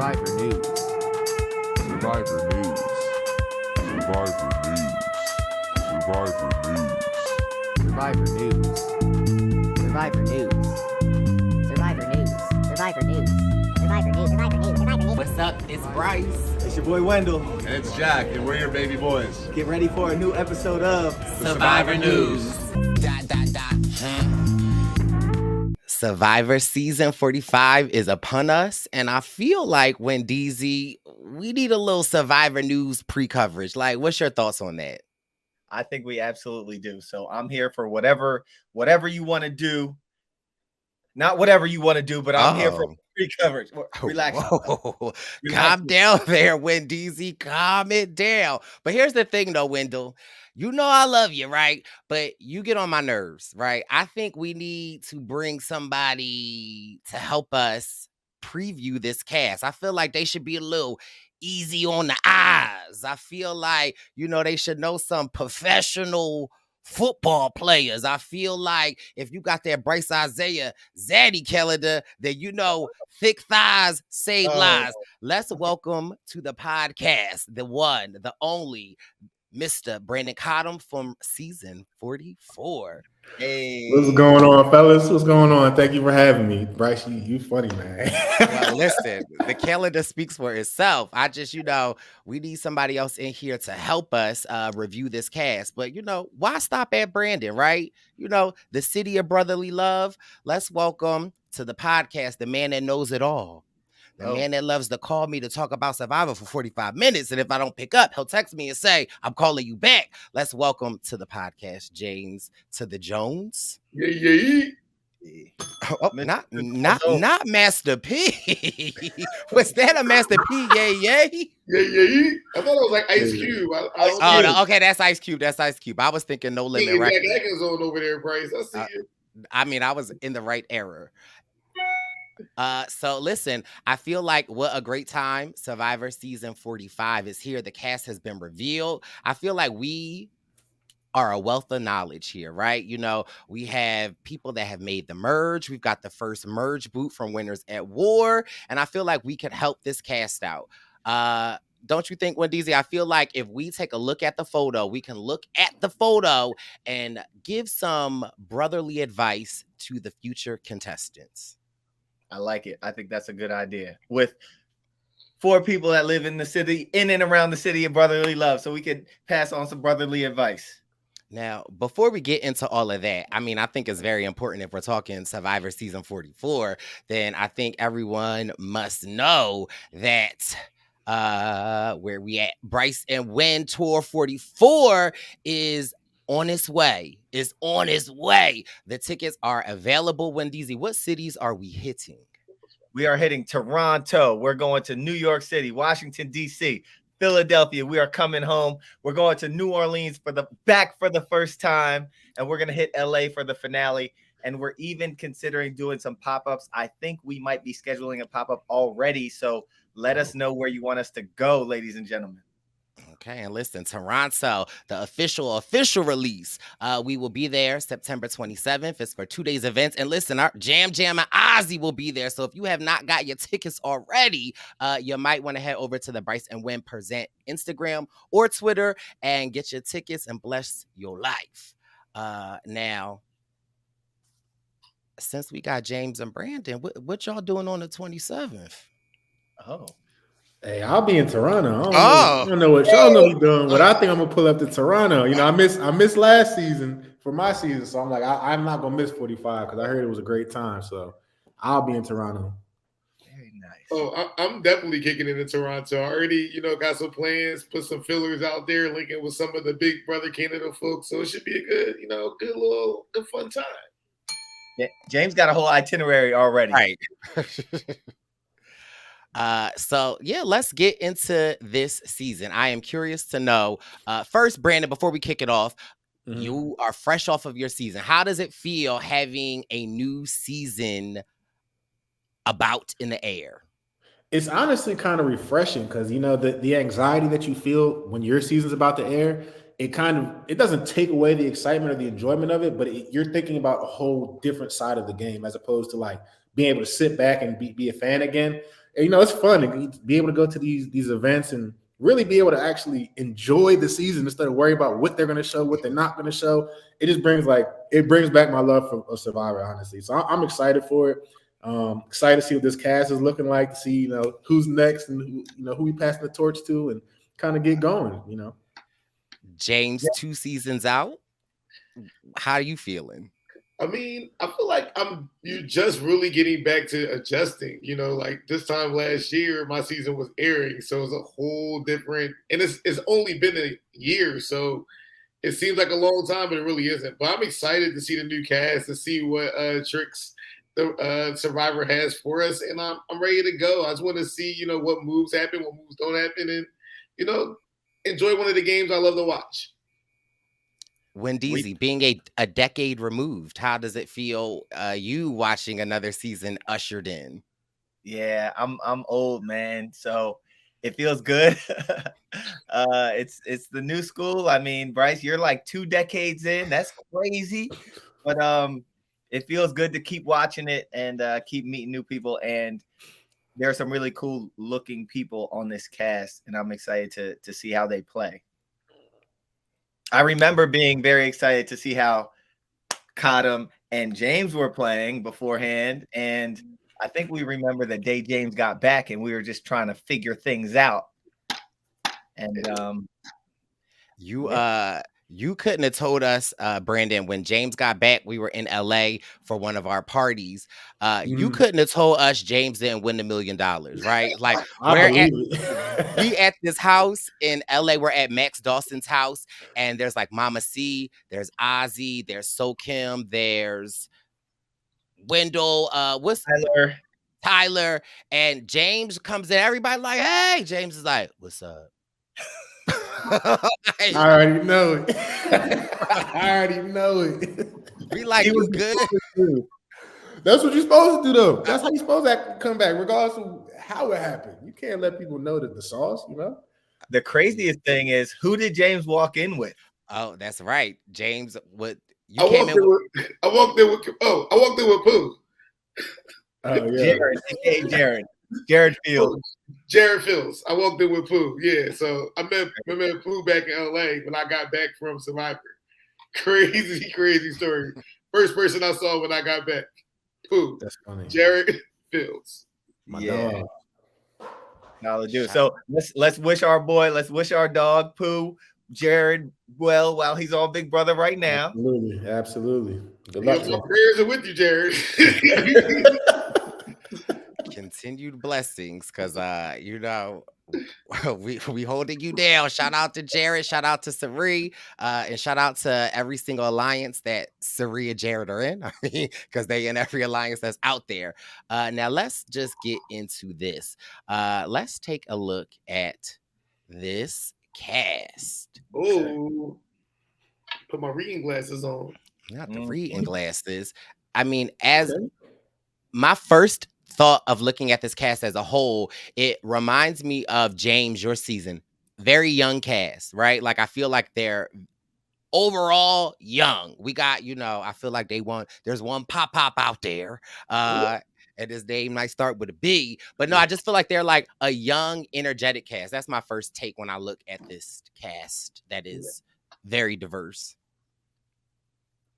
Survivor News. Survivor News. Survivor News. Survivor News. Survivor News. Survivor News. Survivor News. Survivor News. Survivor News. Survivor News. What's up? It's Brice. It's your boy Wendell. And it's Jack, and we're your baby boys. Get ready for a new episode of Survivor News. Survivor season 45 is upon us, and I feel like when DZ, we need a little Survivor News pre-coverage. Like, what's your thoughts on that? I think we absolutely do. So I'm here for whatever you want to do. Not whatever you want to do, but I'm here for pre-coverage. Relax. Calm down there, DZ. Calm it down. But here's the thing, though, Wendell. You know I love you, right? But you get on my nerves, right? I think we need to bring somebody to help us preview this cast. I feel like they should be a little easy on the eyes. I feel like, they should know some professional football players. I feel like if you got that Brice Isaiah Zaddy calendar, then thick thighs save lives. Let's welcome to the podcast the one, the only, Mr. Brandon Cottom from season 44. Hey. What's going on, fellas? What's going on? Thank you for having me. Brice, you funny, man. Well, listen, the calendar speaks for itself. I just, we need somebody else in here to help us review this cast. But, why stop at Brandon, right? The city of brotherly love. Let's welcome to the podcast the man that knows it all. The man that loves to call me to talk about Survivor for 45 minutes. And if I don't pick up, he'll text me and say, I'm calling you back. Let's welcome to the podcast, James to the Jones. Yeah. Oh, not Master P. Was that a Master P? Yeah. I thought it was like Ice Cube. Okay, that's Ice Cube. I was thinking No Limit, right? Jack Atkins on over there, Brice. I see you. I was in the right era. So listen, I feel like what a great time. Survivor season 45 is here. The cast has been revealed. I feel like we are a wealth of knowledge here, right? We have people that have made the merge. We've got the first merge boot from Winners at War. And I feel like we could help this cast out. Don't you think, Wendy? I feel like if we take a look at the photo, we can look at the photo and give some brotherly advice to the future contestants. I like it. I think that's a good idea. With 4 people that live in the city, in and around the city of brotherly love, so we could pass on some brotherly advice. Now, before we get into all of that, I think it's very important if we're talking Survivor season 44, then I think everyone must know that where we at, Brice and Win Tour 44 is on its way. The tickets are available. Wendy, what cities are we hitting? We are hitting Toronto. We're going to New York City, Washington, D.C., Philadelphia. We are coming home. We're going to New Orleans for the first time, and we're going to hit L.A. for the finale. And we're even considering doing some pop-ups. I think we might be scheduling a pop-up already, so let us know where you want us to go, ladies and gentlemen. Okay, and listen, Toronto, the official release. We will be there September 27th. It's for 2 days events. And listen, our Jam and Ozzy will be there. So if you have not got your tickets already, you might want to head over to the Brice and Win Present Instagram or Twitter and get your tickets and bless your life. Now, since we got James and Brandon, what y'all doing on the 27th? Hey, I'll be in Toronto. I don't know what y'all gonna be doing, but I think I'm gonna pull up to Toronto. I missed last season for my season, so I'm like, I'm not gonna miss 45 because I heard it was a great time. So I'll be in Toronto. Very nice. Oh, I'm definitely kicking into Toronto. I already, got some plans, put some fillers out there, linking with some of the Big Brother Canada folks. So it should be a good fun time. Yeah, James got a whole itinerary already. Right. So let's get into this season. I am curious to know, first, Brandon, before we kick it off, you are fresh off of your season. How does it feel having a new season about in the air? It's honestly kind of refreshing because, the anxiety that you feel when your season's about to air, it doesn't take away the excitement or the enjoyment of it, but you're thinking about a whole different side of the game as opposed to like being able to sit back and be a fan again. And, it's fun to be able to go to these events and really be able to actually enjoy the season instead of worry about what they're going to show, what they're not going to show. It just brings back my love for Survivor, honestly. So I'm excited for it. Excited to see what this cast is looking like, to see who's next and who we passing the torch to, and kind of get going. James, 2 seasons out. How are you feeling? I mean, I feel like you're just really getting back to adjusting. Like this time last year, my season was airing, so it's a whole different, and it's only been a year, so it seems like a long time, but it really isn't. But I'm excited to see the new cast, to see what tricks the Survivor has for us, and I'm ready to go. I just want to see what moves happen, what moves don't happen, and enjoy one of the games I love to watch. Wendell, being a decade removed, how does it feel you watching another season ushered in? Yeah, I'm old, man, so it feels good. It's the new school. I mean, Brice, you're like 2 decades in. That's crazy. But it feels good to keep watching it and keep meeting new people. And there are some really cool looking people on this cast, and I'm excited to see how they play. I remember being very excited to see how Cottom and James were playing beforehand, and I think we remember the day James got back, and we were just trying to figure things out. And you couldn't have told us, Brandon, when James got back, we were in LA for one of our parties. You couldn't have told us James didn't win $1 million, right? Like we at this house in LA, we're at Max Dawson's house, and there's like Mama C, there's Ozzy, there's So Kim, there's Wendell, what's Tyler, and James comes in, everybody like, hey, James is like, what's up? I already know it. I already know it. We like, you good? That's what you're supposed to do, though. That's how you're supposed to come back, regardless of how it happened. You can't let people know that the sauce, The craziest thing is, who did James walk in with? Oh, that's right. James, what I walked in with Pooh. Oh, yeah. Jared Fields. Jared Fields. I walked in with Pooh. Yeah, so I met Pooh back in LA when I got back from Survivor. Crazy story. First person I saw when I got back. Pooh. That's funny. Jared Fields. My dog. Now to do. So let's wish our dog Pooh, Jared, well, while he's on Big Brother right now. Absolutely. Good luck. My prayers are with you, Jared. Continued blessings, because we holding you down. Shout out to Jared, shout out to Sari, and shout out to every single alliance that Sari and Jared are in. I mean, because they in every alliance that's out there. Now let's just get into this. Let's take a look at this cast. Oh, put my reading glasses on. Not the reading glasses. I mean, as my first thought of looking at this cast as a whole, it reminds me of James, your season. Very young cast, right? Like, I feel like they're overall young. We got, I feel like there's one pop out there. And his name might start with a B. But no, I just feel like they're like a young, energetic cast. That's my first take when I look at this cast that is very diverse.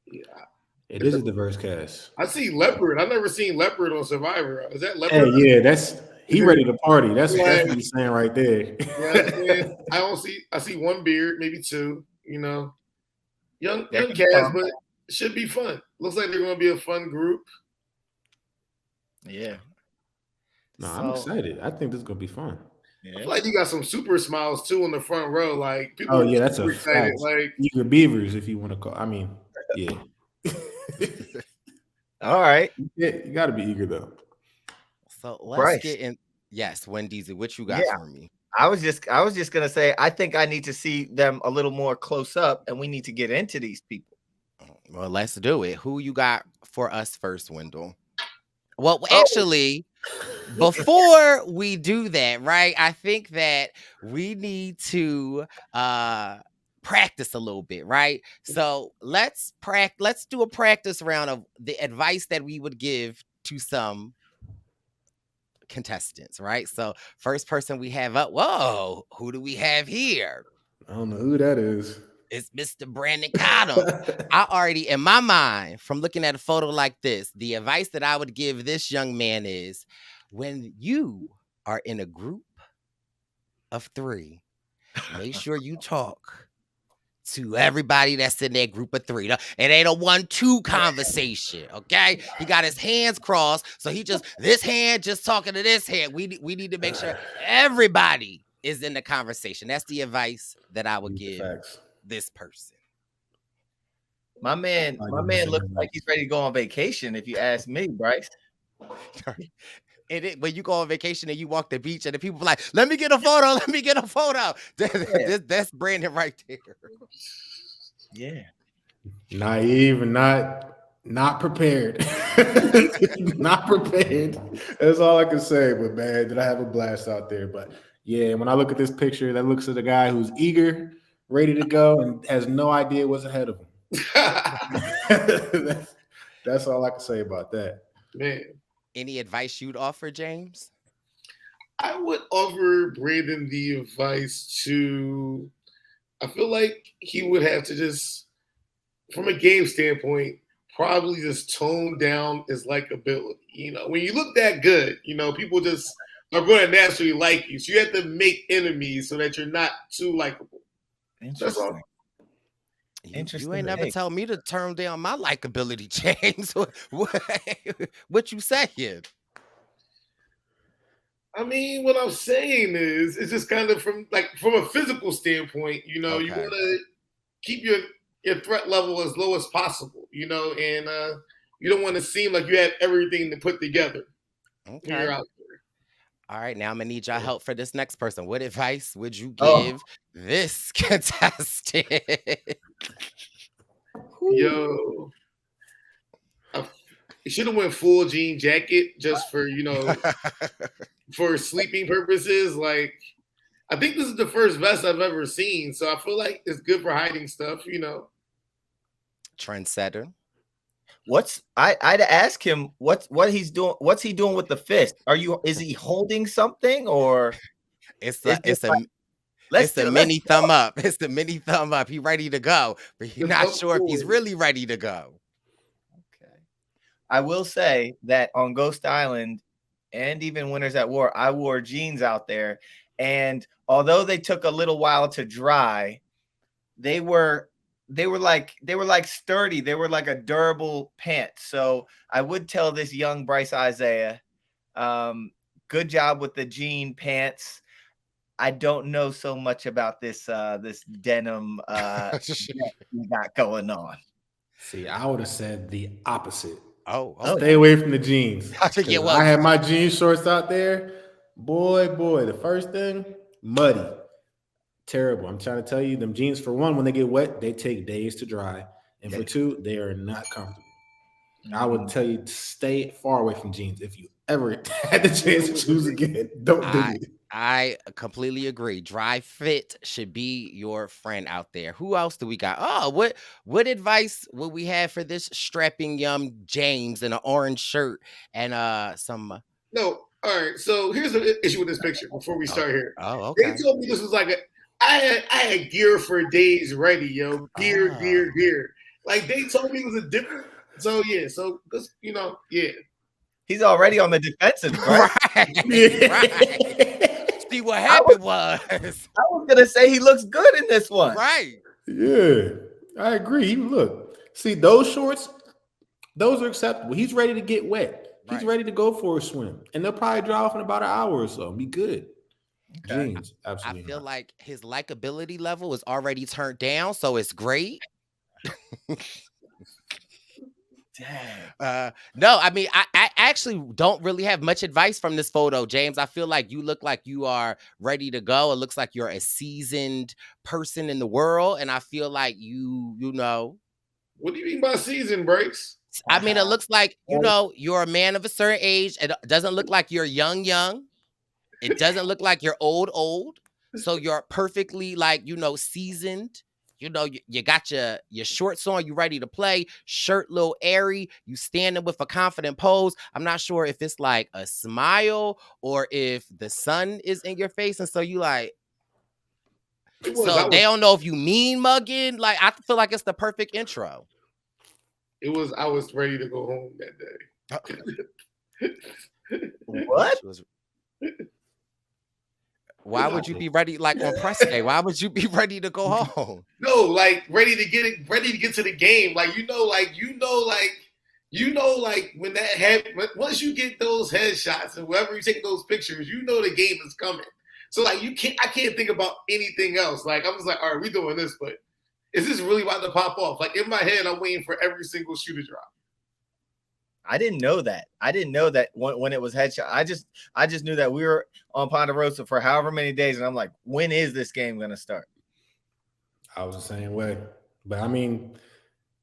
Yeah. It is a diverse cast. I see Leopard. I've never seen Leopard on Survivor. Is that Leopard? Hey, yeah, he ready to party. That's what he's saying right there. Yeah, I see one beard, maybe two, young cast, but it should be fun. Looks like they're going to be a fun group. Yeah. No, I'm excited. I think this is going to be fun. Yeah. I feel like you got some super smiles too in the front row. Like people. Oh yeah, that's super excited. Like eager beavers, if you want to call. I mean, yeah. All right. Yeah, you got to be eager though. So let's get in. Yes, Wendy, what you got for me? I was just gonna say, I think I need to see them a little more close up, and we need to get into these people. Well, let's do it. Who you got for us first, Wendell? Well, actually, before we do that, right? I think that we need to practice a little bit, right? So let's do a practice round of the advice that we would give to some contestants, right? So first person we have up. Whoa, who do we have here? I don't know who that is. It's Mr. Brandon Cottom. I already, in my mind, from looking at a photo like this, the advice that I would give this young man is when you are in a group of 3, make sure you talk to everybody that's in that group of 3. It ain't a 1-2 conversation, okay? He got his hands crossed, so this hand just talking to this hand. We need to make sure everybody is in the conversation. That's the advice that I would give this person. My man looks like he's ready to go on vacation, if you ask me, Brice. When you go on vacation and you walk the beach and the people be like, let me get a photo. That's Brandon right there. Yeah. Naive and not prepared. Not prepared. That's all I can say. But man, did I have a blast out there. But yeah, when I look at this picture, that looks at a guy who's eager, ready to go, and has no idea what's ahead of him. That's all I can say about that. Man. Any advice you'd offer, James? I would offer Brandon the advice to, I feel like he would have to just, from a game standpoint, probably just tone down his likability. You know, when you look that good, you know, people just are going to naturally like you. So you have to make enemies so that you're not too likable. Interesting. You ain't never told me to turn down my likability, James. What you saying? I mean, what I'm saying is, it's just kind of from a physical standpoint, you know, you want to keep your threat level as low as possible, you know, and you don't want to seem like you have everything to put together. Okay. When you're out there. All right, now I'm gonna need y'all help for this next person. What advice would you give this contestant? Yo, you should have went full jean jacket just for, you know, for sleeping purposes. Like, I think this is the first vest I've ever seen, so I feel like it's good for hiding stuff, you know. Trendsetter. I'd ask him what he's doing. What's he doing with the fist? Is he holding something, or it's a mini thumb up. It's the mini thumb up. He ready to go, but you're not sure if he's really ready to go. Okay. I will say that on Ghost Island and even Winners at War, I wore jeans out there, and although they took a little while to dry, they were like sturdy. They were like a durable pant. So I would tell this young Brice Isaiah, good job with the jean pants. I don't know so much about this denim you got going on. See, I would have said the opposite. Oh, stay away from the jeans. I had my jean shorts out there. Boy, the first thing, muddy. Terrible. I'm trying to tell you, them jeans, for one, when they get wet, they take days to dry. And for two, they are not comfortable. I would tell you to stay far away from jeans. If you ever had the chance to choose again, don't do it. I completely agree. Dry fit should be your friend out there. Who else do we got? Oh, what advice would we have for this strapping young James in an orange shirt and some? No, all right. So here's the issue with this picture before we start here. Oh, okay. They told me this was like I had gear for days ready, yo. Gear. Like, they told me it was a different. So yeah, so this, you know, yeah. He's already on the defensive, right? Right. See what happened was. I was gonna say he looks good in this one. Right. Yeah, I agree. Look, see those shorts, those are acceptable. He's ready to get wet. He's ready to go for a swim, and they'll probably dry off in about an hour or so. Be good. Okay. Jeans, absolutely. I feel like his likability level is already turned down, so it's great. No, I mean, I actually don't really have much advice from this photo, James. I feel like you look like you are ready to go. It looks like you're a seasoned person in the world, and I feel like you know. What do you mean by seasoned, Brice? I mean, it looks like, you know, you're a man of a certain age. It doesn't look like you're young. It doesn't look like you're old. So you're perfectly, like, you know, seasoned. you know, you got your shorts on, you ready to play, shirt little airy, you standing with a confident pose. I'm not sure if it's like a smile or if the sun is in your face, and so you like, It was. so they don't know if you mean mugging. Like, I feel like it's the perfect intro. It was. I was ready to go home that day. What? Why would you be ready, like on press day? Why would you be ready to go home? No, like ready to get to the game. Like when that once you get those headshots and wherever you take those pictures, you know the game is coming. So like I can't think about anything else. Like I'm just like, all right, we doing this, but is this really about to pop off? Like in my head, I'm waiting for every single shoe to drop. I didn't know that. I didn't know that when it was headshot. I just knew that we were on Ponderosa for however many days, and I'm like, when is this game gonna start? I was the same way, but I mean,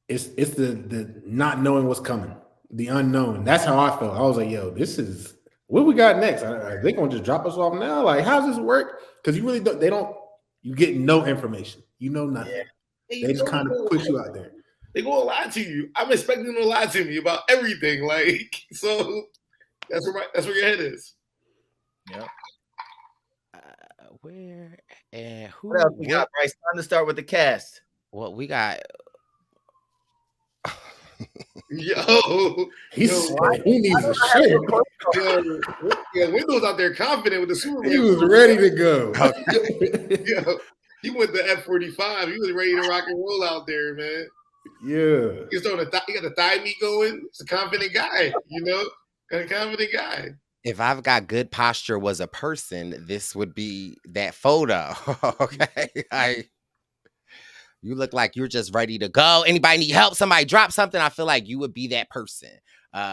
it's the not knowing what's coming, the unknown. That's how I felt. I was like, yo, this is what we got next. Are they gonna just drop us off now? Like, how's this work? Because you really don't. They don't. You get no information. You know nothing. Yeah. They just kind of put you out there. They're gonna lie to you. I'm expecting them to lie to me about everything. Like, so that's where your head is. Yeah. Where and who? What else we got, Brice? Time to start with the cast. Well, we got. Yo, He needs a shirt. Yeah, Wendell's out there confident with the Superman. He was ready to go. Yo, he went to F-45. He was ready to rock and roll out there, man. Yeah. He got the thigh meat going. He's a confident guy, you know? Got a confident guy. If I've got good posture was a person, this would be that photo. Okay. You look like you're just ready to go. Anybody need help? Somebody drop something. I feel like you would be that person.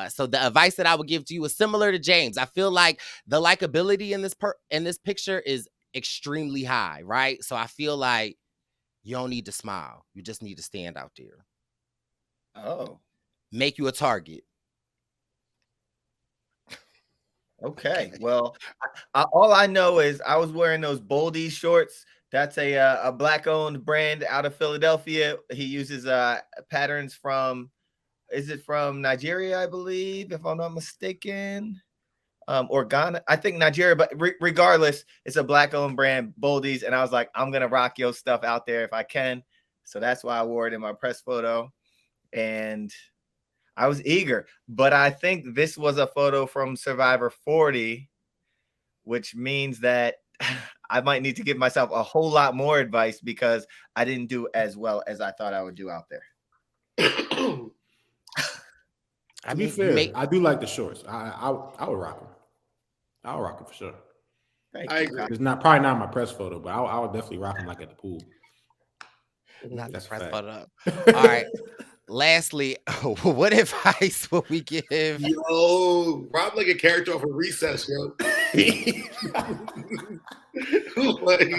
So the advice that I would give to you is similar to James. I feel like the likability in this picture is extremely high, right? So I feel like you don't need to smile. You just need to stand out there. Oh, make you a target. Okay. Well, all I know is I was wearing those Boldy shorts. That's a black-owned brand out of Philadelphia. He uses patterns from Nigeria, I believe, if I'm not mistaken, or Ghana. I think Nigeria, but regardless, it's a black-owned brand, Boldy's, and I was like, I'm gonna rock your stuff out there if I can. So that's why I wore it in my press photo, and I was eager. But I think this was a photo from Survivor 40, which means that I might need to give myself a whole lot more advice because I didn't do as well as I thought I would do out there. To be fair, I do like the shorts. I would rock them. I would rock them for sure. I agree. It's probably not my press photo, but I would definitely rock them like at the pool. Not That's the press a fact. photo. All right. Lastly, what advice would we give? Yo, Rob like a character off of Recess, yo. Like,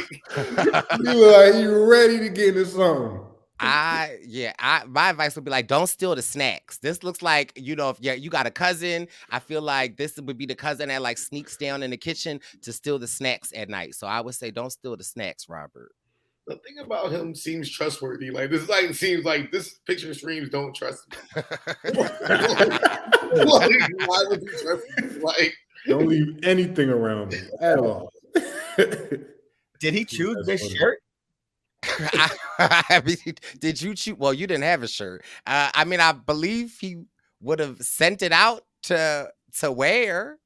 you ready to get into something? My advice would be like, don't steal the snacks. This looks like, if you got a cousin, I feel like this would be the cousin that like sneaks down in the kitchen to steal the snacks at night. So I would say don't steal the snacks, Robert. the thing about him seems trustworthy. Like this, like it seems like this picture streams don't trust me. Why would you trust me? Like, don't leave anything around me at all. Did he choose this shirt? I mean, did you choose? Well, you didn't have a shirt. I mean, I believe he would have sent it out to wear.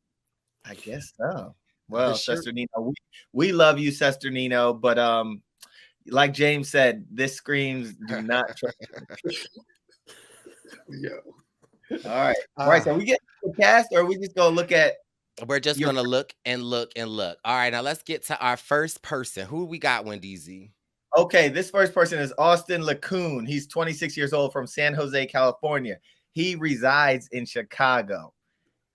I guess so. Well, Sister Nino, we love you, Sister Nino, but like James said, this screams do not trust you. yo. All right. All right. So we get the cast, or we just gonna look at? We're just gonna look and look and look. All right, now let's get to our first person. Who we got, Wendy Z? Okay, this first person is Austin LeCune. He's 26 years old from San Jose, California. He resides in Chicago.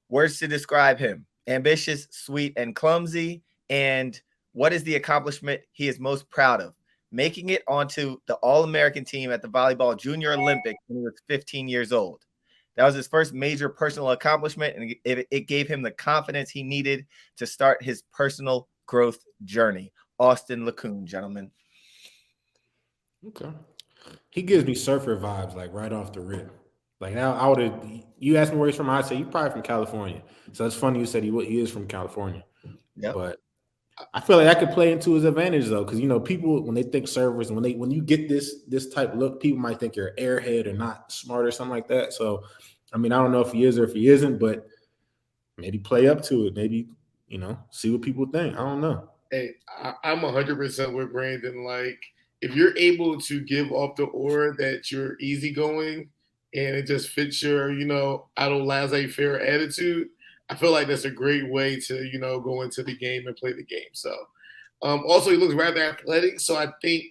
Words to describe him: ambitious, sweet, and clumsy. And what is the accomplishment he is most proud of? Making it onto the All-American team at the Volleyball Junior Olympics when he was 15 years old. That was his first major personal accomplishment, and it gave him the confidence he needed to start his personal growth journey. Austin LeCune, gentlemen. Okay. He gives me surfer vibes, like right off the rip. Like now, I would have. You asked me where he's from, I'd say you're probably from California. So it's funny you said he is from California. Yep. But I feel like that could play into his advantage though, because people when they think servers, when you get this type of look, people might think you're an airhead or not smart or something like that. So, I mean, I don't know if he is or if he isn't, but maybe play up to it. Maybe see what people think. I don't know. Hey, I'm 100% with Brandon. Like, if you're able to give off the aura that you're easygoing and it just fits your, I don't laissez-faire attitude, I feel like that's a great way to, go into the game and play the game. So, also he looks rather athletic. So I think,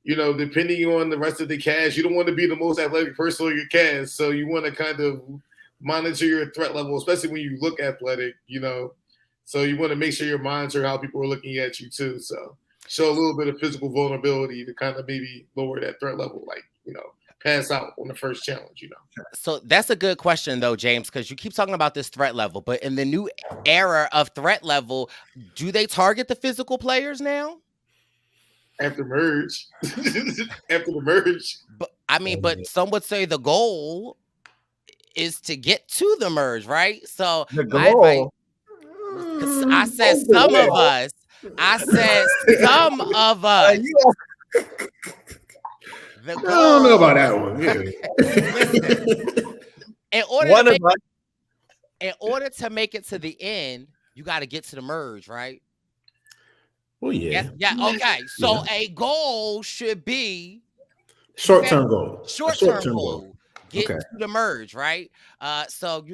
depending on the rest of the cast, you don't want to be the most athletic person on your cast. So you want to kind of monitor your threat level, especially when you look athletic, So you want to make sure you monitor how people are looking at you too. So show a little bit of physical vulnerability to kind of maybe lower that threat level, like, pass out on the first challenge, So that's a good question though, James, because you keep talking about this threat level, but in the new era of threat level, do they target the physical players now? After merge. After the merge. But I mean, but some would say the goal is to get to the merge, right? So The goal. I said some of us. I said some of us. The goal, I don't know about that one. Listen, in order to make it to the end, you got to get to the merge, right? Well, yeah. Yeah. Okay. So a goal should be short-term goal. Short-term goal. Get to the merge, right? So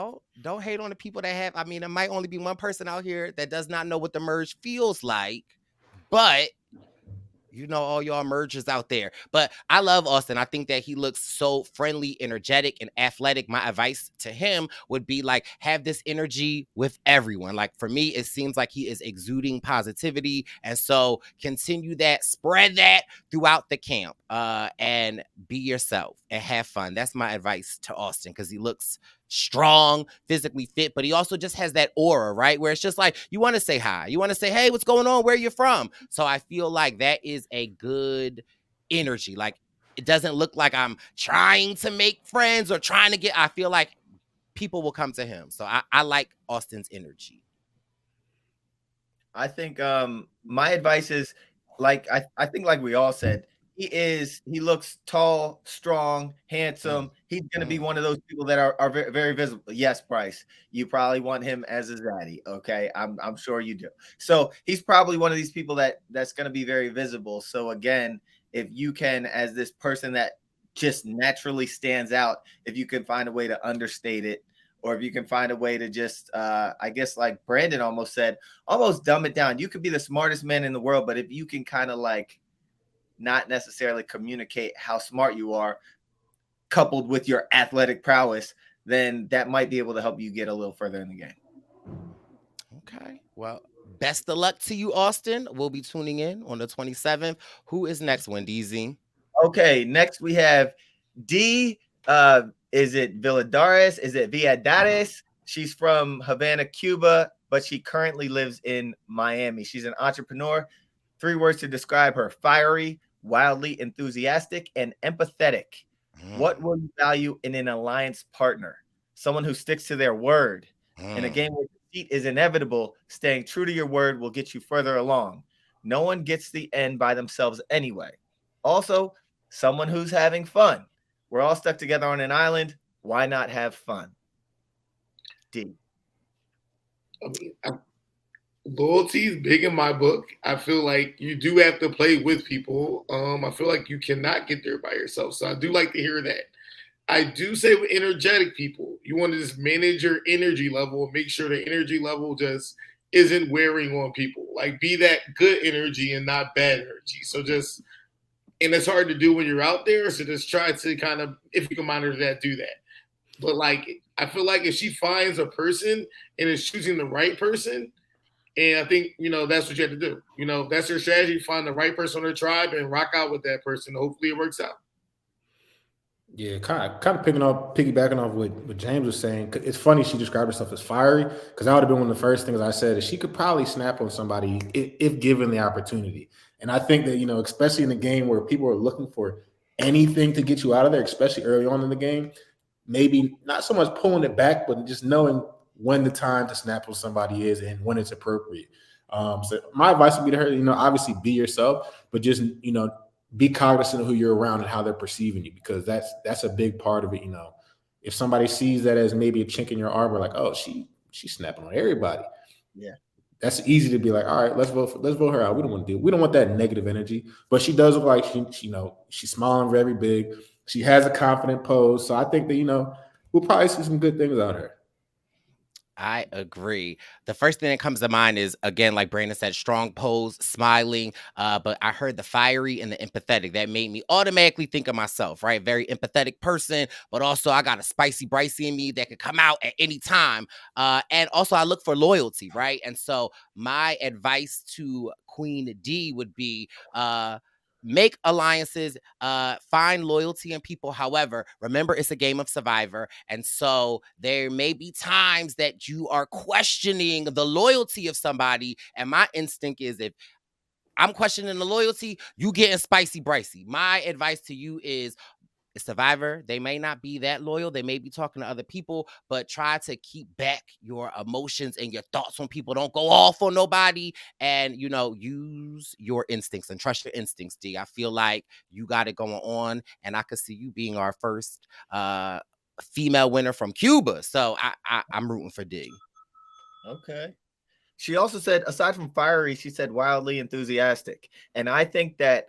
don't hate on the people that have. I mean, there might only be one person out here that does not know what the merge feels like, but all y'all mergers out there. But I love Austin. I think that he looks so friendly, energetic, and athletic. My advice to him would be like, have this energy with everyone. Like for me, it seems like he is exuding positivity. And so continue that, spread that throughout the camp, and be yourself and have fun. That's my advice to Austin, because he looks strong, physically fit, but he also just has that aura, right? Where it's just like, you want to say hi, you want to say, hey, what's going on, where you're from? So I feel like that is a good energy. Like, it doesn't look like I'm trying to make friends or trying to I feel like people will come to him. So I like Austin's energy. I think my advice is, like, I think like we all said, he looks tall, strong, handsome. He's going to be one of those people that are very, very visible. Yes, Brice, you probably want him as a zaddy. Okay. I'm sure you do. So he's probably one of these people that's going to be very visible. So again, if you can, as this person that just naturally stands out, if you can find a way to understate it, or if you can find a way to just, I guess like Brandon almost said, almost dumb it down. You could be the smartest man in the world, but if you can kind of like not necessarily communicate how smart you are, coupled with your athletic prowess, then that might be able to help you get a little further in the game. Okay. Well, best of luck to you, Austin. We'll be tuning in on the 27th. Who is next, Wendy? Okay, next we have D. Is it Villadares? Is it Villadares? She's from Havana, Cuba, but she currently lives in Miami. She's an entrepreneur. 3 words to describe her: fiery, wildly enthusiastic, and empathetic. What will you value in an alliance partner? Someone who sticks to their word. In a game where defeat is inevitable, staying true to your word will get you further along. No one gets the end by themselves anyway. Also, someone who's having fun. We're all stuck together on an island. Why not have fun? D. I mean, loyalty is big in my book. I feel like you do have to play with people. I feel like you cannot get there by yourself. So I do like to hear that. I do say with energetic people, you want to just manage your energy level and make sure the energy level just isn't wearing on people. Like, be that good energy and not bad energy. So just, and it's hard to do when you're out there. So just try to kind of, if you can monitor that, do that. But like, I feel like if she finds a person and is choosing the right person, and I think, that's what you have to do. That's your strategy. Find the right person on their tribe and rock out with that person. Hopefully it works out. Yeah, kind of piggybacking off what James was saying. It's funny she described herself as fiery, because that would have been one of the first things I said, is she could probably snap on somebody if given the opportunity. And I think that, especially in a game where people are looking for anything to get you out of there, especially early on in the game, maybe not so much pulling it back, but just knowing when the time to snap on somebody is and when it's appropriate. So my advice would be to her, obviously be yourself, but just, be cognizant of who you're around and how they're perceiving you, because that's a big part of it. If somebody sees that as maybe a chink in your armor, like, oh, she's snapping on everybody. Yeah. That's easy to be like, all right, let's vote her out. We don't want that negative energy. But she does look like she's smiling very big. She has a confident pose. So I think that, we'll probably see some good things out of her. I agree. The first thing that comes to mind is, again, like Brandon said, strong pose, smiling. But I heard the fiery and the empathetic. That made me automatically think of myself, right? Very empathetic person, but also I got a spicy Brice in me that could come out at any time. And also I look for loyalty, right? And so my advice to Queen D would be make alliances, find loyalty in people. However, remember, it's a game of Survivor. And so there may be times that you are questioning the loyalty of somebody. And my instinct is, if I'm questioning the loyalty, you getting spicy Bricey. My advice to you is, Survivor, they may not be that loyal. They may be talking to other people, but try to keep back your emotions and your thoughts when people don't go off on nobody, and, use your instincts and trust your instincts, D. I feel like you got it going on, and I could see you being our first female winner from Cuba. So I'm rooting for D. Okay. She also said, aside from fiery, she said wildly enthusiastic. And I think that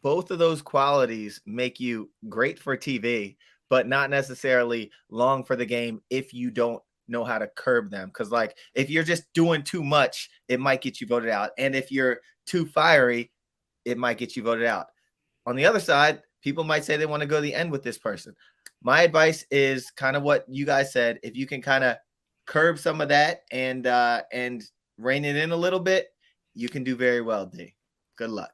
both of those qualities make you great for TV, but not necessarily long for the game if you don't know how to curb them. Because, like, if you're just doing too much, it might get you voted out. And if you're too fiery, it might get you voted out. On the other side, people might say they want to go to the end with this person. My advice is kind of what you guys said. If you can kind of curb some of that and rein it in a little bit, you can do very well, D. Good luck.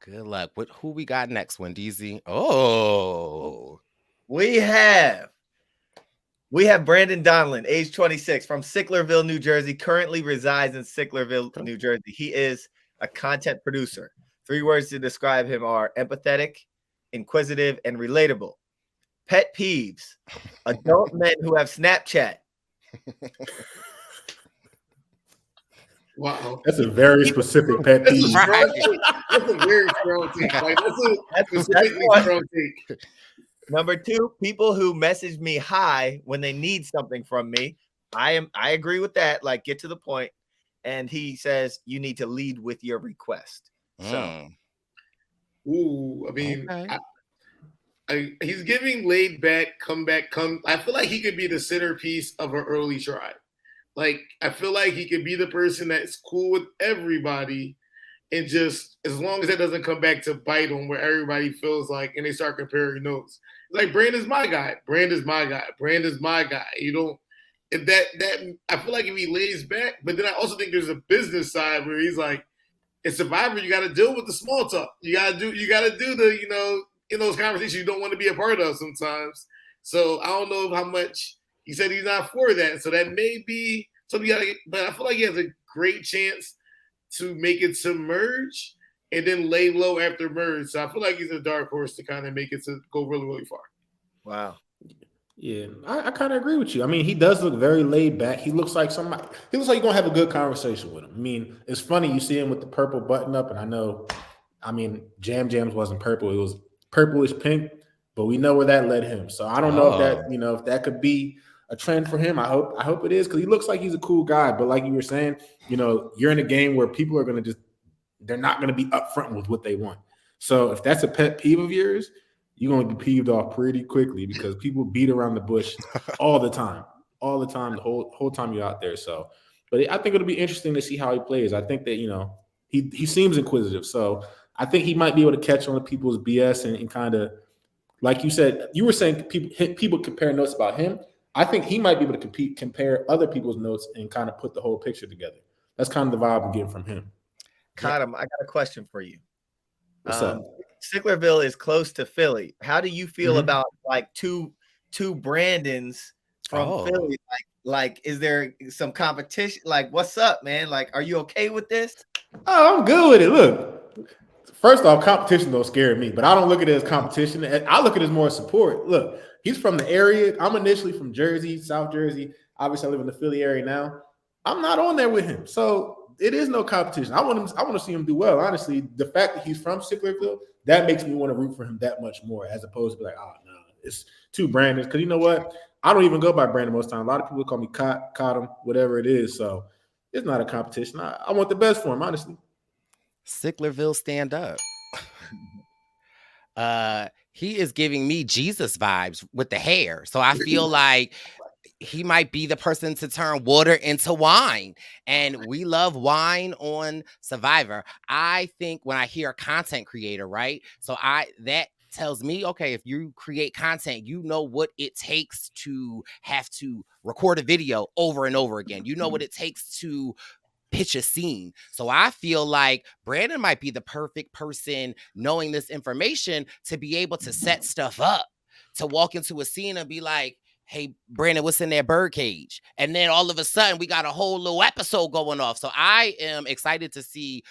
Good luck. Who we got next one, DZ? Oh, we have Brandon Donlin, age 26, from Sicklerville, New Jersey, currently resides in Sicklerville, New Jersey. He is a content producer. 3 words to describe him are empathetic, inquisitive, and relatable. Pet peeves: adult men who have Snapchat. Wow, that's a very specific pet peeve. That's a very strong take. Like, that's a specifically strong take. Number 2, people who message me hi when they need something from me. I agree with that. Like, get to the point. And he says you need to lead with your request. So, I mean, okay. He's giving laid back, come. I feel like he could be the centerpiece of an early try. Like, I feel like he could be the person that's cool with everybody, and just, as long as that doesn't come back to bite him, where everybody feels like, and they start comparing notes. Like, Brandon's my guy. Brandon's my guy. Brandon's my guy. You don't, and that I feel like if he lays back, but then I also think there's a business side where he's like, in Survivor, you got to deal with the small talk. You got to do the, in those conversations you don't want to be a part of sometimes. So I don't know how much. He said he's not for that, so that may be something you gotta get, but I feel like he has a great chance to make it to merge and then lay low after merge. So I feel like he's a dark horse to kind of make it to go really, really far. Wow. Yeah, I kind of agree with you. I mean, he does look very laid back. He looks like you're gonna have a good conversation with him. I mean, it's funny, you see him with the purple button up, and I mean, Jam Jams wasn't purple, it was purplish pink, but we know where that led him. So I don't know if that, if that could be a trend for him. I hope it is, because he looks like he's a cool guy. But like you were saying, you're in a game where people are they're not gonna be upfront with what they want. So if that's a pet peeve of yours, you're gonna be peeved off pretty quickly, because people beat around the bush all the time, the whole time you're out there. So, but I think it'll be interesting to see how he plays. I think that he seems inquisitive, so I think he might be able to catch on to people's BS and kind of, like you said, you were saying people compare notes about him. I think he might be able to compare other people's notes and kind of put the whole picture together. That's kind of the vibe I'm getting from him. Cottom, I got a question for you. What's up? Sicklerville is close to Philly. How do you feel about like two Brandons from Philly? Like, Like, is there some competition? Like, what's up, man? Like, are you okay with this? Oh, I'm good with it. Look, first off, competition don't scare me, but I don't look at it as competition. I look at it as more support. Look, he's from the area. I'm initially from Jersey, South Jersey. Obviously, I live in the Philly area now. I'm not on there with him, so it is no competition. I want to see him do well. Honestly, the fact that he's from Sicklerville, that makes me want to root for him that much more, as opposed to be like, oh no, it's two Brandons. Because you know what? I don't even go by Brandon most time. A lot of people call me Cottom, whatever it is. So it's not a competition. I want the best for him, honestly. Sicklerville, stand up. He is giving me Jesus vibes with the hair. So I feel like he might be the person to turn water into wine. And we love wine on Survivor. I think when I hear a content creator, right? So that tells me, okay, if you create content, you know what it takes to have to record a video over and over again. You know what it takes to pitch a scene. So I feel like Brandon might be the perfect person, knowing this information, to be able to set stuff up, to walk into a scene and be like, hey, Brandon, what's in that bird cage? And then all of a sudden we got a whole little episode going off. So I am excited to see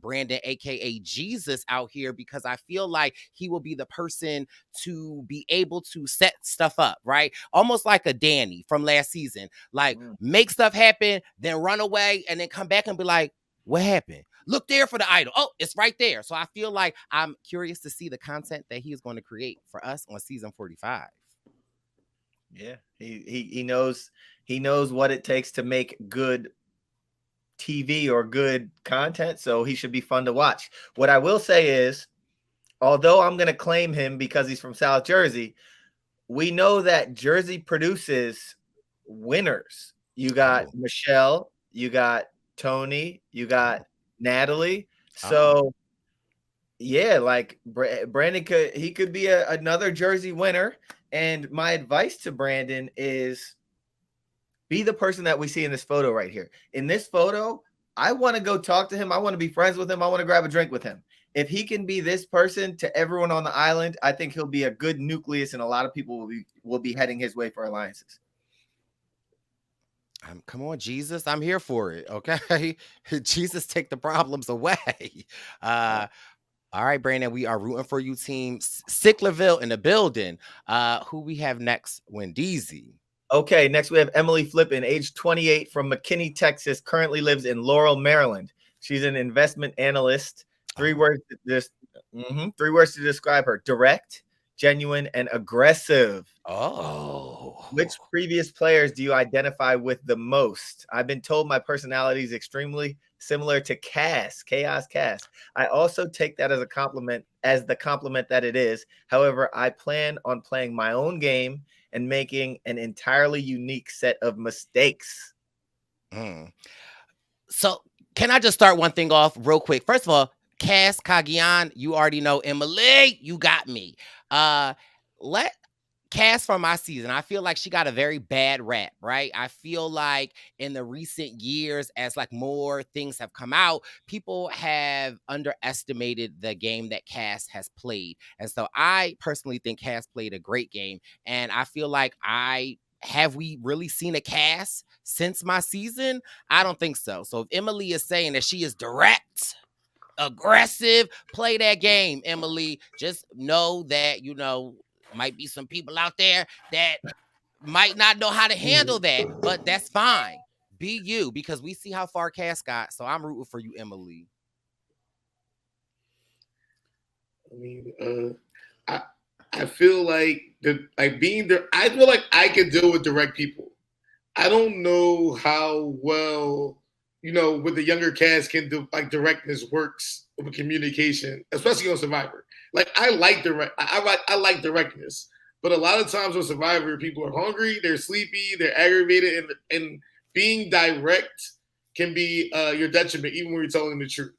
Brandon, aka Jesus, out here, because I feel like he will be the person to be able to set stuff up, right? Almost like a Danny from last season. Like, make stuff happen, then run away, and then come back and be like, what happened? Look there for the idol. Oh, it's right there. So I feel like I'm curious to see the content that he is going to create for us on season 45. Yeah, he knows what it takes to make good TV or good content, so he should be fun to watch. What I will say is, although I'm going to claim him because he's from South Jersey, we know that Jersey produces winners. You got Michelle, you got Tony, you got Natalie. So yeah, like Brandon could be another Jersey winner. And my advice to Brandon is be the person that we see in this photo right here. In this photo, I want to go talk to him. I want to be friends with him. I want to grab a drink with him. If he can be this person to everyone on the island, I think he'll be a good nucleus, and a lot of people will be heading his way for alliances. Come on, Jesus. I'm here for it. Okay. Jesus, take the problems away. All right, Brandon, we are rooting for you, team Sicklerville in the building. Who we have next? Wendeezy. Okay, next we have Emily Flippin, age 28, from McKinney, Texas, currently lives in Laurel, Maryland. She's an investment analyst. Three words to describe her: direct, genuine, and aggressive. Oh. Which previous players do you identify with the most? I've been told my personality is extremely similar to Chaos Cass. I also take that as a compliment, as the compliment that it is. However, I plan on playing my own game and making an entirely unique set of mistakes. So can I just start one thing off real quick? First of all, Cass Kagian, you already know Emily, you got me. Let Cass from my season, I feel like she got a very bad rap, right? I feel like in the recent years, as like more things have come out, people have underestimated the game that Cass has played. And so I personally think Cass played a great game. And I feel like have we really seen a Cass since my season? I don't think so. So if Emily is saying that she is direct, aggressive, play that game, Emily. Just know that, might be some people out there that might not know how to handle that, but that's fine. Be you, because we see how far Cass got. So I'm rooting for you, Emily. I mean, I feel like being there. I feel like I can deal with direct people. I don't know how well with the younger cast can do directness works with communication, especially on Survivor. Like I like directness, but a lot of times on Survivor, people are hungry, they're sleepy, they're aggravated, and being direct can be your detriment, even when you're telling the truth.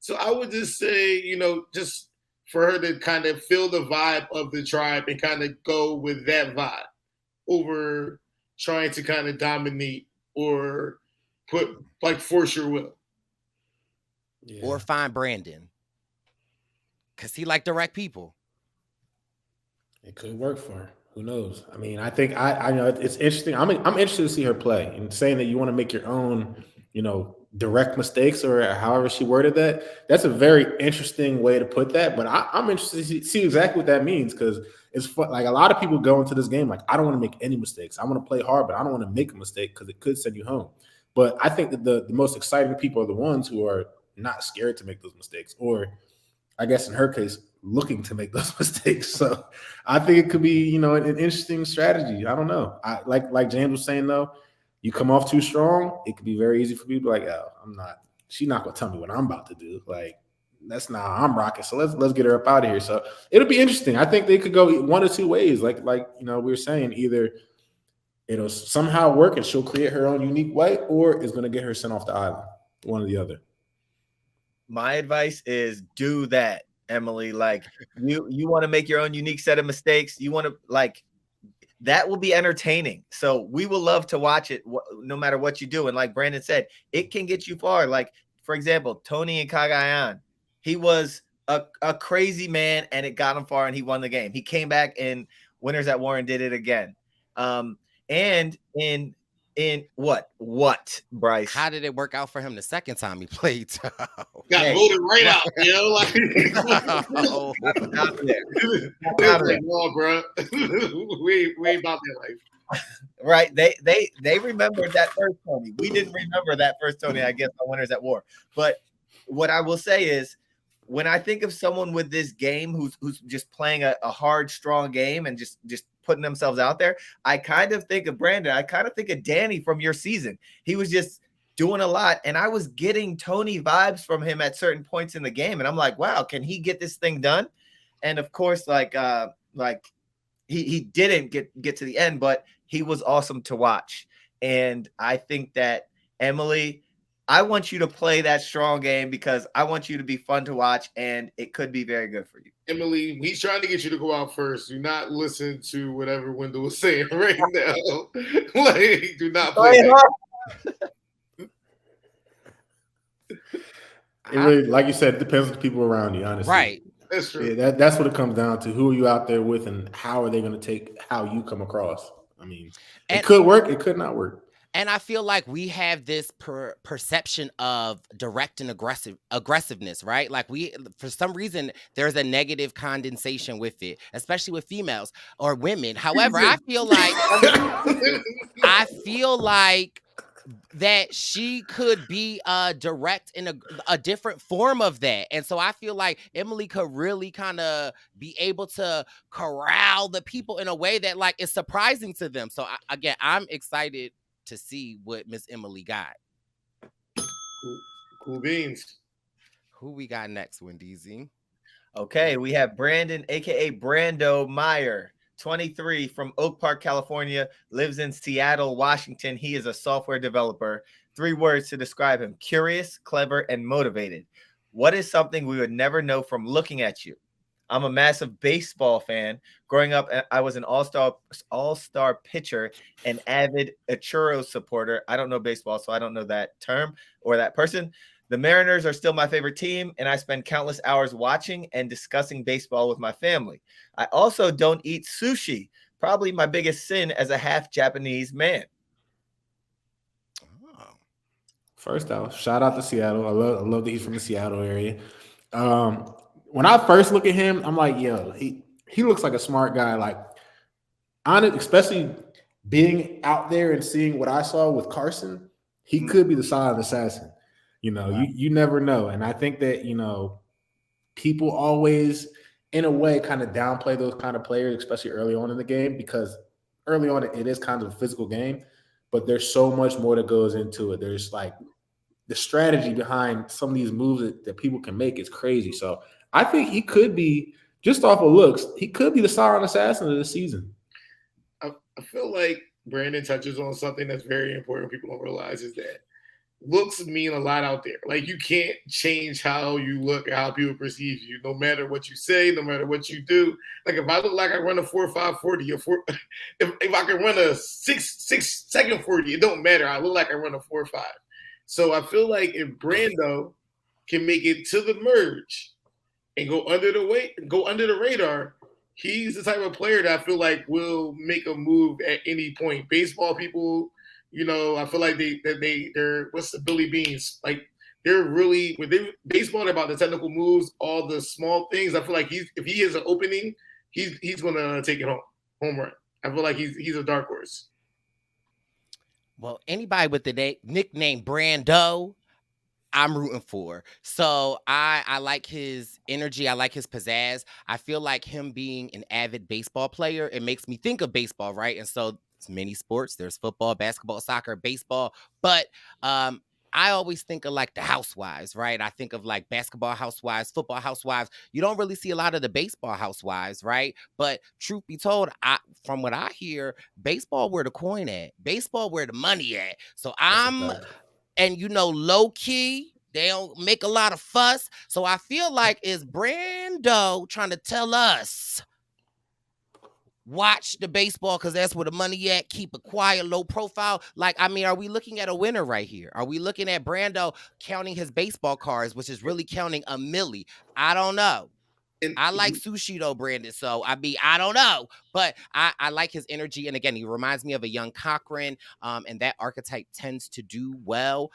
So I would just say, just for her to kind of feel the vibe of the tribe and kind of go with that vibe over trying to kind of dominate or force your will. Yeah. Or find Brandon. Because he like direct people. It could work for her. Who knows? I mean, I think I know it's interesting. I'm interested to see her play, and saying that you want to make your own, direct mistakes or however she worded that. That's a very interesting way to put that. But I'm interested to see exactly what that means, because it's fun. Like, a lot of people go into this game like, I don't want to make any mistakes. I want to play hard, but I don't want to make a mistake because it could send you home. But I think that the most exciting people are the ones who are not scared to make those mistakes, or I guess in her case, looking to make those mistakes. So I think it could be, an interesting strategy. I don't know. I like James was saying though, you come off too strong, it could be very easy for people to be like, oh, she's not gonna tell me what I'm about to do. Like, that's not how I'm rocking. So let's get her up out of here. So it'll be interesting. I think they could go one or two ways. Like we were saying, either it'll somehow work and she'll create her own unique way, or it's gonna get her sent off the island. One or the other. My advice is do that, Emily. Like, you want to make your own unique set of mistakes. You want to, that will be entertaining. So we will love to watch it no matter what you do. And like Brandon said, it can get you far. Like, for example, Tony and Cagayan, he was a crazy man and it got him far and he won the game. He came back in Winners at War and did it again. And in what, Brice? How did it work out for him the second time he played? Got voted right out, like out there. like, no, bro. we ain't about that life. Right. They remembered that first Tony. We didn't remember that first Tony, I guess, on Winners at War. But what I will say is, when I think of someone with this game who's just playing a hard, strong game and just putting themselves out there, I kind of think of Brandon. I kind of think of Danny from your season. He was just doing a lot, and I was getting Tony vibes from him at certain points in the game, and I'm like, wow, can he get this thing done? And of course, he didn't get to the end, but he was awesome to watch. And I think that, Emily, I want you to play that strong game because I want you to be fun to watch, and it could be very good for you. Emily, he's trying to get you to go out first. Do not listen to whatever Wendell was saying right now. Do not play that. It really, like you said, it depends on the people around you, honestly. Right. That's true. Yeah, that's what it comes down to. Who are you out there with, and how are they going to take how you come across? I mean, it could work, it could not work. And I feel like we have this perception of direct and aggressiveness, right? Like, for some reason, there's a negative condensation with it, especially with females or women. However, I feel like that she could be direct in a different form of that. And so I feel like Emily could really kind of be able to corral the people in a way that, like, is surprising to them. So again, I'm excited to see what Miss Emily got. Cool beans. Who we got next, Wendeezy? Okay, we have Brandon, aka Brando Meyer, 23, from Oak Park, California, lives in Seattle, Washington. He is a software developer. 3 words to describe him: curious, clever, and motivated. What is something we would never know from looking at you? I'm a massive baseball fan. Growing up, I was an all-star pitcher and avid Churros supporter. I don't know baseball, so I don't know that term or that person. The Mariners are still my favorite team, and I spend countless hours watching and discussing baseball with my family. I also don't eat sushi, probably my biggest sin as a half Japanese man. Oh. First off, shout out to Seattle. I love that he's from the Seattle area. When I first look at him, I'm like, yo, he looks like a smart guy. Like, honest, especially being out there and seeing what I saw with Carson, he could be the silent assassin. You never know. And I think that, people always, in a way, kind of downplay those kind of players, especially early on in the game, because early on it is kind of a physical game, but there's so much more that goes into it. There's like the strategy behind some of these moves that people can make is crazy. So I think he could be, just off of looks, he could be the silent assassin of the season. I feel like Brandon touches on something that's very important people don't realize, is that looks mean a lot out there. Like, you can't change how you look or how people perceive you, no matter what you say, no matter what you do. Like, if I look like I run a 4.5 40, or if I can run a 6 second 40, it don't matter. I look like I run a 4.5. So I feel like if Brando can make it to the merge and go under the radar, he's the type of player that I feel like will make a move at any point. Baseball people, you know, I feel like they're what's the Billy Beans? Like they're really when they baseball about the technical moves, all the small things. I feel like if he has an opening, he's gonna take it home run. I feel like he's a dark horse. Well, anybody with the nickname Brando, I'm rooting for. So I like his energy. I like his pizzazz. I feel like him being an avid baseball player, it makes me think of baseball, right? And so it's many sports. There's football, basketball, soccer, baseball. But I always think of like the housewives, right? I think of like basketball housewives, football housewives. You don't really see a lot of the baseball housewives, right? But truth be told, from what I hear, baseball where the coin at, baseball where the money at. So and you know, low key, they don't make a lot of fuss. So I feel like it's Brando trying to tell us, watch the baseball because that's where the money at. Keep it quiet, low profile. Like, I mean, are we looking at a winner right here? Are we looking at Brando counting his baseball cards, which is really counting a milli? I don't know. I like sushi though, Brandon. So I don't know, but I like his energy. And again, he reminds me of a young Cochran, and that archetype tends to do well.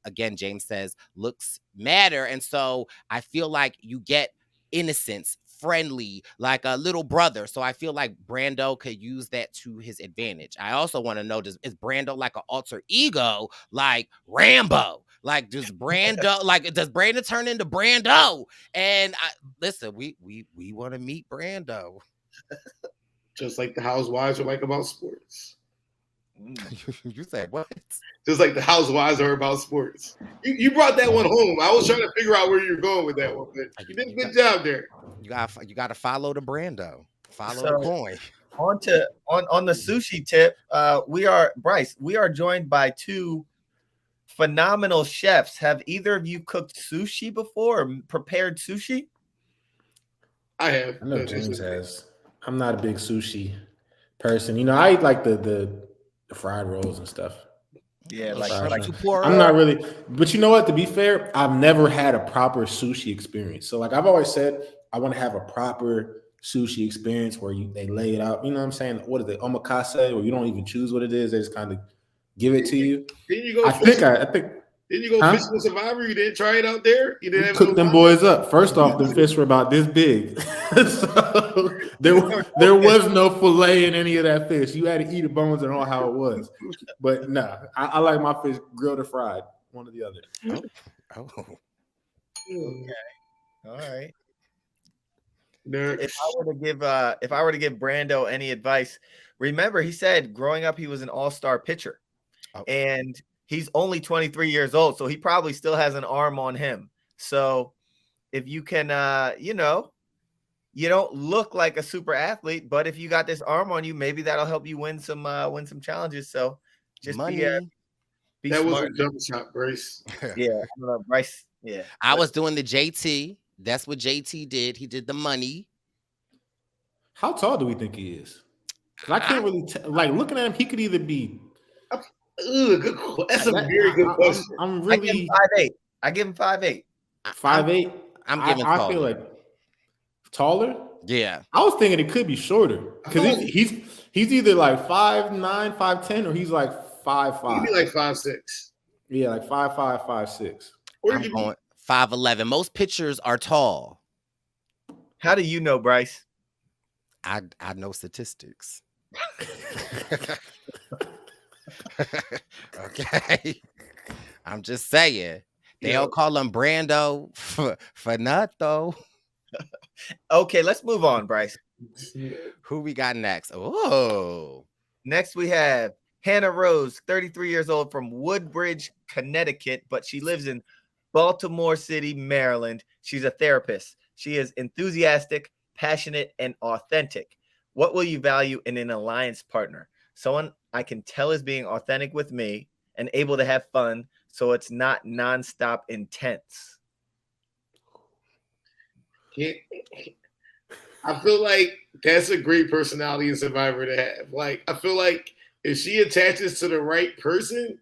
Again, James says looks matter, and so I feel like you get innocence, friendly, like a little brother. So I feel like Brando could use that to his advantage. I also want to know, is Brando like an alter ego, like Rambo? Like does Brandon turn into Brando? And listen, we want to meet Brando. Just like the housewives are like about sports. You said what? Just like the housewives are about sports. You brought that one home. I was trying to figure out where you're going with that one, but you did a good job there. You got to follow the Brando. Follow the coin. On the sushi tip, Brice. We are joined by two phenomenal chefs. Have either of you cooked sushi before or prepared sushi? I have. I know James has. I'm not a big sushi person. You know, I eat like the fried rolls and stuff. Yeah, I'm not really. But you know what? To be fair, I've never had a proper sushi experience. So like I've always said, I want to have a proper sushi experience where they lay it out. You know what I'm saying? What is it? Omakase, where you don't even choose what it is. They just kind of give it to you. Didn't you go? I think. Didn't you go fishing with Survivor? You didn't try it out there? You didn't cook them boys up. First off, the fish were about this big. So there was no fillet in any of that fish. You had to eat the bones and all how it was. But nah, I like my fish grilled or fried. One or the other. Oh. Okay. All right. Nerd. If I were to give Brando any advice, remember he said growing up he was an all-star pitcher. And he's only 23 years old, so he probably still has an arm on him. So if you can, you don't look like a super athlete, but if you got this arm on you, maybe that'll help you win some challenges. So just money. Be that smart. was a jump shot, Brice. Yeah, Brice. Yeah, I was doing the JT. That's what JT did. He did the money. How tall do we think he is? Because I can't really like looking at him. He could either be. Good. That's a very good question. I'm really. I give him 5'8". 5'8". I'm giving. I feel like taller. Yeah. I was thinking it could be shorter because he's either like 5'9", 5'10", or he's like 5'5". He'd be like 5'6". Yeah, like 5'5", 5'6". I'm going 5'11". Most pitchers are tall. How do you know, Brice? I know statistics. Okay. I'm just saying. They don't call him Brando for nothing. Okay, let's move on, Brice. Who we got next? Oh. Next we have Hannah Rose, 33 years old from Woodbridge, Connecticut, but she lives in Baltimore City, Maryland. She's a therapist. She is enthusiastic, passionate, and authentic. What will you value in an alliance partner? Someone I can tell is being authentic with me and able to have fun, so it's not nonstop intense. I feel like that's a great personality in Survivor to have. Like, I feel like if she attaches to the right person,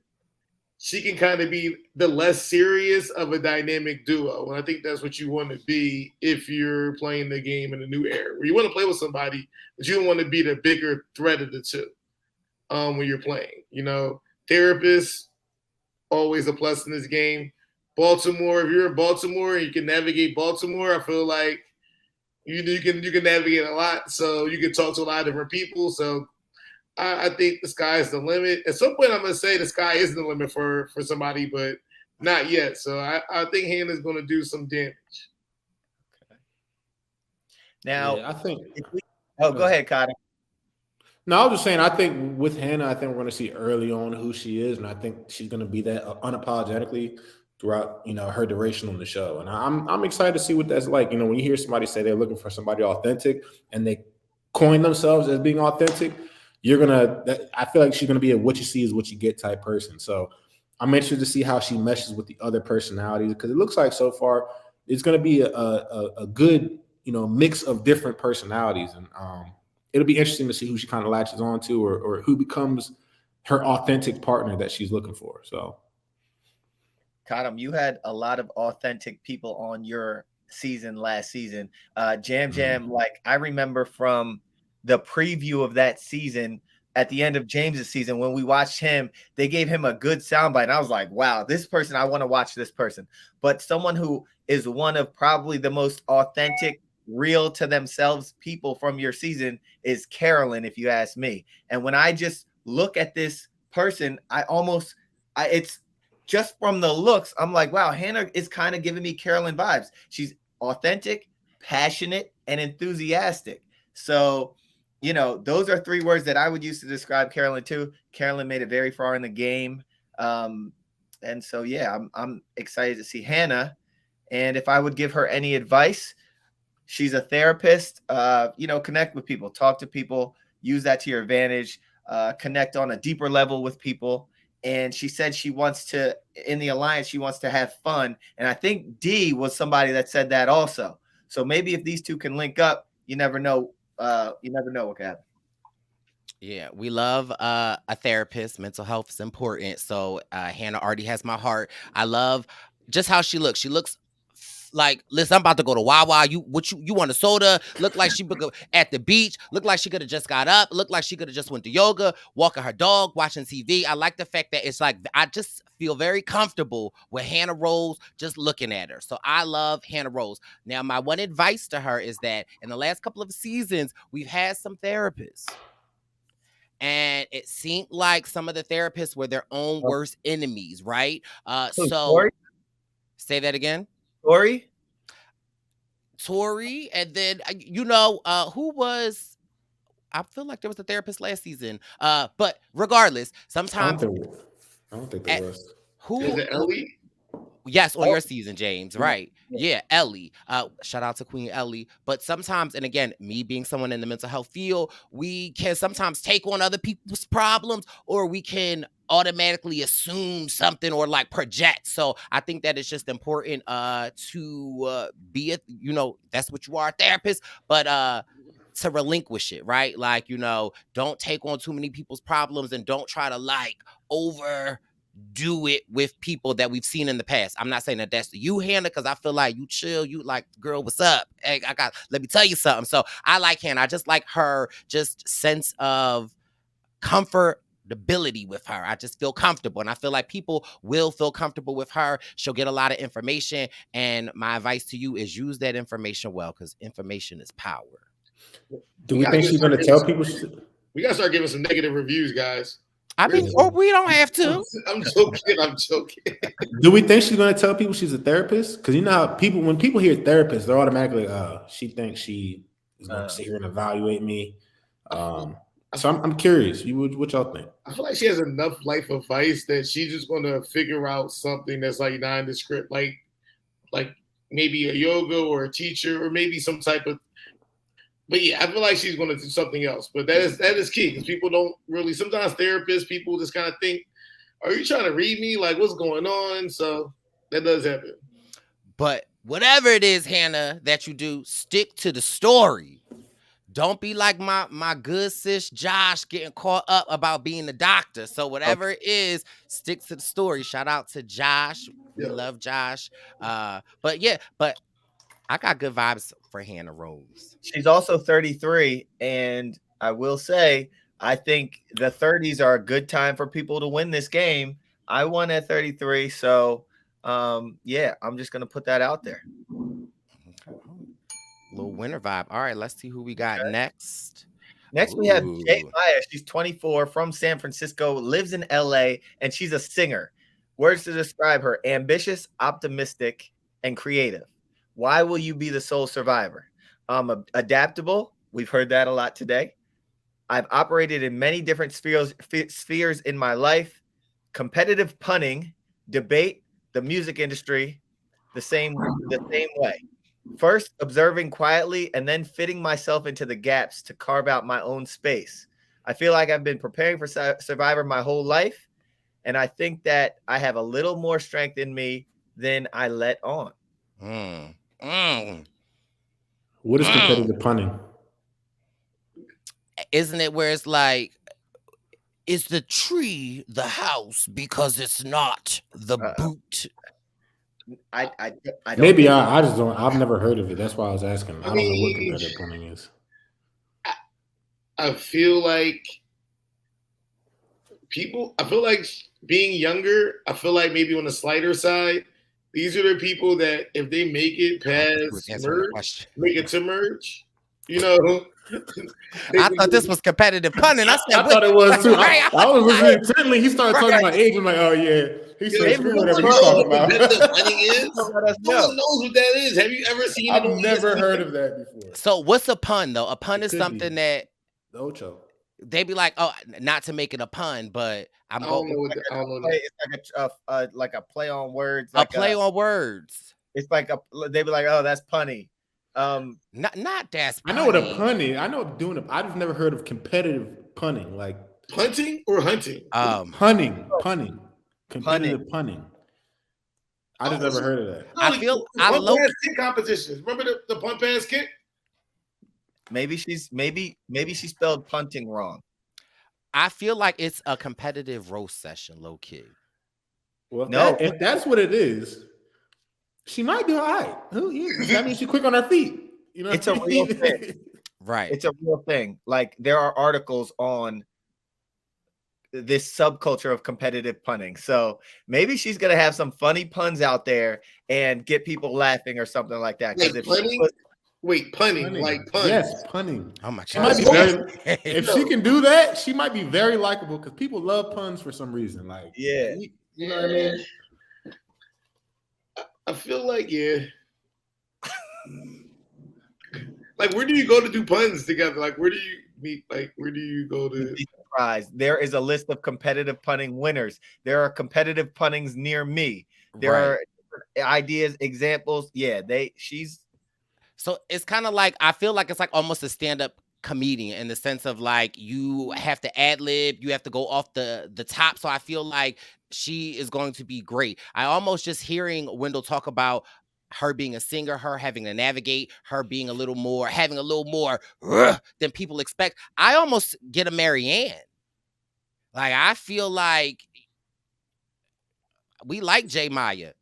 she can kind of be the less serious of a dynamic duo. And I think that's what you want to be if you're playing the game in a new era, where you want to play with somebody, but you don't want to be the bigger threat of the two when you're playing. You know, therapist, always a plus in this game. Baltimore, if you're in Baltimore and you can navigate Baltimore, I feel like you can navigate a lot. So you can talk to a lot of different people. So I think the sky is the limit. At some point, I'm going to say the sky isn't the limit for somebody, but not yet. So I think Hannah's going to do some damage. Okay. Now, I think. Go ahead, Cottom. No, I was just saying, I think with Hannah, I think we're going to see early on who she is. And I think she's going to be that unapologetically throughout, you know, her duration on the show. And I'm excited to see what that's like. You know, when you hear somebody say they're looking for somebody authentic and they coin themselves as being authentic, I feel like she's going to be a what you see is what you get type person. So I'm interested to see how she meshes with the other personalities, because it looks like so far it's going to be a good, you know, mix of different personalities. And it'll be interesting to see who she kind of latches on to, or who becomes her authentic partner that she's looking for. So, Cottom, you had a lot of authentic people on your season last season. Jam, like I remember from the preview of that season at the end of James's season, when we watched him, they gave him a good soundbite. And I was like, wow, this person, I want to watch this person. But someone who is one of probably the most authentic, real to themselves people from your season is Carolyn, if you ask me. And when I just look at this person, it's just from the looks, I'm like, wow, Hannah is kind of giving me Carolyn vibes. She's authentic, passionate, and enthusiastic. So, you know, those are three words that I would use to describe Carolyn too. Carolyn made it very far in the game. And so, yeah, I'm excited to see Hannah. And if I would give her any advice, she's a therapist. You know, connect with people, talk to people, use that to your advantage, connect on a deeper level with people. And she said she wants to, in the alliance, she wants to have fun. And I think D was somebody that said that also. So maybe if these two can link up, you never know. You never know what can happen. Yeah, we love a therapist. Mental health is important. So Hannah already has my heart. I love just how she looks. She looks like, listen, I'm about to go to Wawa. You want a soda? Look like she at the beach. Look like she could have just got up. Look like she could have just went to yoga, walking her dog, watching TV. I like the fact that it's like, I just feel very comfortable with Hannah Rose just looking at her. So I love Hannah Rose. Now, my one advice to her is that in the last couple of seasons, we've had some therapists. And it seemed like some of the therapists were their own worst enemies, right? So say that again. Tori, and then you know who was? I feel like there was a therapist last season. But regardless, sometimes I don't think there was. Is it Ellie? Yes, on your season, James, right? Yeah, Ellie. Shout out to Queen Ellie. But sometimes, and again, me being someone in the mental health field, we can sometimes take on other people's problems, or we can automatically assume something or like project. So I think that it's just important to be that's what you are, a therapist, but to relinquish it, right? Like, you know, don't take on too many people's problems, and don't try to like overdo it with people that we've seen in the past. I'm not saying that that's you, Hannah, because I feel like you chill, you like, girl, what's up? Hey, let me tell you something. So I like Hannah. I just like her just sense of comfortability with her. I just feel comfortable, and I feel like people will feel comfortable with her. She'll get a lot of information, and my advice to you is use that information well, because information is power. Do we think she's going to tell people? We got to start giving some negative reviews, guys. I mean, or we don't have to. I'm joking. Do we think she's going to tell people she's a therapist? Because you know how when people hear therapist, they're automatically, she thinks she is going to sit here and evaluate me. So I'm curious. What y'all think? I feel like she has enough life advice that she's just going to figure out something that's like not in the script, like maybe a yoga or a teacher, or maybe some type of. But yeah, I feel like she's going to do something else. But that is key, because people don't really. Sometimes therapists, people just kind of think, "Are you trying to read me? Like, what's going on?" So that does happen. But whatever it is, Hannah, that you do, stick to the story. Don't be like my good sis Josh getting caught up about being a doctor. So whatever it is, stick to the story. Shout out to Josh. We love Josh. But I got good vibes for Hannah Rose. She's also 33, and I will say, I think the 30s are a good time for people to win this game. I won at 33, so yeah, I'm just gonna put that out there. Little winter vibe. All right, let's see who we got next. Next, we have Sabiyah. She's 24, from San Francisco, lives in LA, and she's a singer. Words to describe her: ambitious, optimistic, and creative. Why will you be the sole survivor? Adaptable. We've heard that a lot today. I've operated in many different spheres in my life. Competitive punning, debate, the music industry, the same way. First, observing quietly and then fitting myself into the gaps to carve out my own space. I feel like I've been preparing for Survivor my whole life, and I think that I have a little more strength in me than I let on. What is competitive punning? Isn't it where it's like, is the tree the house because it's not the boot? I don't Maybe I just don't. I've never heard of it. That's why I was asking. I don't know what competitive punning is. I feel like being younger, I feel like maybe on the slighter side, these are the people that if they make it past merge, make it to merge, you know. I thought this was competitive punning. I thought it was too. I was listening intently. He started talking about age. I'm like, oh yeah. He said whatever he's talking about. Punning is. No one knows what that is. Have you ever seen it? I've never heard of that before. So what's a pun though? A pun is something that the Ocho. They be like, oh, not to make it a pun, but I don't know. It's like a play on words. A play on words. It's like they be like, oh, that's punny. Not that's punny. I know what a pun is. I know I've never heard of competitive punning, like punting or hunting. Punning. Competitive punning. I just never heard of that. I love kick competitions. Remember the punt pass kick? Maybe she spelled punting wrong. I feel like it's a competitive roast session, low key. Well, if that's what it is, she might do all right. That means she's quick on her feet. You know, it's a real thing. Right. It's a real thing. Like there are articles on this subculture of competitive punning. So maybe she's gonna have some funny puns out there and get people laughing or something like that. Punning, like pun. Yes, punning. Oh my God. If she can do that, she might be very likable because people love puns for some reason. Like, yeah, you know what I mean? I feel like, yeah. Like, where do you go to do puns together? Like, where do you meet? Like, where do you go to? Be surprised. There is a list of competitive punning winners. There are competitive punnings near me. There are ideas, examples. Yeah, she's. So it's kind of like, I feel like it's like almost a stand-up comedian in the sense of like you have to ad-lib, you have to go off the top. So I feel like she is going to be great. I almost just hearing Wendell talk about her being a singer, her having to navigate, her being having a little more than people expect. I almost get a Marianne. Like, I feel like we like J Maya.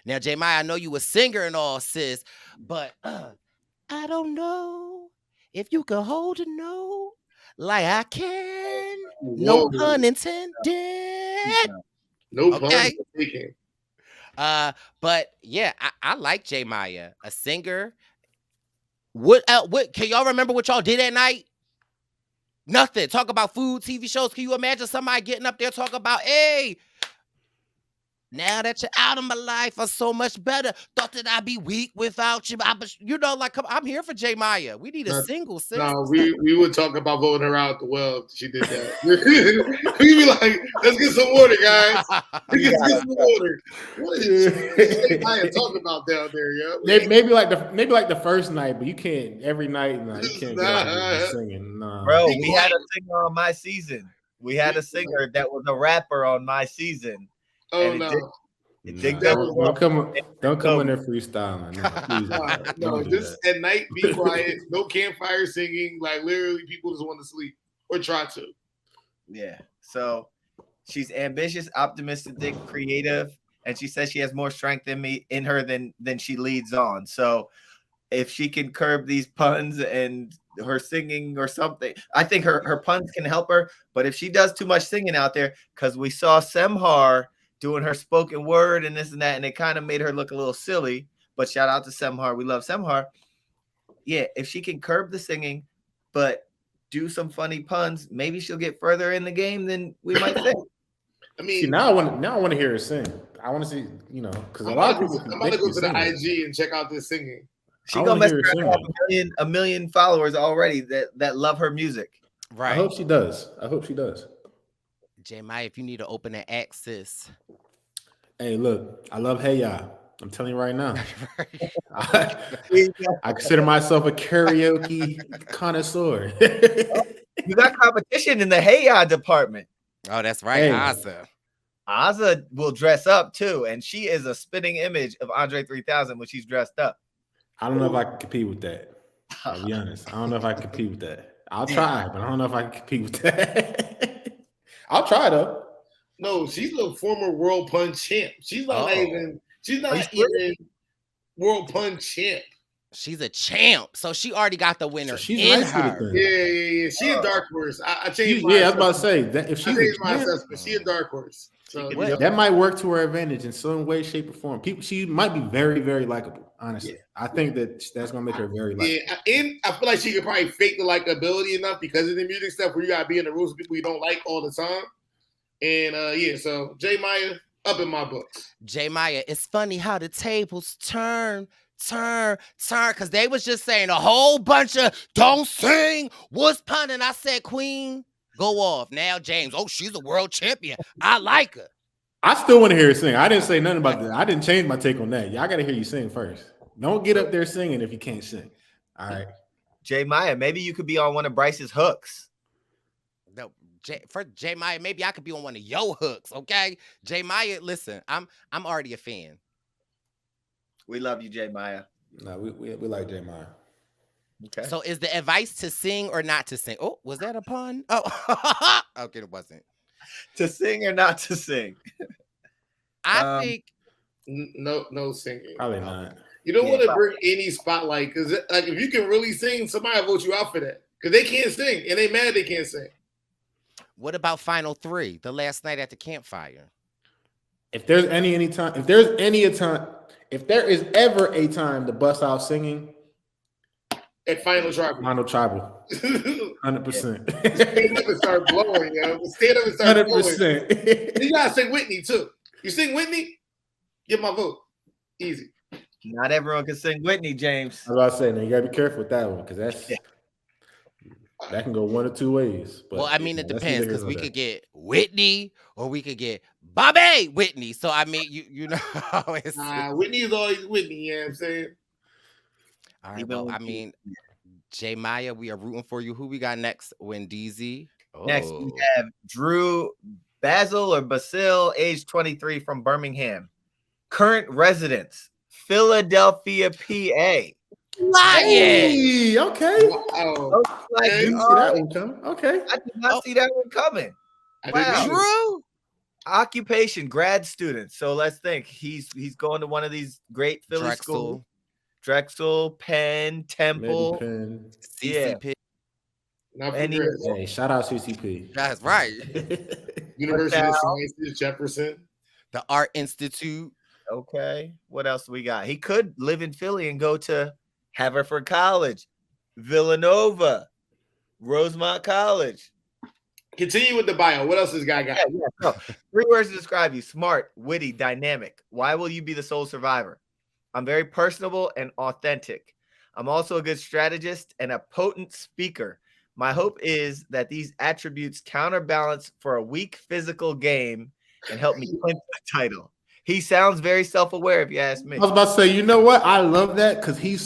Now, J Maya, I know you a singer and all, sis, but I don't know if you can hold a note like I can. No pun intended. No pun taken. But yeah, I like J Maya, a singer. What can y'all remember what y'all did at night? Nothing. Talk about food, TV shows. Can you imagine somebody getting up there talking about, hey, now that you're out of my life, I'm so much better. Thought that I'd be weak without you. I'm here for J Maya. We need a single. No, we would talk about voting her out the well if she did that. We'd be like, let's get some water, guys. Let's get some water. What is J Maya talking about down there, yo? Maybe like the first night, but you can't every night. No, you can't get singing. No. Bro, we had a singer on my season. We had a singer that was a rapper on my season. Oh, no. Think that Don't was don't come in there freestyling. No, please don't do just that. at night, be quiet. No campfire singing. Like literally, people just want to sleep or try to. Yeah. So she's ambitious, optimistic, creative, and she says she has more strength in her than she leads on. So if she can curb these puns and her singing or something, I think her puns can help her. But if she does too much singing out there, because we saw Semhar doing her spoken word and this and that, and it kind of made her look a little silly. But shout out to Semhar. We love Semhar. Yeah, if she can curb the singing, but do some funny puns, maybe she'll get further in the game than we might think. I mean, See, now I want to hear her sing. I want to see, because a lot of people. I'm about to go to the IG and check out this singing. She gonna mess around a million followers already that love her music. Right. I hope she does. J Maya, if you need to open an access. Hey, look, I love Hey Ya. I'm telling you right now. I consider myself a karaoke connoisseur. You got competition in the Hey Ya department. Oh, that's right. Hey. Azza will dress up too, and she is a spitting image of Andre 3000 when she's dressed up. I don't know if I can compete with that. I'll be honest. I don't know if I can compete with that. I'll try, but I don't know if I can compete with that. I'll try though. No, she's a former world pun champ. She's not even. She's not even world pun champ. She's a champ, so she already got the winner she's in nice her. Yeah. She a dark horse. I changed. I was about to say that if she's my assessment, she a dark horse. So that might work to her advantage in some way, shape, or form. She might be very, very likable. Honestly, I think that's gonna make her very likable. Yeah, and I feel like she could probably fake the likability enough because of the music stuff where you gotta be in the rules with people you don't like all the time. And so J Maya up in my books. J Maya, it's funny how the tables turn, because they was just saying a whole bunch of don't sing, what's punning. I said, Queen, go off. Now James, she's a world champion. I like her. I still want to hear her sing. I didn't say nothing about that. I didn't change my take on that. Y'all got to hear you sing first. Don't get up there singing if you can't sing. All right. J Maya, maybe you could be on one of Brice's hooks. No, for J Maya, maybe I could be on one of your hooks, okay? J Maya, listen, I'm already a fan. We love you, J Maya. No, we like J Maya. Okay. So is the advice to sing or not to sing? Oh, was that a pun? Oh, okay, it wasn't. To sing or not to sing? I think no singing. Probably not. You don't want to bring any spotlight because like if you can really sing, somebody will vote you out for that because they can't sing and they mad they can't sing. What about Final 3, the last night at the campfire? If there is ever a time to bust out singing, at Final Tribal. 100%. Stand up and start blowing, yo. Stand up and start 100%. blowing. You gotta sing Whitney too. You sing Whitney, get my vote. Easy. Not everyone can sing Whitney, James. I was about to say, now you gotta be careful with that one because that can go one or two ways. But, well, I mean, it depends because we could get Whitney or we could get Bobby Whitney. So I mean, you know, it's Whitney is always Whitney. You know what I'm saying? All right. Well, I mean, J Maya, we are rooting for you. Who we got next? Wendeezy. Next, we have Drew Basil, age 23 from Birmingham. Current residence, Philadelphia, PA. Hey, okay. Wow. Like, I didn't see that one coming. Okay. I did not see that one coming. Wow. Drew. Occupation, grad student. So let's think. He's going to one of these great Philly schools. Drexel, Penn, Temple. CCP. Hey, shout out CCP. That's right. University of Sciences, Jefferson. The Art Institute. Okay. What else we got? He could live in Philly and go to Haverford College, Villanova, Rosemont College. Continue with the bio. What else this guy got? No. 3 words to describe you: smart, witty, dynamic. Why will you be the sole survivor? I'm very personable and authentic. I'm also a good strategist and a potent speaker. My hope is that these attributes counterbalance for a weak physical game and help me clinch the title. He sounds very self-aware, if you ask me. I was about to say, you know what? I love that because he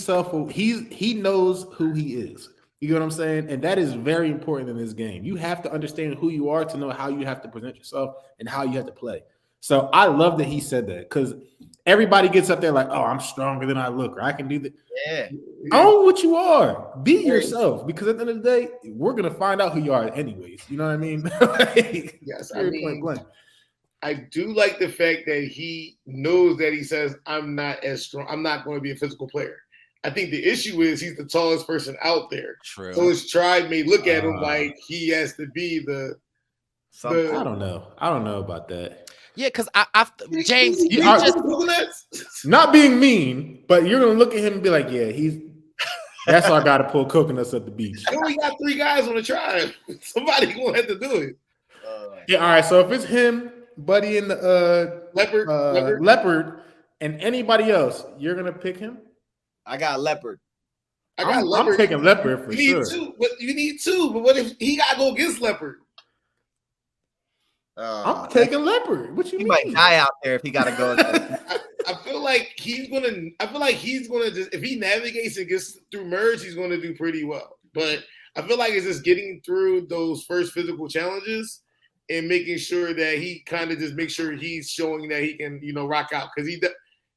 knows who he is. You know what I'm saying? And that is very important in this game. You have to understand who you are to know how you have to present yourself and how you have to play. So I love that he said that because everybody gets up there like, oh, I'm stronger than I look, or I can do that. Yeah. Own what you are. Be yourself, because at the end of the day, we're gonna find out who you are anyways. You know what I mean? Like, Yes, I period, mean, point blank. I do like the fact that he knows that he says, I'm not as strong. I'm not going to be a physical player. I think the issue is he's the tallest person out there. True. So his tribe may look at him like he has to be the I don't know. I don't know about that. Yeah, because James, you just not being mean, but you're gonna look at him and be like, yeah, that's why I gotta pull coconuts at the beach. You only got 3 guys on the tribe. Somebody gonna have to do it. Yeah, all right. So if it's him, Buddy, and the leopard, and anybody else, you're gonna pick him. I got leopard. I'm taking leopard for sure. You need 2, but what if he gotta go against leopard? I'm taking leopard. What you mean? He might die out there if he gotta go. I feel like he's gonna just, if he navigates and gets through merge, he's gonna do pretty well. But I feel like it's just getting through those first physical challenges and making sure that he kind of just makes sure he's showing that he can, rock out, because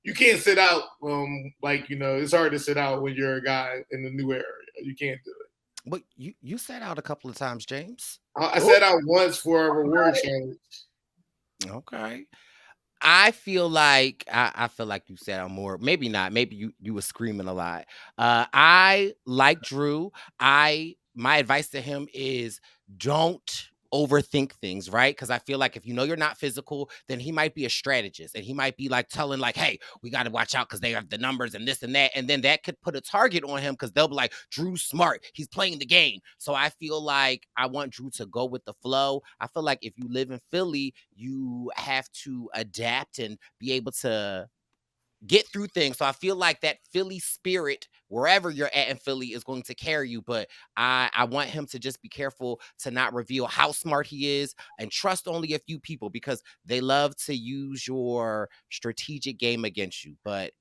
you can't sit out. It's hard to sit out when you're a guy in the new area. You can't do it. But you sat out a couple of times, James. I sat out once for a reward challenge. Okay. I feel like you sat out more. Maybe not. Maybe you were screaming a lot. I like Drew. My advice to him is don't overthink things, right? Because I feel like if you're not physical, then he might be a strategist, and he might be like telling like, hey, we got to watch out because they have the numbers and this and that, and then that could put a target on him because they'll be like, Drew's smart, he's playing the game. So I feel like I want Drew to go with the flow. I feel like if you live in Philly, you have to adapt and be able to get through things. So I feel like that Philly spirit, wherever you're at in Philly, is going to carry you. But I want him to just be careful to not reveal how smart he is, and trust only a few people, because they love to use your strategic game against you. But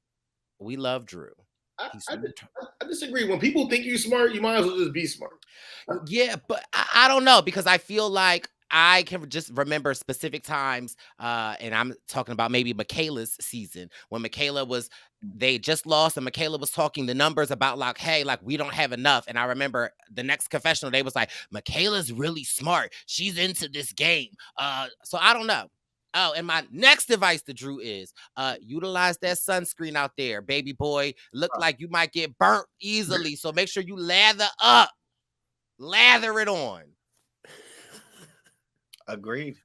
we love Drew. I disagree. When people think you're smart, you might as well just be smart. Yeah, but I don't know, because I feel like I can just remember specific times, and I'm talking about maybe Michaela's season, when they just lost, and Michaela was talking the numbers about like, hey, like we don't have enough. And I remember the next confessional, they was like, Michaela's really smart. She's into this game. So I don't know. Oh, and my next advice to Drew is utilize that sunscreen out there, baby boy. Look like you might get burnt easily. So make sure you lather it on. Agreed.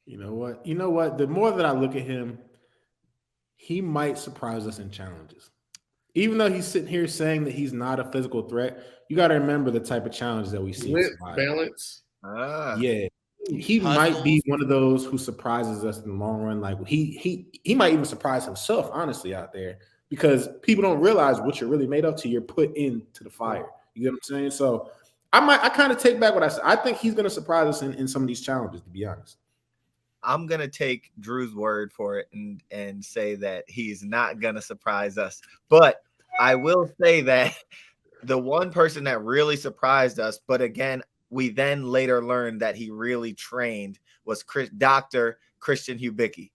You know what? The more that I look at him, he might surprise us in challenges. Even though he's sitting here saying that he's not a physical threat, you got to remember the type of challenges that we see. Balance. Yeah. He might be one of those who surprises us in the long run. Like he might even surprise himself, honestly, out there, because people don't realize what you're really made of till you're put into the fire. You get what I'm saying? So I kind of take back what I said. I think he's going to surprise us in some of these challenges, to be honest. I'm going to take Drew's word for it and say that he's not going to surprise us. But I will say that the one person that really surprised us, but again, we then later learned that he really trained, was Dr. Christian Hubicki.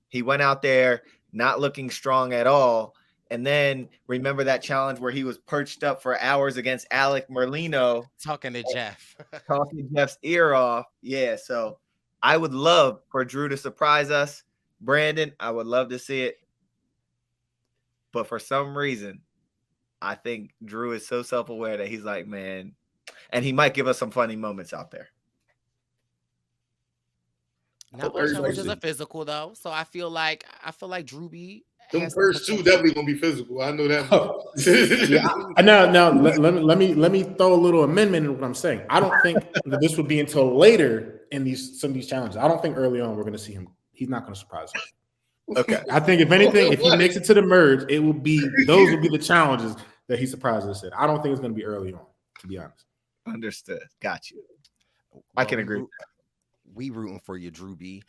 He went out there not looking strong at all. And then remember that challenge where he was perched up for hours against Alec Merlino. Talking to Jeff. Talking Jeff's ear off. Yeah, so I would love for Drew to surprise us. Brandon, I would love to see it. But for some reason, I think Drew is so self-aware that he's like, man, and he might give us some funny moments out there. Not all challenges are physical, though. So I feel like Drew B. Them first 2 definitely gonna be physical. I know that. Let me throw a little amendment in what I'm saying. I don't think that this would be until later in some of these challenges. I don't think early on we're going to see him. He's not going to surprise us. Okay. I think if anything, if he makes it to the merge, those will be the challenges that he surprises us in. I don't think it's going to be early on, to be honest. Understood. Got you. I can agree with that. We rooting for you, Drew B.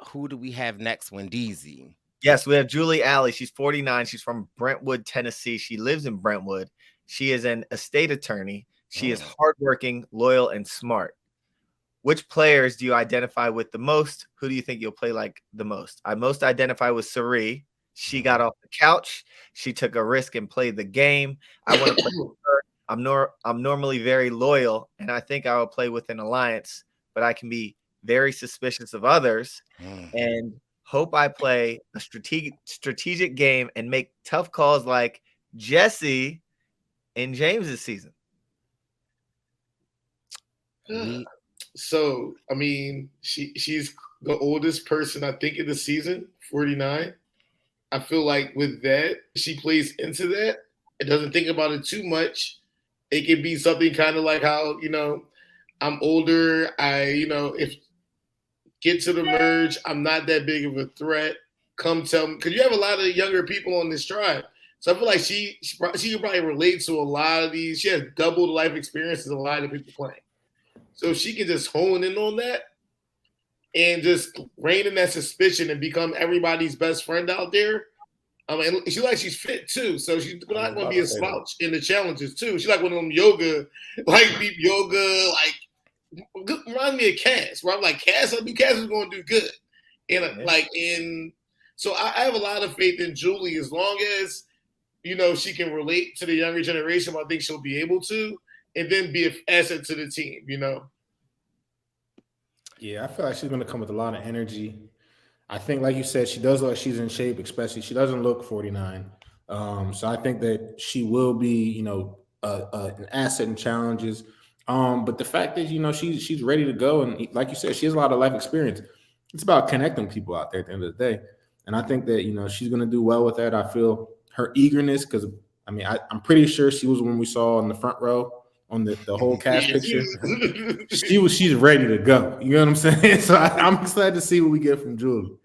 Who do we have next? Wendeezy. Yes, we have Julie Alley. She's 49. She's from Brentwood, Tennessee. She lives in Brentwood. She is an estate attorney. She is hardworking, loyal, and smart. which players do you identify with the most? Who do you think you'll play like the most? I most identify with Sari. She got off the couch. She took a risk and played the game. I want to play with her. I'm normally very loyal, and I think I will play with an alliance, but I can be very suspicious of others and hope I play a strategic game and make tough calls like Jesse in James's season. So, I mean, she's the oldest person, I think, in the season, 49. I feel like with that, she plays into that. It doesn't think about it too much. It can be something kind of like how, I'm older. If get to the merge, I'm not that big of a threat. Come tell me, because you have a lot of younger people on this tribe. So I feel like she can probably relate to a lot of these. She has double the life experiences of a lot of people playing. So if she can just hone in on that and just rein in that suspicion and become everybody's best friend out there. And she's fit too, so she's not going to be a slouch in the challenges too. She's like one of them yoga, like deep yoga, like reminds me of Cass. Where I'm like Cass, I knew Cass was going to do good, and so I have a lot of faith in Julie as long as she can relate to the younger generation. I think she'll be able to, and then be an asset to the team. Yeah, I feel like she's going to come with a lot of energy. I think, like you said, she does look like she's in shape, especially she doesn't look 49. So I think that she will be, an asset in challenges. But the fact is, she's ready to go. And like you said, she has a lot of life experience. It's about connecting people out there at the end of the day. And I think that, she's going to do well with that. I feel her eagerness because, I'm pretty sure she was when we saw in the front row on the whole cast picture. She's ready to go. You know what I'm saying? So I'm excited to see what we get from Julie.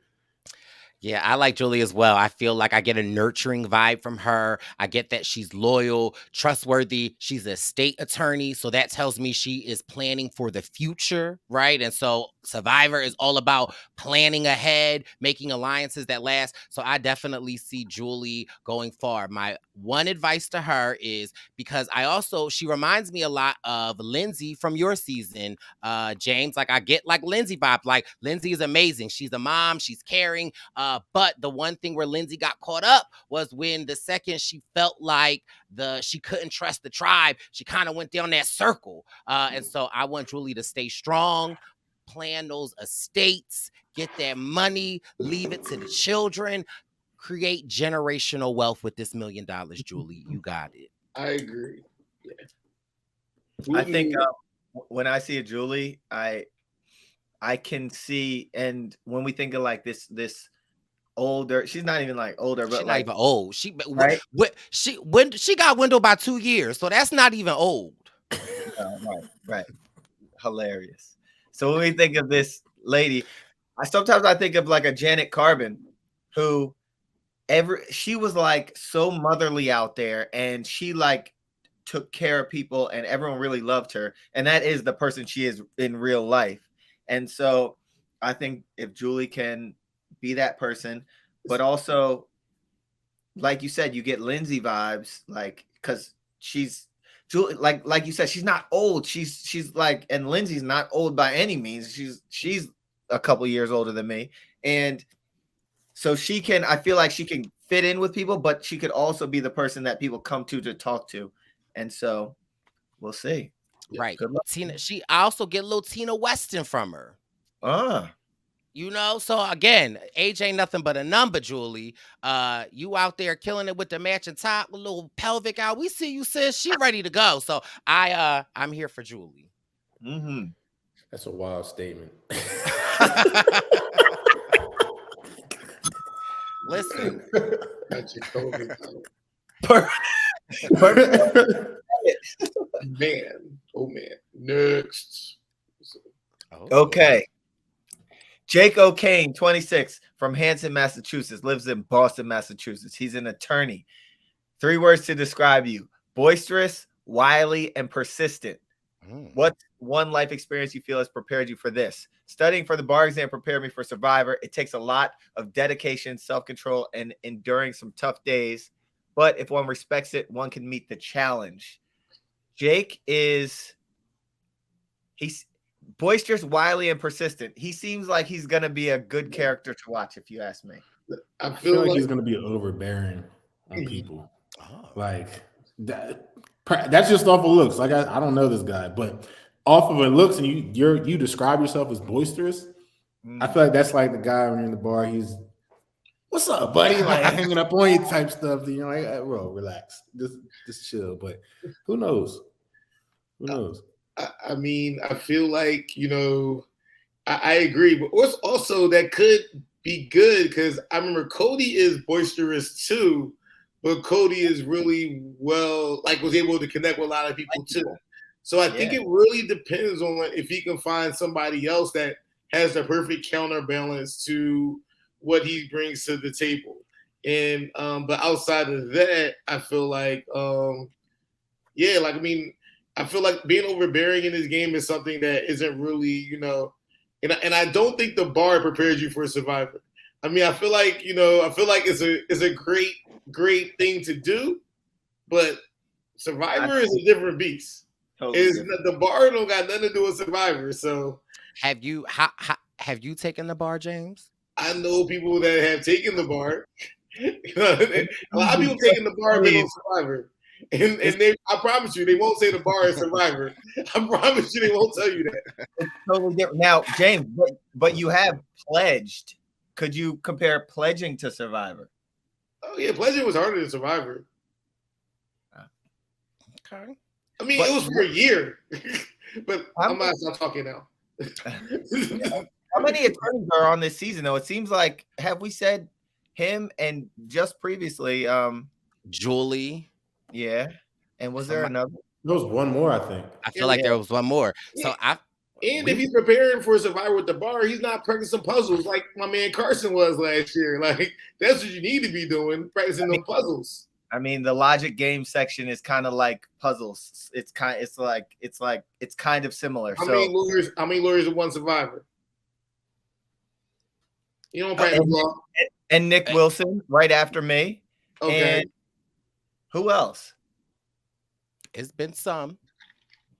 Yeah, I like Julie as well. I feel like I get a nurturing vibe from her. I get that she's loyal, trustworthy. She's a state attorney, so that tells me she is planning for the future, right? And so Survivor is all about planning ahead, making alliances that last. So I definitely see Julie going far. My one advice to her is because she reminds me a lot of Lindsay from your season, James. Like I get like Lindsay vibe. Like Lindsay is amazing. She's a mom. She's caring. But the one thing where Lindsay got caught up was when the second she felt like she couldn't trust the tribe, she kind of went down that circle. And so I want Julie to stay strong, plan those estates, get that money, leave it to the children, create generational wealth with this $1 million, Julie. You got it. I agree. Yeah. I think when I see a Julie, I can see, and when we think of like this older, she's not even like older, but she's like not even old. She got Wendell by 2 years, so that's not even old. Right. Hilarious. So when we think of this lady, sometimes I think of like a Janet Carbon, who she was like so motherly out there, and she like took care of people, and everyone really loved her, and that is the person she is in real life. And so I think if Julie can be that person, but also, like you said, you get Lindsay vibes, like, because she's Julie, like you said, she's not old. She's like, and Lindsay's not old by any means. She's a couple years older than me, and so I feel like she can fit in with people, but she could also be the person that people come to talk to, and so we'll see. Right, Tina. I also get a little Tina Weston from her. So again, age ain't nothing but a number, Julie. You out there killing it with the matching top, a little pelvic out. We see you, sis. She ready to go. So I'm here for Julie. Mm-hmm. That's a wild statement. Listen. Man. Oh man. Next. Okay. Jake O'Kane, 26, from Hanson, Massachusetts, lives in Boston, Massachusetts. He's an attorney. 3 words to describe you: boisterous, wily, and persistent. What's one life experience you feel has prepared you for this? Studying for the bar exam prepared me for Survivor. It takes a lot of dedication, self-control, and enduring some tough days. But if one respects it, one can meet the challenge. Jake is boisterous, wily, and persistent. He seems like he's gonna be a good character to watch, if you ask me. I feel feel like like he's gonna be overbearing on people. Oh. Like that's just off of looks. Like I don't know this guy, but off of it looks, and you describe yourself as boisterous. I feel like that's like the guy when you're in the bar. He's what's up, buddy? Like hanging up on you type stuff. You know, like, bro, relax, just chill. But who knows? Who knows? I mean, I feel like, you know, I agree, but also that could be good because I remember Cody is boisterous too, but Cody is really was able to connect with a lot of people too. So I think it really depends on if he can find somebody else that has the perfect counterbalance to what he brings to the table. And but outside of that, I feel like I feel like being overbearing in this game is something that isn't really, you know, and I don't think the bar prepares you for Survivor. I mean, I feel like it's a great thing to do, but Survivor is a different beast. Totally The bar don't got nothing to do with Survivor. So have you taken the bar, James? I know people that have taken the bar. A lot of people taking the bar been on Survivor. And I promise you, they won't say the bar is Survivor. I promise you, they won't tell you that. It's totally different. Now, James, but you have pledged. Could you compare pledging to Survivor? Oh yeah, pledging was harder than Survivor. Okay. I mean, it was for a year, but I'm not stop talking now. How many attorneys are on this season? Though it seems like have we said him and just previously, Julie. Yeah, and was there another? There was one more, I think. I feel like there was one more. So if he's preparing for Survivor with the bar, he's not practicing puzzles like my man Carson was last year. Like that's what you need to be doing, practicing those puzzles. I mean, the logic game section is kind of like puzzles. It's kind of similar. How many lawyers have won Survivor? You don't practice law. And Nick Wilson right after me. Okay. And who else? It's been some.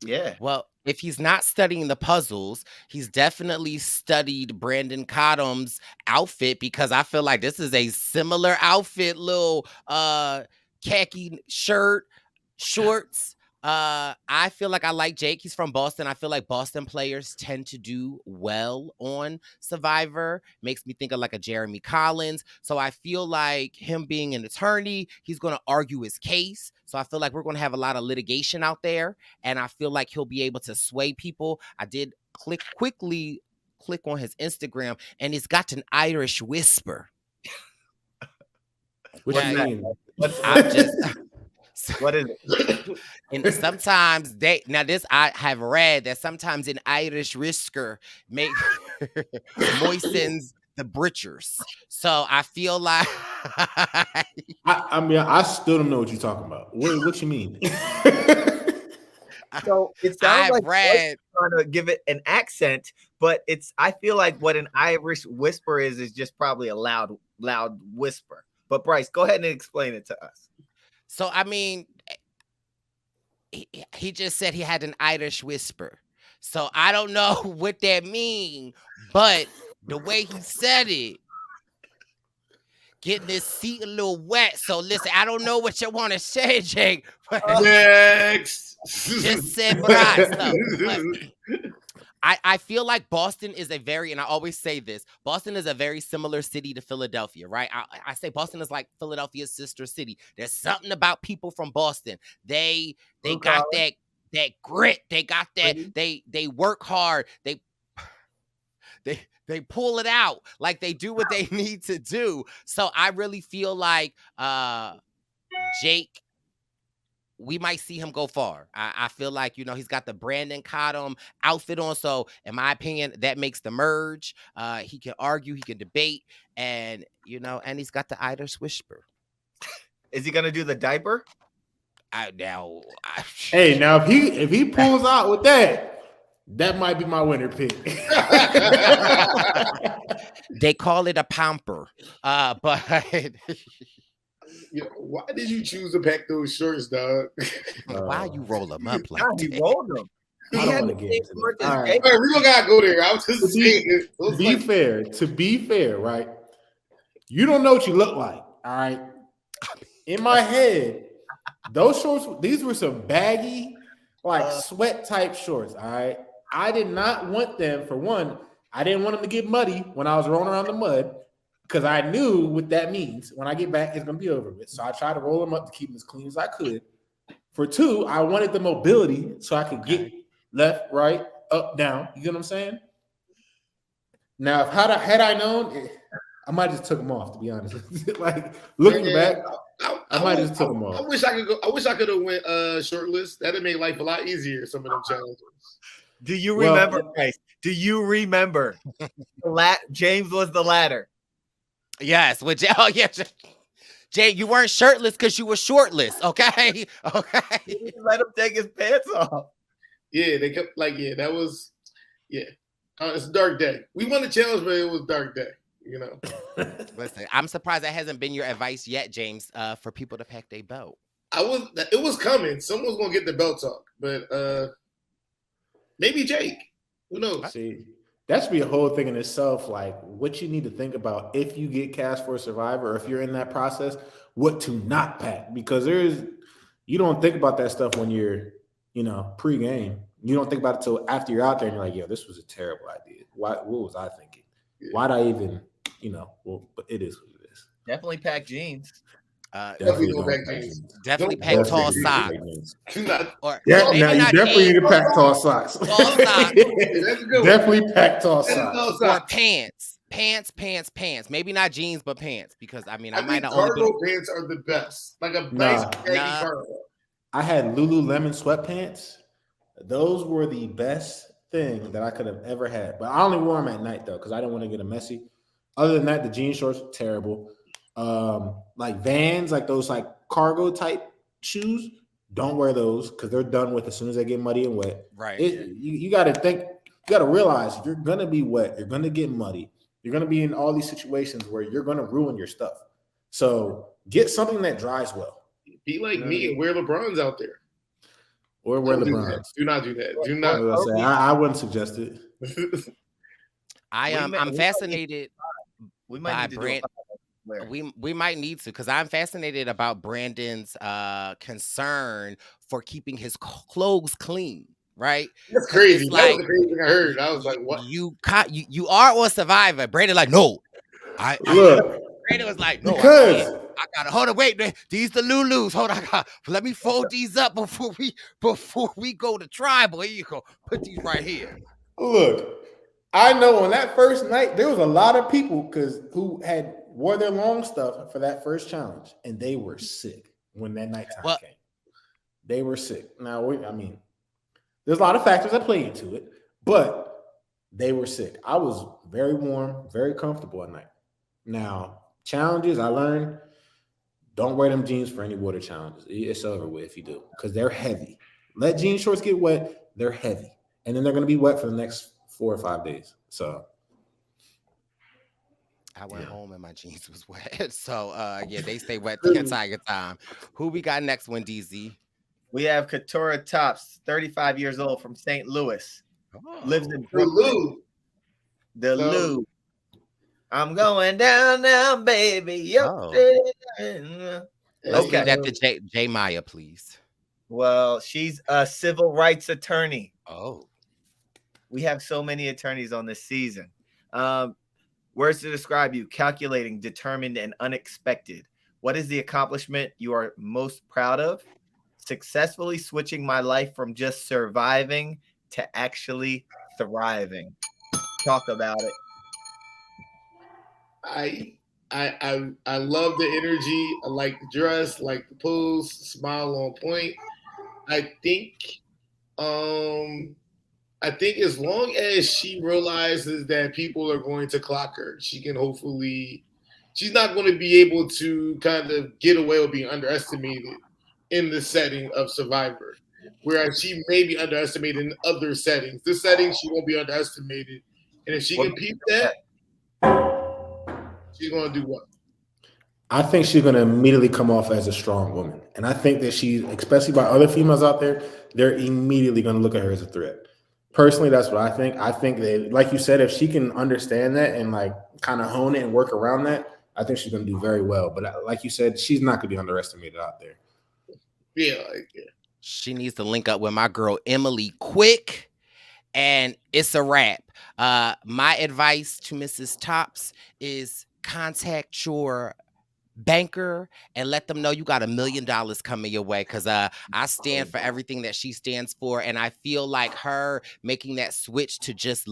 Yeah. Well, if he's not studying the puzzles, he's definitely studied Brandon Cottom's outfit because I feel like this is a similar outfit, little khaki shirt, shorts. I feel like I like Jake. He's from Boston. I feel like Boston players tend to do well on Survivor. Makes me think of like a Jeremy Collins. So I feel like him being an attorney, he's going to argue his case. So I feel like we're going to have a lot of litigation out there. And I feel like he'll be able to sway people. I did quickly click on his Instagram and it's got an Irish whisper. What do you mean? What is it? And sometimes I have read that sometimes an Irish whisker moistens the britchers. So I feel like I mean, I still don't know what you're talking about. What you mean? So it sounds I've like read trying to give it an accent, but I feel like what an Irish whisper is just probably a loud whisper. But Brice, go ahead and explain it to us. So, I mean, he just said he had an Irish whisper. So I don't know what that means, but the way he said it, getting his seat a little wet. So listen, I don't know what you want to say, Jake. Next. Just said Brice. I feel like Boston is and I always say this, Boston is a very similar city to Philadelphia, right? I say Boston is like Philadelphia's sister city. There's something about people from Boston. They got that grit. They got that, they work hard. They pull it out. Like they do what they need to do. So I really feel like Jake, we might see him go far. I feel like, he's got the Brandon Cottom outfit on. So in my opinion, that makes the merge. He can argue, he can debate, and he's got the Irish whisper. Is he gonna do the diaper? Hey, now if he pulls out with that might be my winner pick. They call it a pomper. But why did you choose to pack those shorts, dog? Why you roll them up like He that? rolled them. I don't want to get into this. All right. All right, we don't gotta go there. I was just saying it. To be fair, right? You don't know what you look like. All right. In my head, those shorts, these were some baggy, like sweat type shorts. All right. I did not want them, for one, I didn't want them to get muddy when I was rolling around the mud, because I knew what that means. When I get back, it's gonna be over with. So I tried to roll them up to keep them as clean as I could. For two, I wanted the mobility so I could get left, right, up, down. You get what I'm saying? Now, had I known, I might just took them off, to be honest. Like looking back, I might just took them off. I wish I could go. I wish I could have went shirtless. That'd make life a lot easier. Some of them challenges. Do you remember, Brice? Do you remember? James was the ladder. Yes, with Jay, you weren't shirtless because you were shortless. Okay, okay. Let him take his pants off. Yeah, they kept that was it's a dark day. We won the challenge, but it was a dark day. You know. Listen, I'm surprised that hasn't been your advice yet, James, for people to pack their belt. It was coming. Someone's gonna get the belt talk, but maybe Jake. Who knows? See, that should be a whole thing in itself. Like what you need to think about if you get cast for Survivor, or if you're in that process, what to not pack, because you don't think about that stuff when you're, pre-game. You don't think about it till after you're out there and you're like, yo, this was a terrible idea. What was I thinking? Yeah. Why'd I even, but it is what it is. Definitely pack jeans. Definitely go back jeans. Definitely pack tall socks. Now you definitely need to pack tall socks. Tall socks. Definitely pack tall socks. Or pants. Maybe not jeans, but pants. Because I might not cargo pants are the best. Like a nice cargo. I had Lululemon sweatpants. Those were the best thing that I could have ever had. But I only wore them at night though, because I didn't want to get them messy. Other than that, the jean shorts were terrible. Like Vans, like those like cargo type shoes, don't wear those because they're done with as soon as they get muddy and wet. Right. You got to realize you're gonna be wet, you're gonna get muddy, you're gonna be in all these situations where you're gonna ruin your stuff. So get something that dries well. Be like me and wear LeBrons out there. Or wear LeBrons. Do not do that. Do not. I wouldn't suggest it. I'm fascinated we might by Brand. We might need to, because I'm fascinated about Brandon's concern for keeping his clothes clean. Right? That's crazy. That was the crazy thing I heard. I was like, "What? You are on Survivor." Brandon like, no. Brandon was like, no, because I gotta hold on. Wait, these the Lulus. Hold on, let me fold these up before we go to tribal. Here you go. Put these right here. Look, I know on that first night there was a lot of people who had wore their long stuff for that first challenge, and they were sick when that nighttime came. They were sick. Now, there's a lot of factors that play into it, but they were sick. I was very warm, very comfortable at night. Now, challenges, I learned, don't wear them jeans for any water challenges. It's over with if you do, because they're heavy. Let jean shorts get wet, they're heavy. And then they're going to be wet for the next 4 or 5 days. So I went home and my jeans was wet. So, they stay wet the entire time. Who we got next one, DZ? We have Katurah Tops, 35 years old, from St. Louis. Lives in the Lou. I'm going down now, baby. Okay. That to J Maya, please. Well, she's a civil rights attorney. Oh. We have so many attorneys on this season. Words to describe you: calculating, determined, and unexpected. What is the accomplishment you are most proud of? Successfully switching my life from just surviving to actually thriving. Talk about it. I love the energy. I like the dress, like the pose, smile on point. I think as long as she realizes that people are going to clock her, she can hopefully. She's not going to be able to kind of get away with being underestimated in the setting of Survivor, whereas she may be underestimated in other settings. This setting, she won't be underestimated, and if she can peep that, she's going to do what? I think she's going to immediately come off as a strong woman. And I think that she, especially by other females out there, they're immediately going to look at her as a threat. Personally, that's what I think. I think that, like you said, if she can understand that and like kind of hone it and work around that, I think she's going to do very well. But like you said, she's not going to be underestimated out there. Yeah. She needs to link up with my girl Emily quick, and it's a wrap. My advice to Mrs. Tops is contact your banker and let them know you got $1 million coming your way, because I stand for everything that she stands for, and I feel like her making that switch to just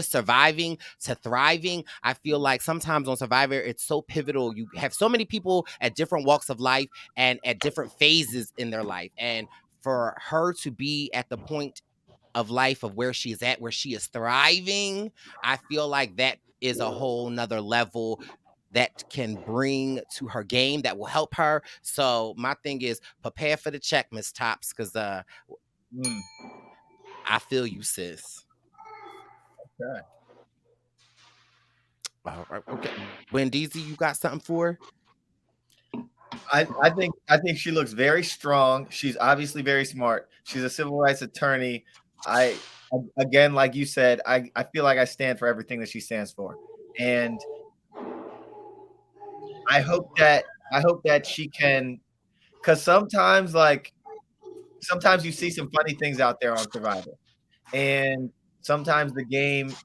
surviving to thriving. I feel like sometimes on Survivor it's so pivotal. You have so many people at different walks of life and at different phases in their life, and for her to be at the point of life of where she's at, where she is thriving, I feel like that is a whole nother level that can bring to her game that will help her. So my thing is prepare for the check, Miss Tops, because I feel you, sis. Okay. All right, okay. Wendeezy, you got something for her? I think she looks very strong. She's obviously very smart. She's a civil rights attorney. Again, like you said, I feel like I stand for everything that she stands for. And I hope that she can, because sometimes you see some funny things out there on Survivor, and sometimes the game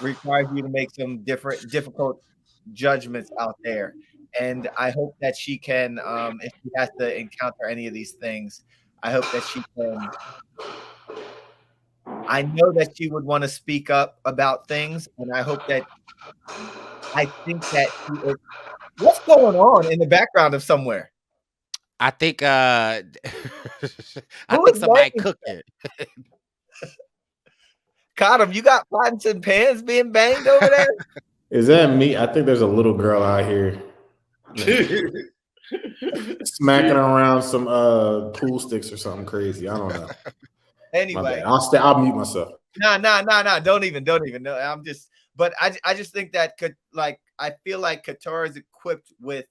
requires you to make some difficult judgments out there. And I hope that she can, if she has to encounter any of these things, I hope that she can. I know that she would want to speak up about things, and I think that she is. What's going on in the background of somewhere? I think I think somebody cooking. Cottom, you got pots and pans being banged over there? Is that me? I think there's a little girl out here smacking around some pool sticks or something crazy. I don't know. Anyway, I'll mute myself. No. Don't even. No, I just think that I feel like Katurah is equipped with.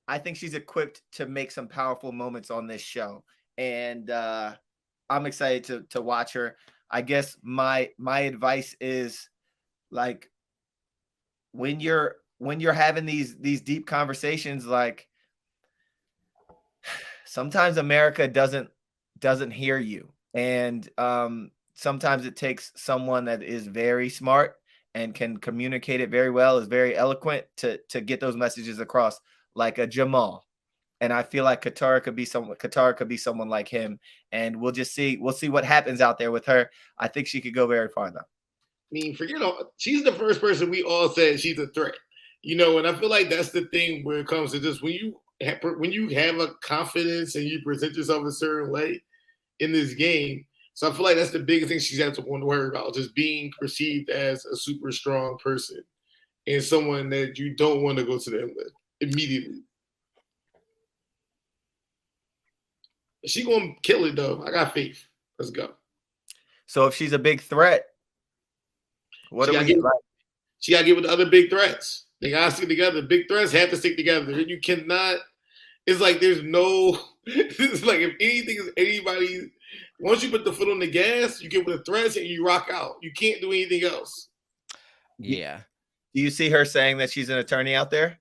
I think she's equipped to make some powerful moments on this show, and I'm excited to watch her. I guess my advice is, like, when you're having these deep conversations, like, sometimes America doesn't hear you, and sometimes it takes someone that is very smart and can communicate it very well, is very eloquent to get those messages across, like a Jamal. And I feel like Katurah could be someone like him, and we'll see what happens out there with her. I think she could go very far, though. I mean, she's the first person we all said she's a threat, and I feel like that's the thing where it comes to this. When you have a confidence and you present yourself a certain way in this game, so I feel like that's the biggest thing she's had to worry about, just being perceived as a super strong person and someone that you don't want to go to them with immediately. She gonna kill it though. I got faith. Let's go. So if she's a big threat, what do we get? She gotta get with the other big threats. They gotta stick together. Big threats have to stick together. You cannot. It's like there's no. It's like if anything is anybody. Once you put the foot on the gas, you get with the threats and you rock out. You can't do anything else. Yeah. Do you see her saying that she's an attorney out there?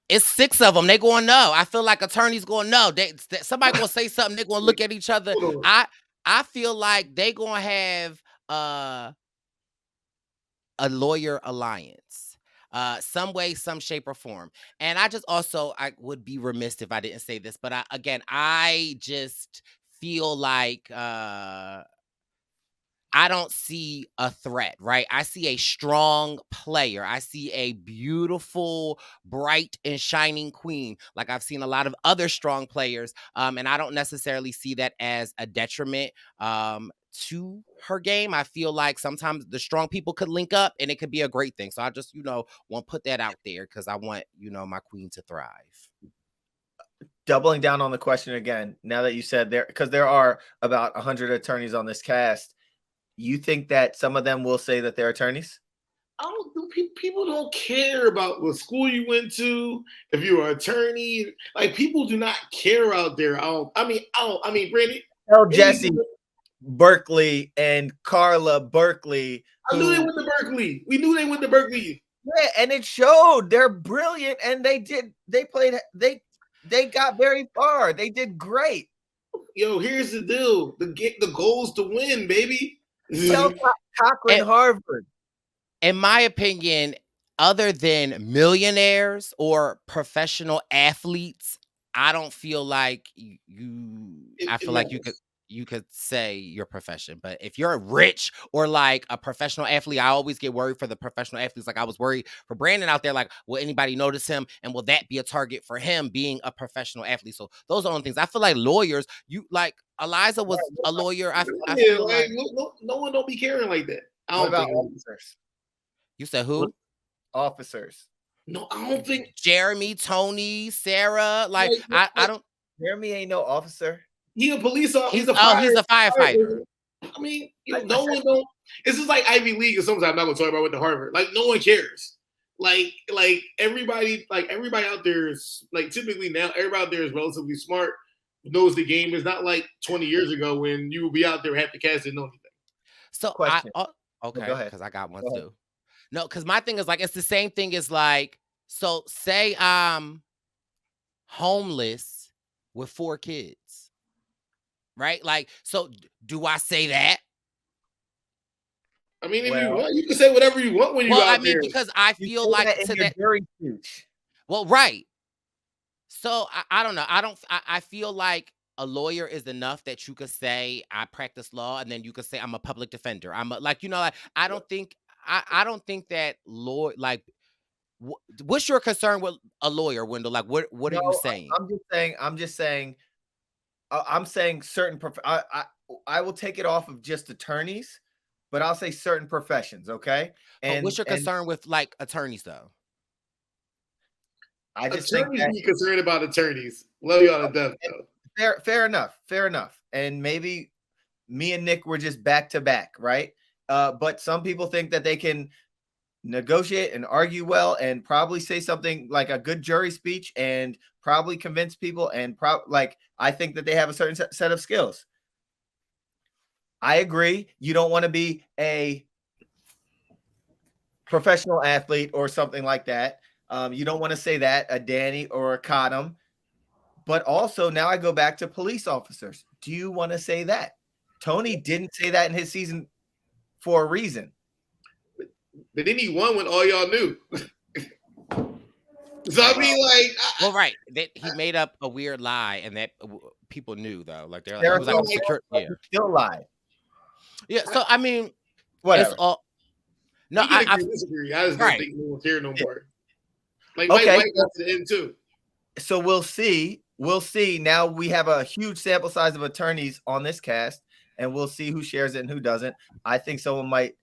It's 6 of them. They gonna know. I feel like attorneys gonna know. Somebody gonna say something. They gonna look at each other. I feel like they gonna have a lawyer alliance, some way, some shape or form. And I would be remiss if I didn't say this, but I just feel like I don't see a threat, right? I see a strong player. I see a beautiful, bright, and shining queen, like I've seen a lot of other strong players. And I don't necessarily see that as a detriment to her game. I feel like sometimes the strong people could link up and it could be a great thing. So I just, want to put that out there because I want, my queen to thrive. Doubling down on the question again, now that you said there, because there are about 100 attorneys on this cast, you think that some of them will say that they're attorneys? People don't care about what school you went to, if you're an attorney. Like people do not care out there. I mean, Brandon. Tell Jesse Berkeley and Carla Berkeley. I knew they went to Berkeley. We knew they went to Berkeley. Yeah, and it showed. They're brilliant, and they got very far. They did great. Yo, here's the deal: the goal's to win, baby. Tell Cochran, Harvard. In my opinion, other than millionaires or professional athletes, I don't feel like I feel like you could say your profession. But if you're rich or like a professional athlete, I always get worried for the professional athletes. Like I was worried for Brandon out there. Like, will anybody notice him? And will that be a target for him being a professional athlete? So those are the only things. I feel like lawyers, you like Eliza was a lawyer. I feel like no one don't be caring like that. I What don't about think officers? You said who? Officers. No, I don't think Jeremy, Tony, Sarah. Like I don't. Jeremy ain't no officer. He a police officer. He's a firefighter. I mean, no one don't. It's just like Ivy League, and sometimes I'm not gonna talk about with the Harvard. Like no one cares. Like everybody out there is like typically now everybody out there is relatively smart, knows the game. It's not like 20 years ago when you would be out there half the cast didn't know anything. So Question. okay, go ahead. because I got one too. No, because my thing is like it's the same thing as like, so say I'm homeless with 4 kids, right? Like, so do I say that? I mean, if you want, you can say whatever you want when you out there. Because I feel like to that jury speech. Well, right. So I don't know. I feel like a lawyer is enough that you could say I practice law, and then you could say I'm a public defender. I'm like, I don't think that law, like, what's your concern with a lawyer, Wendell? Like, what are you saying? I'm just saying certain. I will take it off of just attorneys, but I'll say certain professions. Okay. And what's your concern with like attorneys though? I just think be concerned about attorneys. Love y'all to death though. Fair enough. And maybe me and Nick were just back to back, right? But some people think that they can negotiate and argue well and probably say something like a good jury speech and probably convince people and I think that they have a certain set of skills. I agree. You don't want to be a professional athlete or something like that. You don't want to say that, a Danny or a Cottom. But also now I go back to police officers. Do you want to say that? Tony didn't say that in his season for a reason. But then he won when all y'all knew. So I mean, like, well, right. That he made up a weird lie, and that people knew though. Like they're like, it was like a secure, still lie. Yeah. So I mean, whatever. It's all. No, I disagree. I just don't think no one cared no more. Like Mike got to the end too. So we'll see. Now we have a huge sample size of attorneys on this cast, and we'll see who shares it and who doesn't. I think someone might.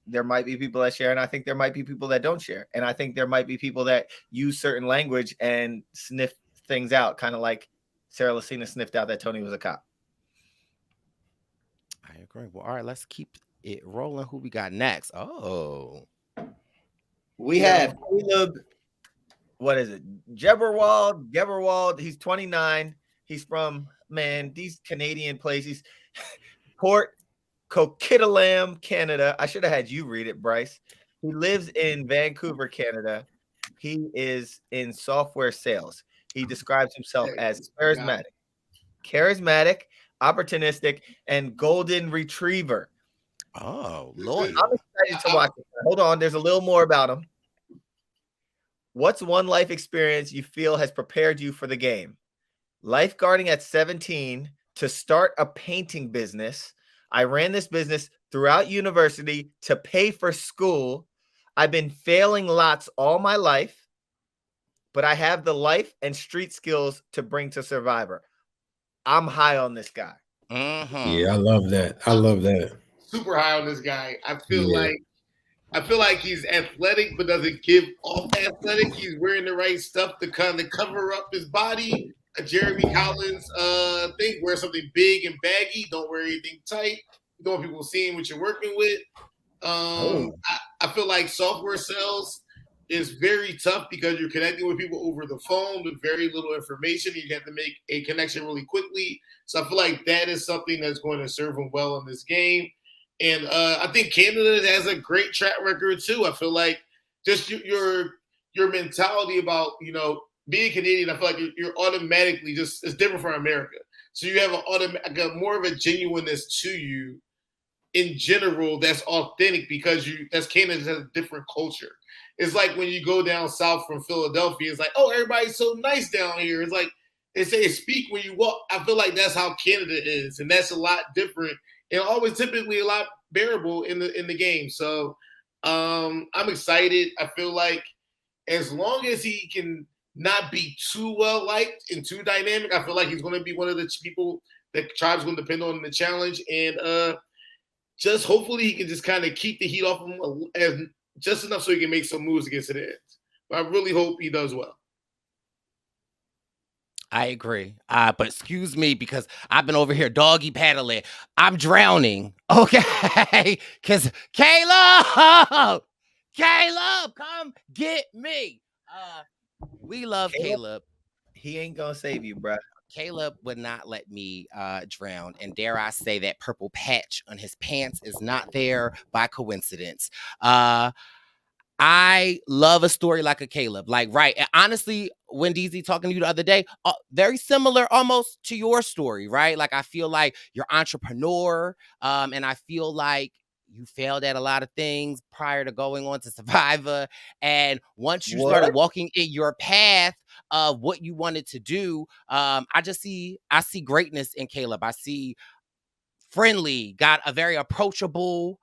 There might be people that share, and I think there might be people that don't share. And I think there might be people that use certain language and sniff things out, kind of like Sarah Lucina sniffed out that Tony was a cop. I agree. Well, all right, let's keep it rolling. Who we got next? Oh. We have Kaleb, what is it? Geberwald. He's 29. He's from, these Canadian places. Port Coquitlam, Canada. I should have had you read it, Brice. He lives in Vancouver, Canada. He is in software sales. He describes himself as charismatic, opportunistic, and golden retriever. Oh, Lord. I'm excited to watch it. Hold on. There's a little more about him. What's one life experience you feel has prepared you for the game? Lifeguarding at 17 to start a painting business. I ran this business throughout university to pay for school. I've been failing lots all my life, but I have the life and street skills to bring to Survivor. I'm high on this guy. Mm-hmm. Yeah, I love that. Super high on this guy. I feel like he's athletic, but doesn't give off athletic. He's wearing the right stuff to kind of cover up his body. A Jeremy Collins thing, wear something big and baggy. Don't wear anything tight. You don't want people seeing what you're working with. I feel like software sales is very tough because you're connecting with people over the phone with very little information. You have to make a connection really quickly. So I feel like that is something that's going to serve him well in this game. And I think Canada has a great track record too. I feel like just your mentality about, you know, being Canadian, I feel like you're automatically just, it's different from America. So you have more of a genuineness to you in general that's authentic because that's Canada has a different culture. It's like when you go down south from Philadelphia, it's like, oh, everybody's so nice down here. It's like they say speak when you walk. I feel like that's how Canada is, and that's a lot different and always typically a lot bearable in the game. So I'm excited. I feel like as long as he can not be too well liked and too dynamic, I feel like he's going to be one of the people that Tribe's going to depend on in the challenge. And just hopefully he can just kind of keep the heat off him as just enough so he can make some moves against the end. But I really hope he does well. I agree. But excuse me because I've been over here doggy paddling. I'm drowning. Okay. Because Kaleb, come get me. We love Kaleb. He ain't gonna save you, bro. Kaleb would not let me drown. And dare I say that purple patch on his pants is not there by coincidence. I love a story like a Kaleb. Like, right. And honestly, when DZ talking to you the other day, very similar almost to your story, right? Like, I feel like you're entrepreneur. And I feel like you failed at a lot of things prior to going on to Survivor. And once you started walking in your path of what you wanted to do, I see greatness in Kaleb. I see friendly, got a very approachable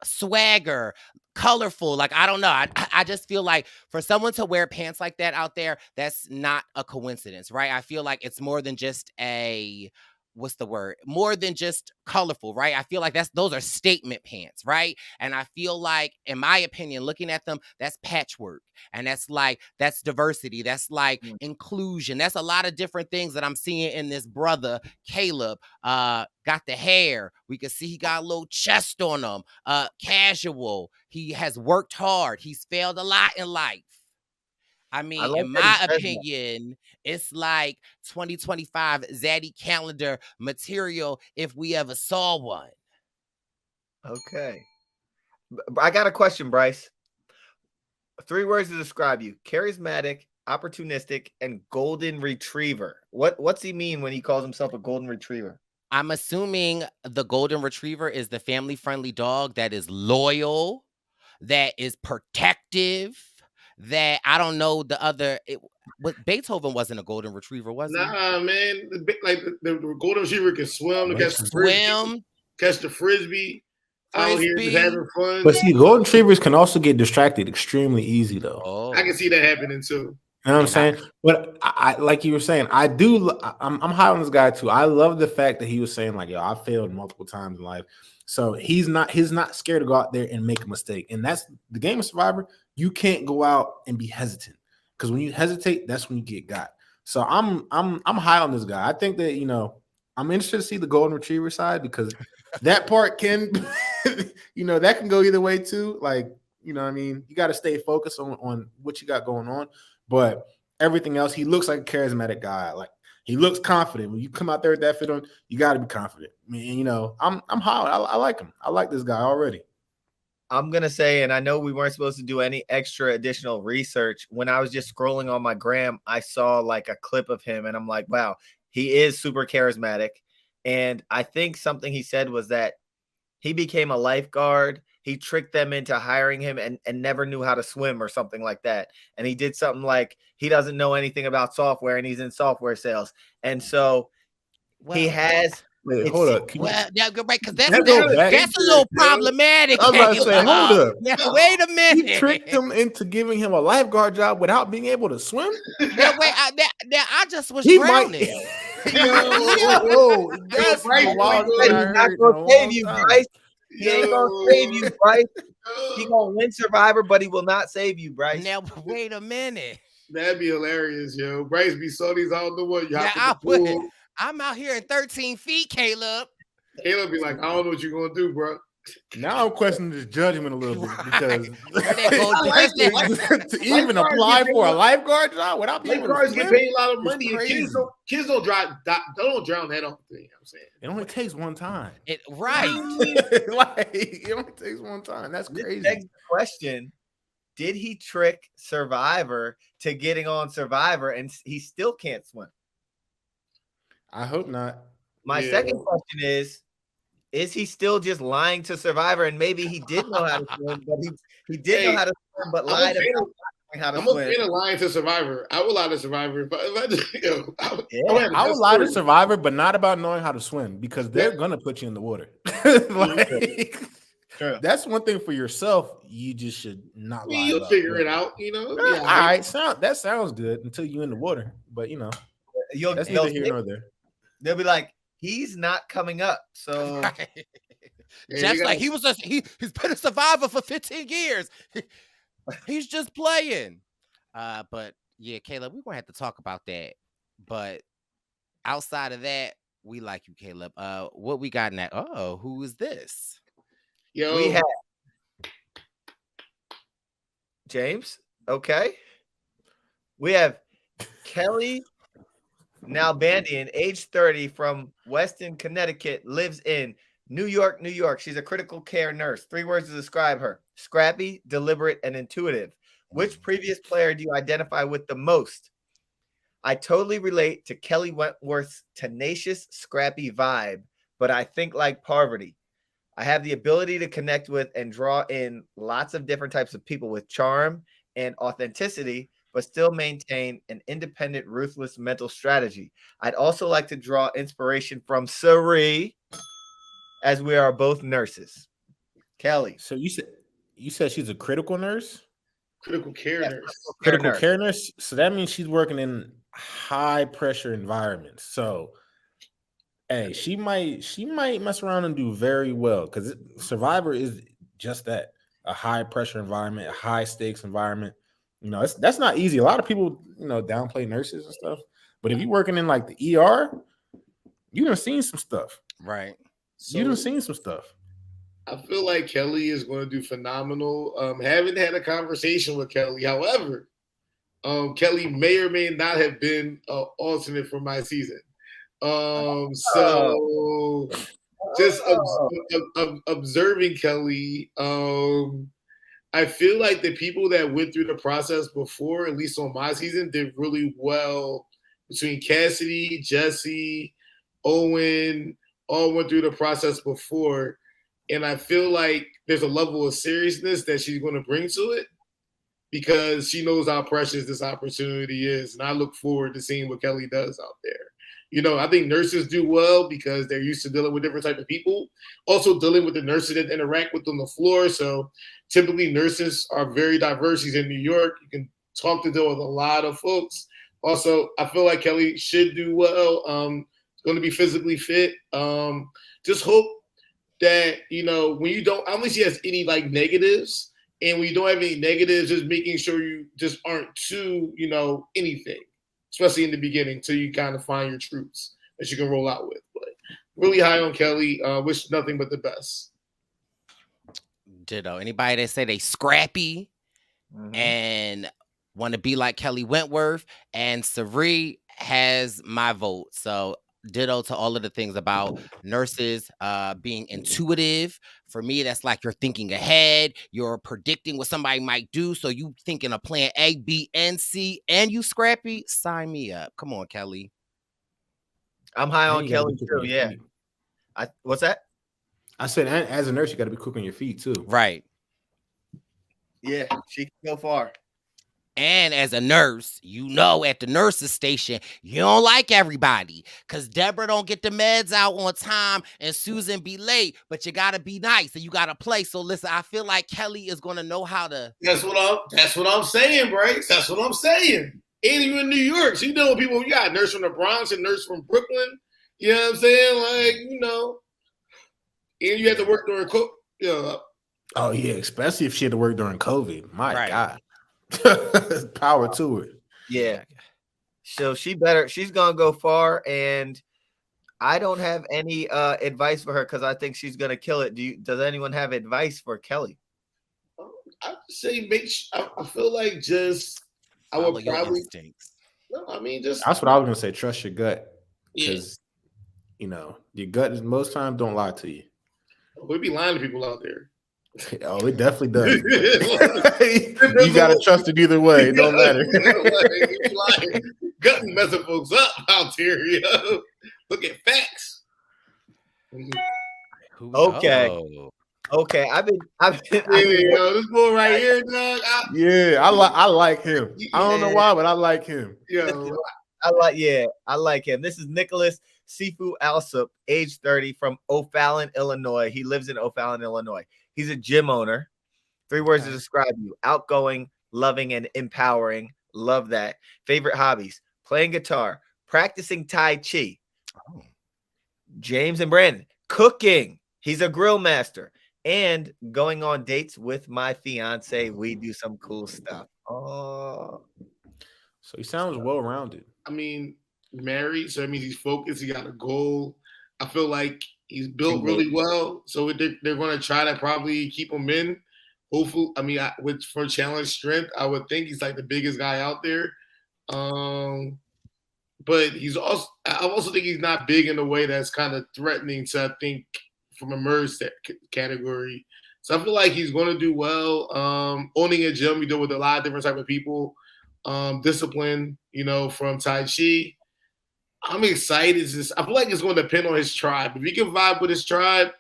swagger, colorful. Like, I don't know. I just feel like for someone to wear pants like that out there, that's not a coincidence, right? I feel like it's more than just more than just colorful, right? I feel like those are statement pants, right? And I feel like, in my opinion, looking at them, that's patchwork. And that's diversity. That's like inclusion. That's a lot of different things that I'm seeing in this brother, Kaleb. Got the hair. We can see he got a little chest on him. Casual. He has worked hard. He's failed a lot in life. I mean, in my opinion, it's like 2025 Zaddy calendar material if we ever saw one. Okay. I got a question, Brice. 3 words to describe you: charismatic, opportunistic, and golden retriever. What's he mean when he calls himself a golden retriever? I'm assuming the golden retriever is the family-friendly dog that is loyal, that is protective, that I don't know the other. Beethoven wasn't a golden retriever, was he? Nah, man. The golden retriever can swim, catch the frisbee. Out here just having fun. But see, golden retrievers can also get distracted extremely easy, though. Oh. I can see that happening too. You know what I'm saying? But I like you were saying, I'm high on this guy too. I love the fact that he was saying, like, yo, I failed multiple times in life. So he's not scared to go out there and make a mistake. And that's the game of Survivor. You can't go out and be hesitant, because when you hesitate, that's when you get got. So I'm high on this guy. I think that, you know, I'm interested to see the golden retriever side, because that part can, you know, that can go either way too. Like, you know what I mean? You got to stay focused on what you got going on. But everything else, he looks like a charismatic guy. Like, he looks confident. When you come out there with that fit on, you got to be confident. I mean, you know, I'm high. I like him. I like this guy already. I'm going to say, and I know we weren't supposed to do any extra additional research. When I was just scrolling on my gram, I saw like a clip of him, and I'm like, wow, he is super charismatic. And I think something he said was that he became a lifeguard. He tricked them into hiring him and never knew how to swim or something like that. And he did something like he doesn't know anything about software, and he's in software sales. And so he has. Wait, hold up. Well, yeah, right, because that's a little problematic. I was about to say, hold up. Now, wait a minute. He tricked him into giving him a lifeguard job without being able to swim. Now, wait, I just was drowning. Whoa, that's wild. He's not gonna save you, Brice. He ain't gonna save you, Brice. He gonna win Survivor, but he will not save you, Brice. Now, wait a minute. That'd be hilarious, yo. Brice be so these I don't know what. I'm out here in 13 feet, Kaleb. Kaleb be like, I don't know what you're gonna do, bro. Now I'm questioning his judgment a little bit because to even Lifeguards apply get for a paid- lifeguard job without being able to Lifeguards get swim, paid a lot of it's money, and kids crazy. don't drown that often. You know what I'm saying? It only takes one time. Right. Like, it only takes one time. That's This crazy. begs the question: did he trick Survivor to getting on Survivor, and he still can't swim? I hope not. My second question is he still just lying to Survivor, and maybe he did know how to swim, but he did know how to swim, but lied about how to I'm swim. a fan of lying to Survivor. I would lie to Survivor. I would lie to Survivor, but not about knowing how to swim because they're gonna put you in the water. That's one thing for yourself. You just should not lie. You'll figure it out, you know. All right, that sounds good until you're in the water, but you know, that's neither here nor there. They'll be like, he's not coming up, so. Just like he's been a Survivor for 15 years. He's just playing. But yeah, Kaleb, we're gonna have to talk about that. But outside of that, we like you, Kaleb. What we got next? Oh, who is this? Yo, we have James. Okay. We have Kelly Nalbandian, age 30, from Weston, Connecticut, lives in New York, New York. She's a critical care nurse. 3 words to describe her: scrappy, deliberate, and intuitive. Which previous player do you identify with the most? I totally relate to Kelly Wentworth's tenacious, scrappy vibe, but I think like Parvati. I have the ability to connect with and draw in lots of different types of people with charm and authenticity, but still maintain an independent, ruthless mental strategy. I'd also like to draw inspiration from Sari, as we are both nurses. Kelly. So you said she's a critical nurse? Critical care nurse. Critical care nurse. So that means she's working in high pressure environments. So hey, she might mess around and do very well because Survivor is just that, a high pressure environment, a high stakes environment. You know, that's not easy. A lot of people, you know, downplay nurses and stuff. But if you're working in like the ER, you done seen some stuff. Right. So, you done seen some stuff. I feel like Kelly is going to do phenomenal. Haven't had a conversation with Kelly. However, Kelly may or may not have been an alternate for my season. So just observing Kelly, I feel like the people that went through the process before, at least on my season, did really well. Between Cassidy, Jesse, Owen, all went through the process before. And I feel like there's a level of seriousness that she's going to bring to it because she knows how precious this opportunity is. And I look forward to seeing what Kelly does out there. You know, I think nurses do well because they're used to dealing with different types of people, also dealing with the nurses that interact with on the floor. So typically nurses are very diverse. She's in New York. You can talk to deal with a lot of folks. Also, I feel like Kelly should do well. Going to be physically fit. Just hope that, you know, when you don't, I don't think she has any like negatives. And when you don't have any negatives, just making sure you just aren't too, you know, anything, especially in the beginning, till you kind of find your troops that you can roll out with. But really high on Kelly. Wish nothing but the best. Ditto. Anybody that say they scrappy and want to be like Kelly Wentworth, and Sari has my vote. So ditto to all of the things about nurses being intuitive. For me, that's like you're thinking ahead. You're predicting what somebody might do. So you thinking of plan A, B, and C, and you scrappy. Sign me up. Come on, Kelly. I'm high on Kelly too. Yeah. What's that? I said, as a nurse, you got to be quick on your feet too. Right. Yeah, she can go far. And as a nurse, you know, at the nurse's station, you don't like everybody because Deborah don't get the meds out on time and Susan be late, but you got to be nice and you got to play. So listen, I feel like Kelly is going to know how to. That's what I'm saying, Brice. That's what I'm saying. And you in New York, so you know people, you got a nurse from the Bronx and nurse from Brooklyn. You know what I'm saying? Like, you know, and you have to work during COVID. You know. Oh, yeah, especially if she had to work during COVID. My God. Power to it. Yeah. So she's gonna go far, and I don't have any advice for her because I think she's gonna kill it. Does anyone have advice for Kelly? I would say I feel like just I Follow would your probably instincts. no. I mean, just That's what I was gonna say. Trust your gut, yeah. because your gut is most times don't lie to you. We'd be lying to people out there. Oh, it definitely does. You gotta trust it either way. It don't matter. Gut and messing folks up out here, yo. Look at facts. Okay. I've been yo, this boy right here, dog. Yeah, I like him. I don't know why, but I like him. Yo. I like him. This is Nicholas Sifu Alsup, age 30, from O'Fallon, Illinois. He lives in O'Fallon, Illinois. He's a gym owner. 3 words to describe you: outgoing, loving, and empowering. Love that. Favorite hobbies: playing guitar, practicing Tai Chi. Oh. James and Brandon, cooking. He's a grill master. And going on dates with my fiance. We do some cool stuff. Oh. So he sounds well-rounded. I mean, married, so that means he's focused. He got a goal. I feel like he's built really well. So they're going to try to probably keep him in. Hopefully, I mean, for challenge strength, I would think he's like the biggest guy out there. But I also think he's not big in a way that's kind of threatening to, I think, from a merge category. So I feel like he's going to do well. Owning a gym, we deal with a lot of different type of people. Discipline, from Tai Chi. I'm excited. I feel like it's going to depend on his tribe. If he can vibe with his tribe,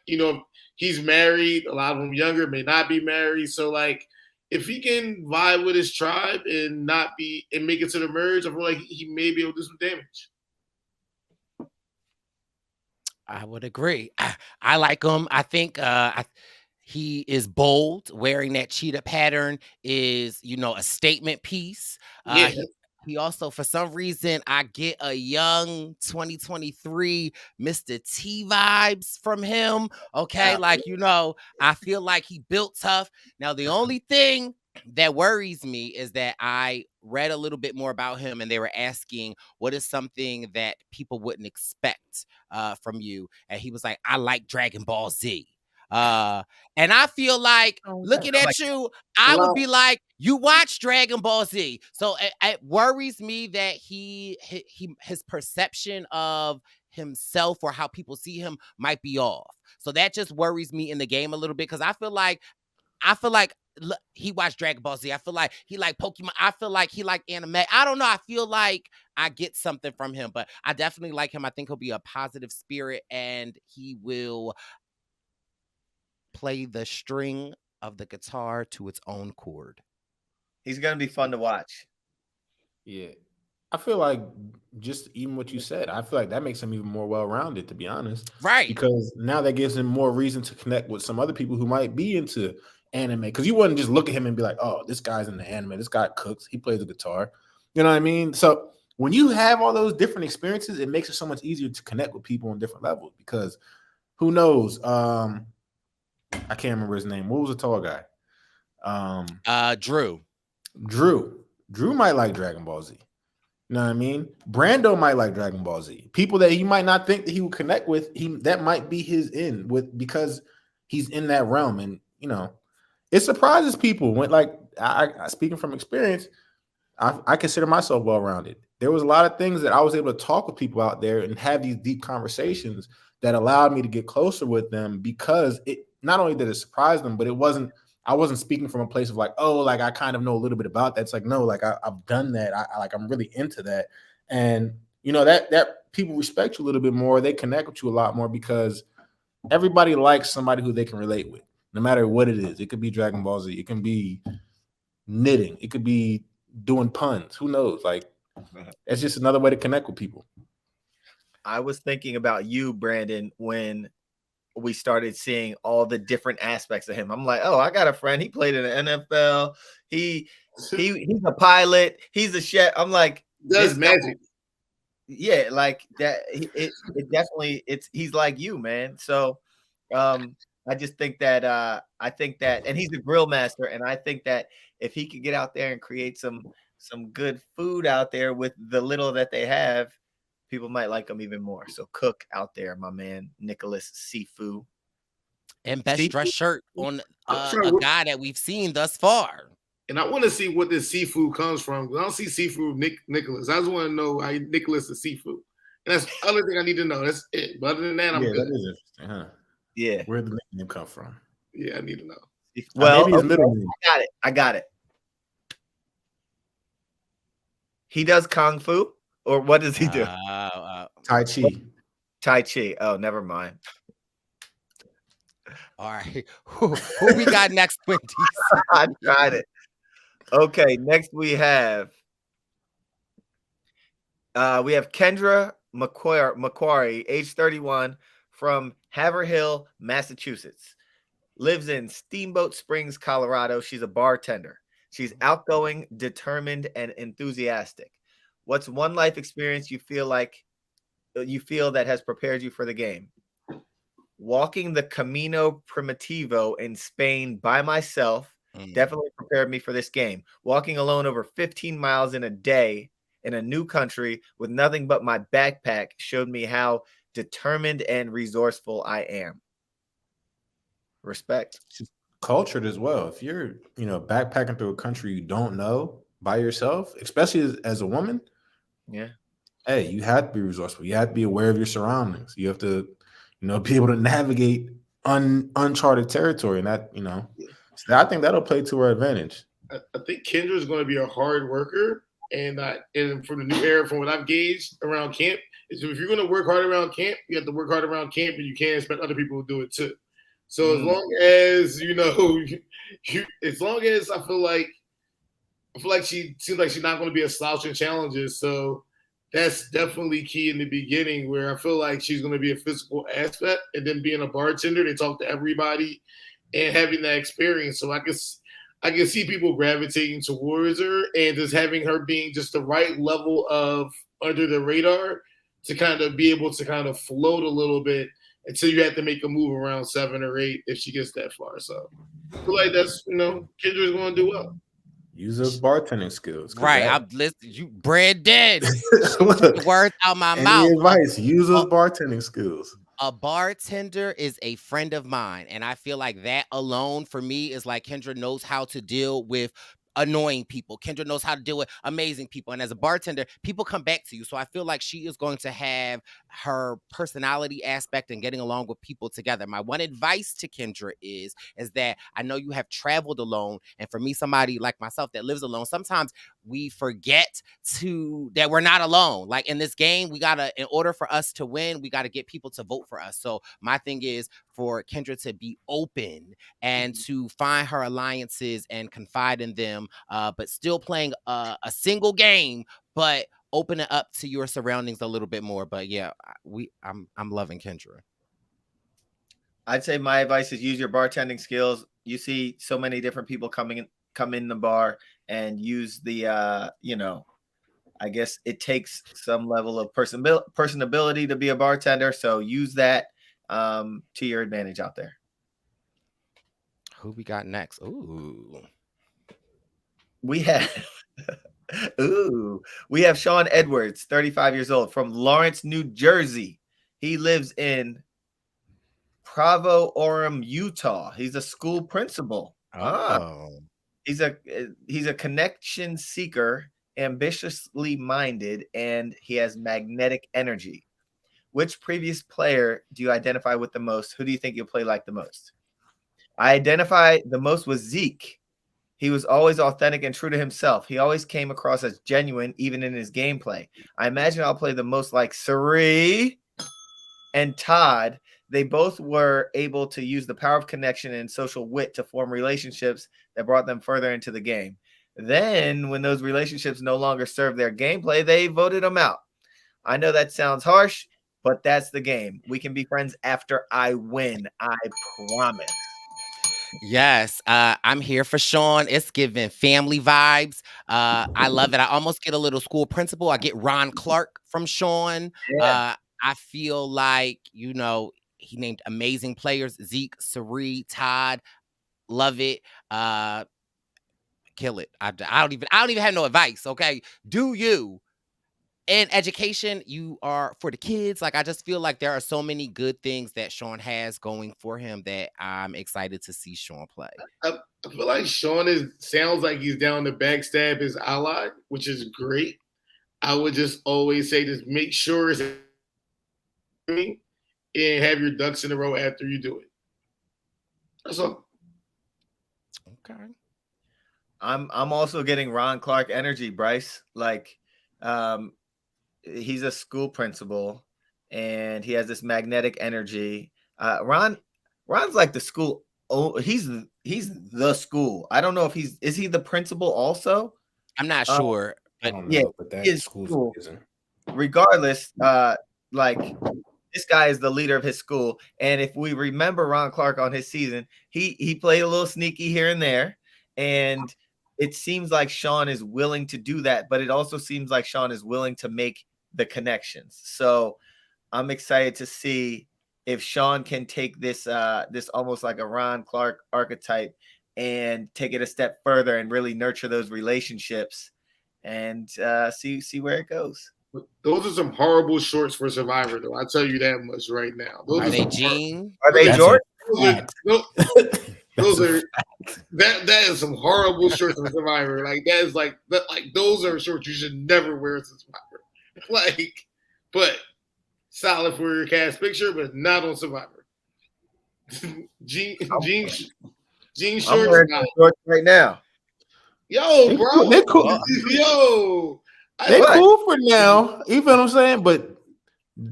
he's married. A lot of them younger, may not be married. So, like, if he can vibe with his tribe and make it to the merge, I feel like he may be able to do some damage. I would agree. I like him. I think he is bold. Wearing that cheetah pattern is, a statement piece. Yeah. He also, for some reason, I get a young 2023 Mr. T vibes from him. Okay. I feel like he built tough. Now, the only thing that worries me is that I read a little bit more about him, and they were asking, what is something that people wouldn't expect from you? And he was like, I like Dragon Ball Z. And I feel like looking at you, I would be like, you watch Dragon Ball Z. So it worries me that his perception of himself or how people see him might be off. So that just worries me in the game a little bit, because I feel like he watched Dragon Ball Z. I feel like he like Pokemon. I feel like he like anime. I don't know. I feel like I get something from him, but I definitely like him. I think he'll be a positive spirit, and he will play the string of the guitar to its own chord. He's going to be fun to watch. Yeah. I feel like just even what you said, I feel like that makes him even more well-rounded, to be honest. Right. Because now that gives him more reason to connect with some other people who might be into anime. Because you wouldn't just look at him and be like, oh, this guy's into anime. This guy cooks. He plays the guitar. You know what I mean? So when you have all those different experiences, it makes it so much easier to connect with people on different levels. Because who knows? I can't remember his name. What was the tall guy? Drew. Drew might like Dragon Ball Z. You know what I mean? Brando might like Dragon Ball Z. People that he might not think that he would connect with, that might be his in with, because he's in that realm. And it surprises people when, like, I speaking from experience, I consider myself well-rounded. There was a lot of things that I was able to talk with people out there and have these deep conversations that allowed me to get closer with them, because it not only did it surprise them, but I wasn't speaking from a place of like, oh, like I kind of know a little bit about that. It's like, no, like I've done that. I'm really into that. And that people respect you a little bit more. They connect with you a lot more, because everybody likes somebody who they can relate with, no matter what it is. It could be Dragon Ball Z. It can be knitting. It could be doing puns. Who knows? Like, it's just another way to connect with people. I was thinking about you, Brandon, when we started seeing all the different aspects of him. I'm like, oh, I got a friend. He played in the NFL. He's a pilot. He's a chef. I'm like, does magic. Yeah, like that. It definitely, he's like you, man. So I just think that and he's a grill master, and I think that if he could get out there and create some good food out there with the little that they have, people might like him even more. So Cook out there, my man, Nicholas Sifu. And best Sifu? dress shirt on I'm a trying to- guy that we've seen thus far. And I want to see what this seafood comes from. I don't see seafood Nicholas. I just want to know how Nicholas is seafood. And that's the other thing I need to know. That's it. But other than that, I'm Yeah, good. that is interesting, huh? Yeah. Where did the nickname come from? Yeah, I need to know. Well, maybe his middle name. I got it. He does Kung Fu? Or what does he do? Tai Chi. Tai Chi. Oh, never mind. All right. Who we got next, Wendy? I tried it. Okay, next we have Kendra Macquarie, age 31, from Haverhill, Massachusetts. Lives in Steamboat Springs, Colorado. She's a bartender. She's outgoing, determined, and enthusiastic. What's one life experience you feel that has prepared you for the game? Walking the Camino Primitivo in Spain by myself definitely prepared me for this game. Walking alone over 15 miles in a day in a new country with nothing but my backpack showed me how determined and resourceful I am. Respect. She's cultured as well. If you're, backpacking through a country you don't know by yourself, especially as a woman, yeah. Hey, you have to be resourceful. You have to be aware of your surroundings. You have to, be able to navigate uncharted territory, and that, so I think that'll play to her advantage. I think Kendra is going to be a hard worker, and from the new era, from what I've gauged around camp, is if you're going to work hard around camp, you have to work hard around camp, and you can't expect other people to do it too. So as long as as long as I feel like she seems like she's not going to be a slouch in challenges, so that's definitely key in the beginning, where I feel like she's going to be a physical aspect, and then being a bartender, they talk to everybody and having that experience. So I can see people gravitating towards her, and just having her being just the right level of under the radar to kind of be able to kind of float a little bit until you have to make a move around 7 or 8 if she gets that far. So I feel like that's, Kendra's going to do well. Use those bartending skills. Right. I'm listening. You Brandon. The words out my mouth. Advice. Use those bartending skills. A bartender is a friend of mine. And I feel like that alone for me is like Kendra knows how to deal with annoying people. Kendra knows how to deal with amazing people. And as a bartender, people come back to you. So I feel like she is going to have her personality aspect and getting along with people together. My one advice to Kendra is that I know you have traveled alone. And for me, somebody like myself that lives alone, sometimes we forget that we're not alone. Like in this game, in order for us to win, we got to get people to vote for us. So my thing is for Kendra to be open and to find her alliances and confide in them, but still playing a single game, but open it up to your surroundings a little bit more. But yeah, I'm loving Kendra. I'd say my advice is use your bartending skills. You see so many different people come in the bar, and use the I guess it takes some level of personability to be a bartender. So use that to your advantage out there. Who we got next? Ooh. We have Sean Edwards, 35 years old, from Lawrence, New Jersey. He lives in Provo Orem, Utah. He's a school principal. He's a connection seeker, ambitiously minded, and he has magnetic energy. Which previous player do you identify with the most? Who do you think you'll play like the most? I identify the most with Zeke. He was always authentic and true to himself. He always came across as genuine, even in his gameplay. I imagine I'll play the most like Sari and Todd. They both were able to use the power of connection and social wit to form relationships that brought them further into the game. Then, when those relationships no longer served their gameplay, they voted them out. I know that sounds harsh, but that's the game. We can be friends after I win. I promise. Yes, I'm here for Sean. It's giving family vibes. I love it. I almost get a little school principal. I get Ron Clark from Sean. Yeah. I feel like, he named amazing players: Zeke, Sari, Todd. Love it. Kill it. I don't even have no advice. Okay, do you? in education, you are for the kids. Like, I just feel like there are so many good things that Sean has going for him that I'm excited to see Sean play. I feel like Sean sounds like he's down to backstab his ally, which is great. I would just always say, just make sure it's and have your ducks in a row after you do it. That's all. Okay. I'm also getting Ron Clark energy, Brice. Like, he's a school principal, and he has this magnetic energy. Ron's like the school. Oh, he's the school. I don't know if is he the principal also? I'm not sure. I don't know, Yeah, but that he is school's cool. amazing. Regardless, like, this guy is the leader of his school, and if we remember Ron Clark on his season, he played a little sneaky here and there, and it seems like Sean is willing to do that, but it also seems like Sean is willing to make the connections. So I'm excited to see if Sean can take this almost like a Ron Clark archetype and take it a step further and really nurture those relationships and see where it goes. Those are some horrible shorts for Survivor, though. I'll tell you that much right now. Those Are they some Gene? Are they George? Those are that is some horrible shorts for Survivor. Like, that is like those are shorts you should never wear as a Survivor. Like, but solid for your cast picture, but not on Survivor. Gene I'm shorts. wearing shorts right now. Yo, bro. They're cool. Yo. They're cool for now. You feel what I'm saying? But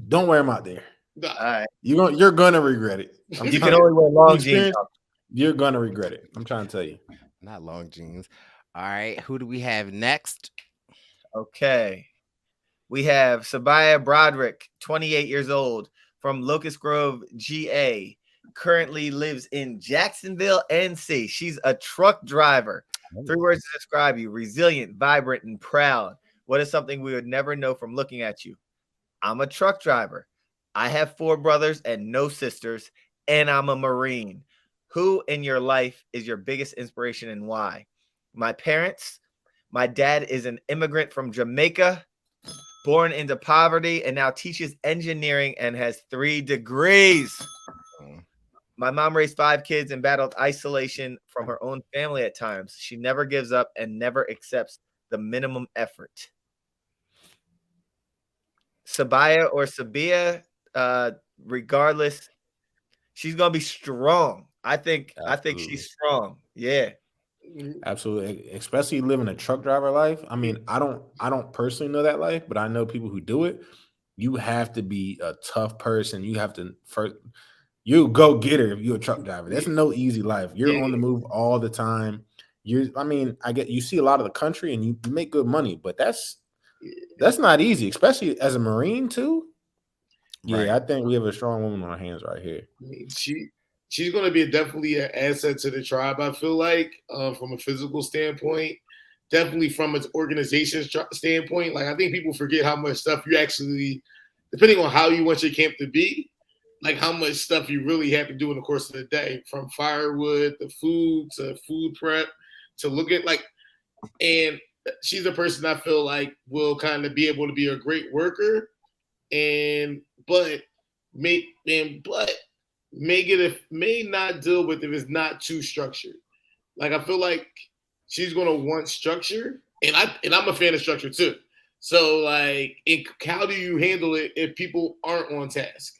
don't wear them out there. Nah. All right. You're gonna regret it. You can only wear long jeans. You're gonna regret it. I'm trying to tell you. Not long jeans. All right. Who do we have next? Okay. We have Sabiyah Broderick, 28 years old, from Locust Grove, GA. Currently lives in Jacksonville, NC. She's a truck driver. 3 words to describe you: resilient, vibrant, and proud. What is something we would never know from looking at you? I'm a truck driver. I have 4 brothers and no sisters, and I'm a Marine. Who in your life is your biggest inspiration and why? My parents. My dad is an immigrant from Jamaica, born into poverty, and now teaches engineering and has 3 degrees. My mom raised 5 kids and battled isolation from her own family at times. She never gives up and never accepts the minimum effort. Sabiyah or Sabiyah, regardless, she's gonna be strong. I think she's strong. Yeah. Absolutely. Especially living a truck driver life. I mean, I don't personally know that life, but I know people who do it. You have to be a tough person. You have to you go getter if you're a truck driver. That's no easy life. You're on the move all the time. I get you see a lot of the country and you make good money, but that's not easy, especially as a Marine too. Yeah, right. I think we have a strong woman on our hands right here. She's going to be definitely an asset to the tribe, I feel like, from a physical standpoint, definitely from its organization standpoint. Like, I think people forget how much stuff you actually, depending on how you want your camp to be, like how much stuff you really have to do in the course of the day, from firewood to food prep to look at, like, and she's a person I feel like will kind of be able to be a great worker, but may not deal with if it's not too structured. Like, I feel like she's gonna want structure, and I'm a fan of structure too. So, like, how do you handle it if people aren't on task?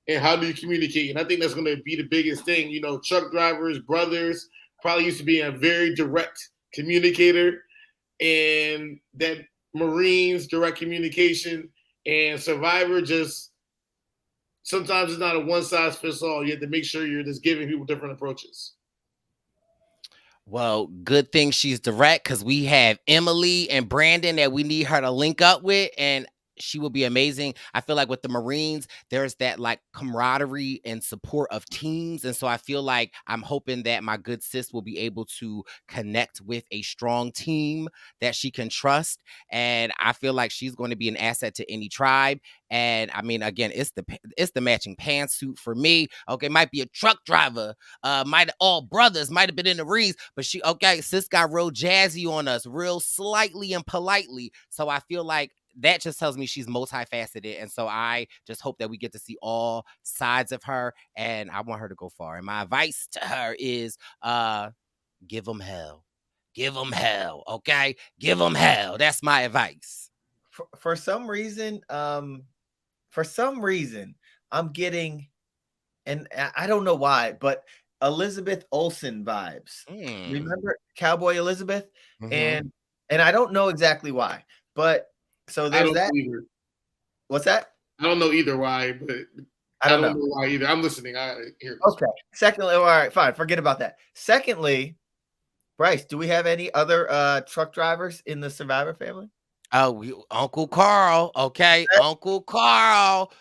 And how do you communicate? And I think that's gonna be the biggest thing. You know, truck drivers, brothers, probably used to be a very direct communicator, and that Marines, direct communication, and Survivor, just sometimes it's not a one size fits all. You have to make sure you're just giving people different approaches. Well, good thing she's direct, because we have Emily and Brandon that we need her to link up with, and she will be amazing. I feel like with the Marines, there's that like camaraderie and support of teams. And so I feel like I'm hoping that my good sis will be able to connect with a strong team that she can trust. And I feel like she's going to be an asset to any tribe. And I mean, again, it's the matching pantsuit for me. Okay, might be a truck driver, all brothers might have been in the Marines, but sis got real jazzy on us, real slightly and politely. So I feel like that just tells me she's multifaceted. And so I just hope that we get to see all sides of her, and I want her to go far. And my advice to her is give them hell. Give them hell, okay? Give them hell. That's my advice. For some reason, I'm getting, and I don't know why, but Elizabeth Olsen vibes. Remember Cowboy Elizabeth? And I don't know exactly why, but so there's that. What's that? I don't know either why, but I don't know why either. I'm listening. I hear this. Okay. Secondly, all right, fine. Forget about that. Secondly, Brice, do we have any other truck drivers in the Survivor family? Oh, Uncle Carl, okay? Uncle Carl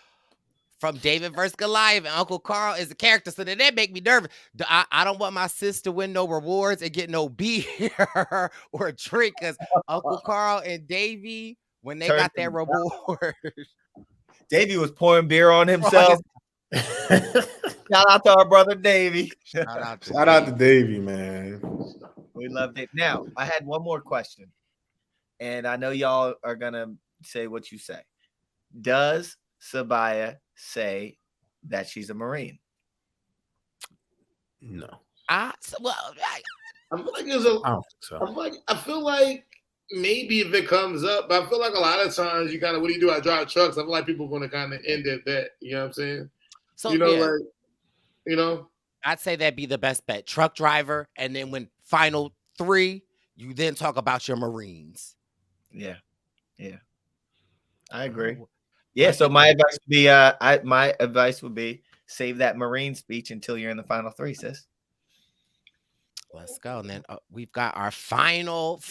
from David vs. Goliath. And Uncle Carl is a character, so that make me nervous. I don't want my sis to win no rewards and get no beer or a drink, because Uncle Carl and Davey, when they got their reward. Davey was pouring beer on himself. Shout out to our brother Davey. Shout out to Davey, man. We love it. Now, I had one more question, and I know y'all are gonna say what you say. Does Sabiyah say that she's a Marine? No. I feel like it was a. I don't think so. I feel like maybe if it comes up, but I feel like a lot of times you kind of, what do you do? I drive trucks. I feel like people are going to kind of end at that. You know what I'm saying? So, I'd say that'd be the best bet. Truck driver, and then when final 3, you then talk about your Marines. Yeah. I agree. Yeah, so my advice would be save that Marine speech until you're in the final 3, sis. Let's go. And then we've got our final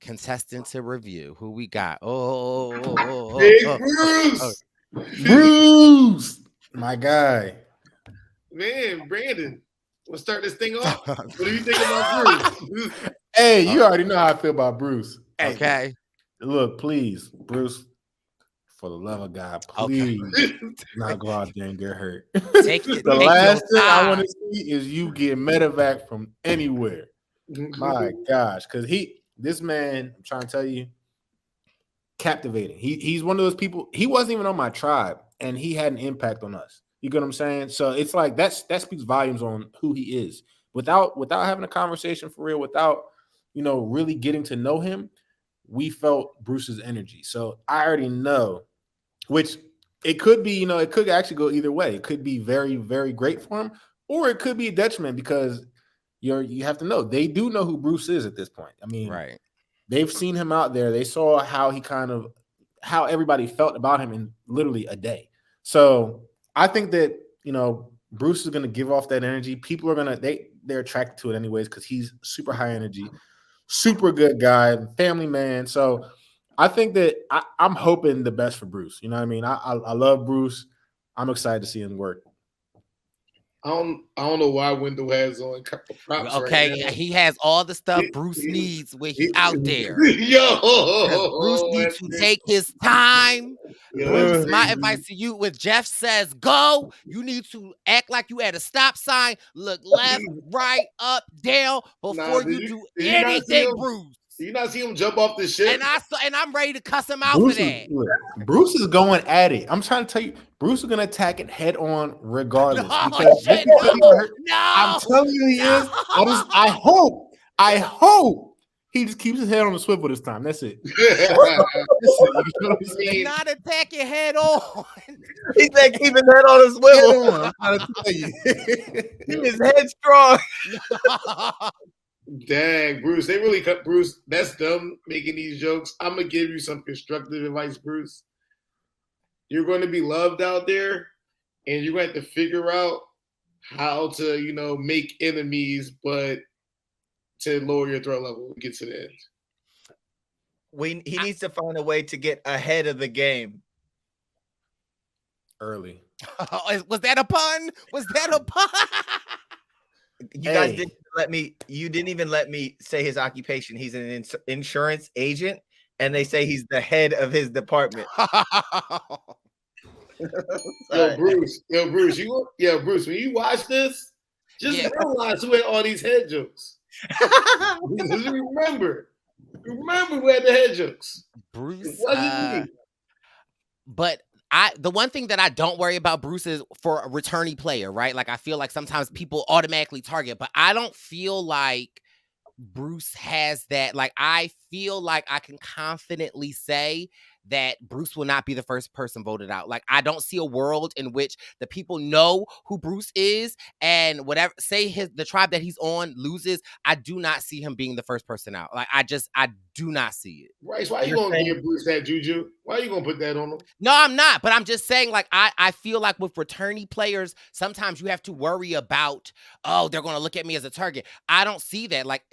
contestant to review. Who we got? Big Bruce. Bruce, my guy. Man, Brandon, let's start this thing off. What do you think about Bruce? Hey, you already know how I feel about Bruce. Hey, okay. Look, please, Bruce, for the love of God, please not go out there and get hurt. The last thing I want to see is you get medevac from anywhere. My gosh, because this man, I'm trying to tell you, captivating. He's one of those people. He wasn't even on my tribe, and he had an impact on us. You get what I'm saying? So it's like that speaks volumes on who he is. Without having a conversation for real, without really getting to know him, we felt Bruce's energy. So I already know, which it could be, it could actually go either way. It could be very, very great for him, or it could be a detriment, because you have to know, they do know who Bruce is at this point. I mean, right. They've seen him out there. They saw how everybody felt about him in literally a day. So I think that, Bruce is going to give off that energy. People are they're attracted to it anyways, because he's super high energy, super good guy, family man. So I think that I'm hoping the best for Bruce. You know what I mean? I love Bruce. I'm excited to see him work. I don't know why Wendell has on props. Okay, right now. he has all the stuff Bruce needs when he's out there. Yo, Bruce needs to take his time. Bruce, my advice to you: when Jeff says go, you need to act like you at a stop sign. Look left, right, up, down before you do anything, Bruce. You not see him jump off the ship? And I'm ready to cuss him out Bruce for that. Bruce is going at it. I'm trying to tell you, Bruce is going to attack it head on regardless. No, I'm telling you, he is. I hope he just keeps his head on the swivel this time. That's it. He's not attacking head on. He said keep his head on the swivel. I'm trying to tell you. Keep his head strong. Dang, Bruce. They really cut Bruce. That's them making these jokes. I'm going to give you some constructive advice, Bruce. You're going to be loved out there, and you're going to have to figure out how to, make enemies, but to lower your threat level and get to the end. He needs to find a way to get ahead of the game. Early. Was that a pun? You guys didn't let me. You didn't even let me say his occupation. He's an insurance agent, and they say he's the head of his department. Bruce. Bruce. When you watch this, just realize who had all these head jokes. Remember, Remember, we had the head jokes. Bruce, It wasn't me. but the one thing that I don't worry about Bruce is for a returning player, right? Like I feel like sometimes people automatically target, but I don't feel like Bruce has that. Like I feel like I can confidently say that Bruce will not be the first person voted out. Like I don't see a world in which the people know who Bruce is, and whatever say the tribe that he's on loses, I do not see him being the first person out. Like I do not see it. Brice, why you gonna give Bruce that juju? Why you gonna put that on him? No, I'm not. But I'm just saying, like, I feel like with returning players, sometimes you have to worry about, oh, they're gonna look at me as a target. I don't see that. Like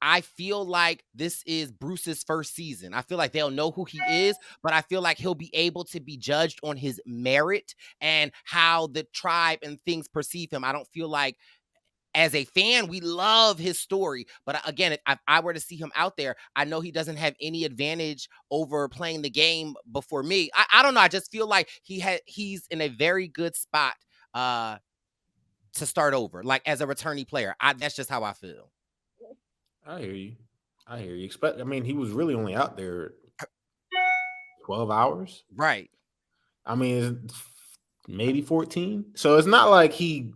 I feel like this is Bruce's first season. I feel like they'll know who he is, but I feel like he'll be able to be judged on his merit and how the tribe and things perceive him. I don't feel like as a fan, we love his story. But again, if I were to see him out there, I know he doesn't have any advantage over playing the game before me. I don't know. I just feel like he's in a very good spot to start over, like as a returning player. That's just how I feel. I hear you. I mean, he was really only out there 12 hours. Right. I mean, maybe 14. So it's not like he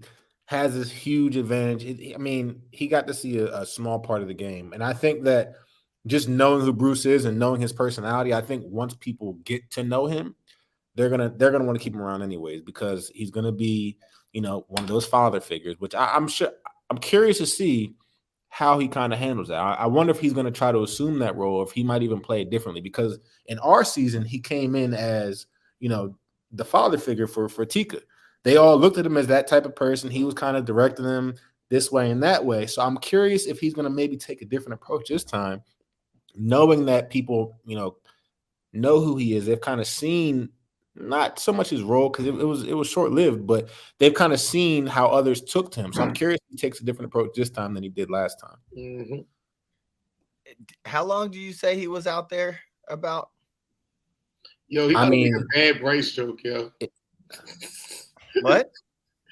has this huge advantage. I mean, he got to see a small part of the game. And I think that just knowing who Bruce is and knowing his personality, I think once people get to know him, they're gonna want to keep him around anyways, because he's gonna be, one of those father figures, which I'm curious to see how he kind of handles that. I wonder if he's going to try to assume that role, or if he might even play it differently, because in our season, he came in as, the father figure for Tika. They all looked at him as that type of person. He was kind of directing them this way and that way. So I'm curious if he's going to maybe take a different approach this time, knowing that people, know who he is. They've kind of seen not so much his role, because it was short-lived, but they've kind of seen how others took to him. So I'm curious if he takes a different approach this time than he did last time. Mm-hmm. How long do you say he was out there about? Yo, he about to make a bad Brice joke, yo. What?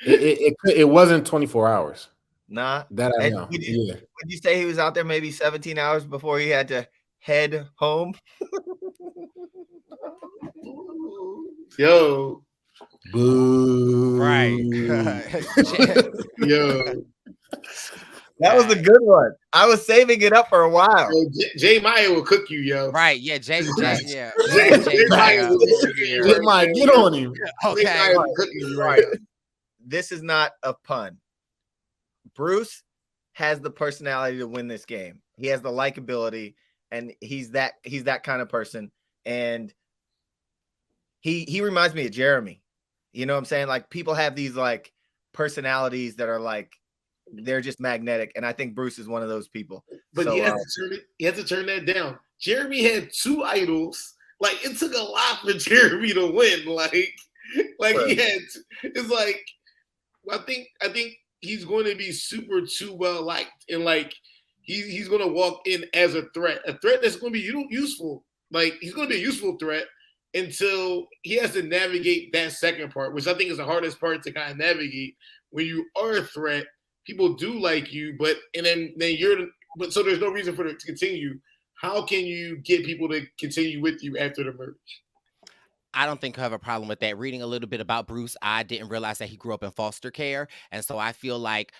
It wasn't 24 hours. Nah. That I know. Would you say he was out there maybe 17 hours before he had to head home? Yo. Boo. Right. Yo. That was a good one. I was saving it up for a while. Yo, Jay Meyer will cook you, yo. Right. Yeah. Jay yeah. Jay Meyer will cook you. Jay Meyer, get on him. Okay. Jay Meyer will cook you, right? This is not a pun. Bruce has the personality to win this game. He has the likability, and he's that kind of person. And he reminds me of Jeremy. You know what I'm saying? Like, people have these like personalities that are like, they're just magnetic. And I think Bruce is one of those people. But so, he has to turn that down. Jeremy had 2 idols. Like, it took a lot for Jeremy to win. Like right. He had, it's like, I think he's going to be super too well liked. And like, he's going to walk in as a threat that's going to be useful. Like, he's going to be a useful threat until he has to navigate that second part, which I think is the hardest part to kind of navigate. When you are a threat, people do like you, but so there's no reason for it to continue. How can you get people to continue with you after the merge? I don't think I have a problem with that. Reading a little bit about Bruce, I didn't realize that he grew up in foster care. And so I feel like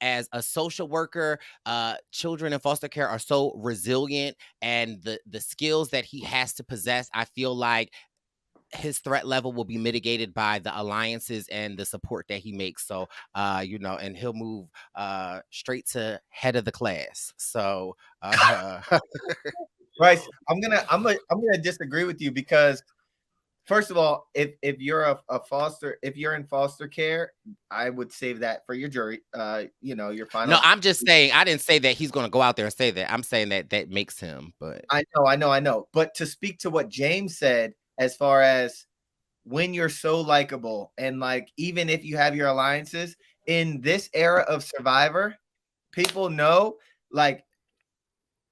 as a social worker, children in foster care are so resilient, and the skills that he has to possess, I feel like his threat level will be mitigated by the alliances and the support that he makes. So, and he'll move straight to head of the class. So, Brice, I'm gonna disagree with you, because first of all, if you're if you're in foster care, I would save that for your jury. Your final. No, I'm just saying, I didn't say that he's going to go out there and say that. I'm saying that makes him. But I know. But to speak to what James said, as far as when you're so likable, and like, even if you have your alliances in this era of Survivor, people know, like,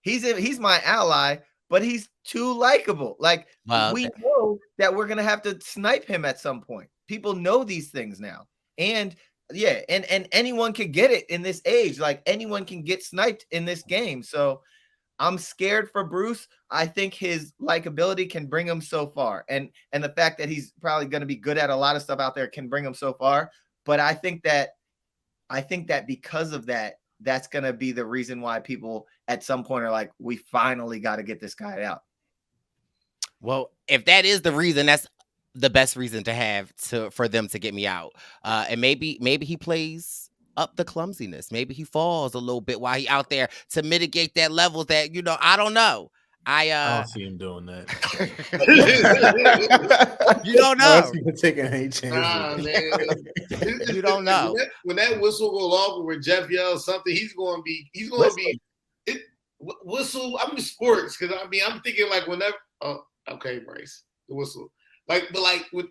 he's my ally, but he's too likable. Like, we know that we're gonna have to snipe him at some point. People know these things now, and and anyone can get it in this age. Like, anyone can get sniped in this game. So I'm scared for Bruce. I think his likability can bring him so far. And the fact that he's probably going to be good at a lot of stuff out there can bring him so far. But I think that because of that, that's going to be the reason why people at some point are like, we finally got to get this guy out. Well, if that is the reason, that's the best reason to have for them to get me out. And maybe he plays up the clumsiness. Maybe he falls a little bit while he out there to mitigate that level that, you know, I don't know. I don't see him doing that. You don't know. Taking any chances. Nah, man. You don't know. When that whistle goes off or when Jeff yells something, he's going to be whistle. I'm in sports because I'm thinking like whenever. Oh, okay, Brice, the whistle. But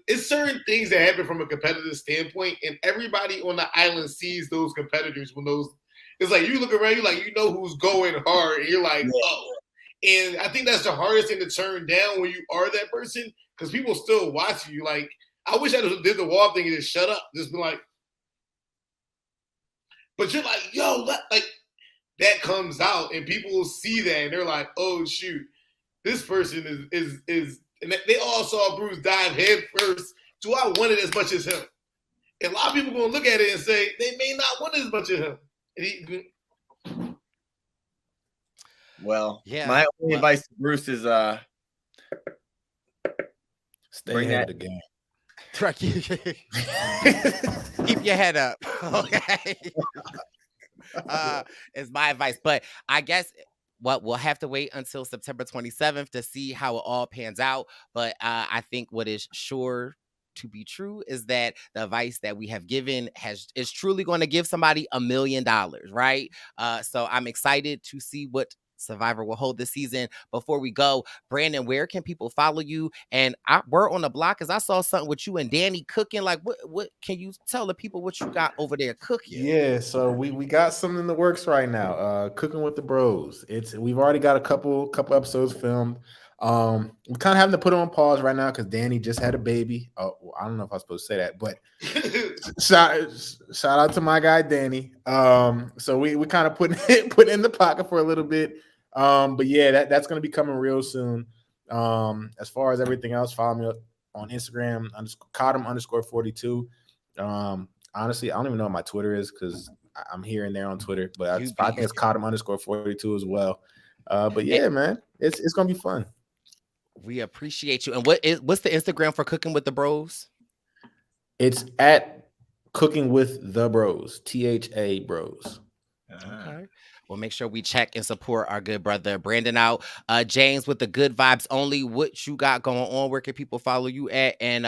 it's certain things that happen from a competitive standpoint, and everybody on the island sees those competitors when those. It's like you look around, you know who's going hard, and you're like, oh. And I think that's the hardest thing to turn down when you are that person, because people still watch you. Like, I wish I did the wall thing and just shut up, just be like. But you're like, yo, that comes out, and people will see that, and they're like, oh shoot, this person is. And they all saw Bruce dive head first. Do I want it as much as him? And a lot of people going to look at it and say they may not want it as much as him. Well, yeah. My only advice to Bruce is stay ahead of the game. Keep your head up. Okay. Is my advice. But I guess we'll have to wait until September 27th to see how it all pans out. But I think what is sure to be true is that the advice that we have given is truly going to give somebody $1 million, right? So I'm excited to see what Survivor will hold this season. Before we go, Brandon, where can people follow you? And we're on the block because I saw something with you and Danny cooking. Like, what can you tell the people what you got over there cooking? Yeah, so we got something in the works right now. Cooking with the Bros. We've already got a couple episodes filmed. We're kind of having to put it on pause right now because Danny just had a baby. Oh, well, I don't know if I was supposed to say that, but shout out to my guy Danny. So we kind of put it in the pocket for a little bit. But yeah, that's going to be coming real soon. As far as everything else, follow me on Instagram _Cottom_42. Honestly, I don't even know what my Twitter is because I'm here and there on Twitter, but I think it's Cottom_42 as well. But yeah, man, it's gonna be fun. We appreciate you. And what's the Instagram for Cooking with the Bros? It's at Cooking with the Bros, THA Bros. Okay. Well, make sure we check and support our good brother Brandon out. James with the Good Vibes Only. What you got going on? Where can people follow you at? And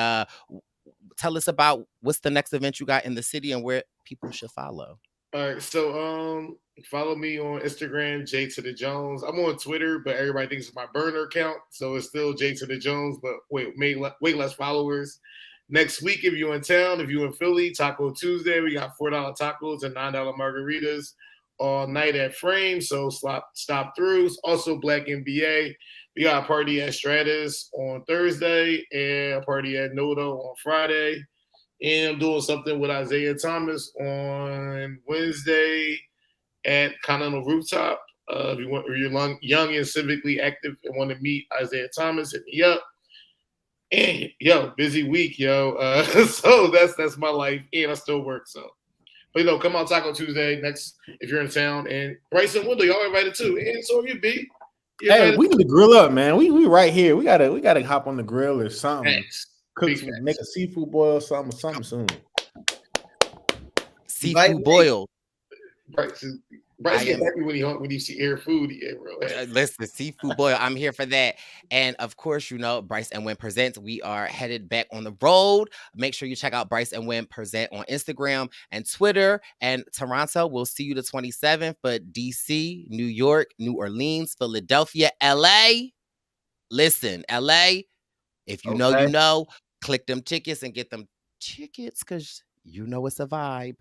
tell us about what's the next event you got in the city and where people should follow. All right, so follow me on Instagram, J to the Jones. I'm on Twitter, but everybody thinks it's my burner account, so it's still J to the Jones, but way less followers. Next week, if you're in town, if you're in Philly, Taco Tuesday, we got $4 tacos and $9 margaritas all night at Frame, so stop through. Also, Black NBA. We got a party at Stratus on Thursday and a party at Noto on Friday. And I'm doing something with Isaiah Thomas on Wednesday at Continental Rooftop. If you're young and civically active and want to meet Isaiah Thomas, hit me up. And busy week, so that's my life, and I still work. So, but come on Taco Tuesday next if you're in town. And Brice and Wendell, y'all invited too. And so you be. Hey, we need to grill up, man. We right here. We gotta hop on the grill or something. Thanks. Make a seafood boil or something soon. Seafood boil. Brice get happy when you see air food. Yeah, bro. Listen, seafood boil. I'm here for that. And of course, Brice and Win Presents. We are headed back on the road. Make sure you check out Brice and Win Present on Instagram and Twitter. And Toronto, we'll see you the 27th. But DC, New York, New Orleans, Philadelphia, LA. Listen, LA. If you know, you know, click them tickets and get them tickets because it's a vibe.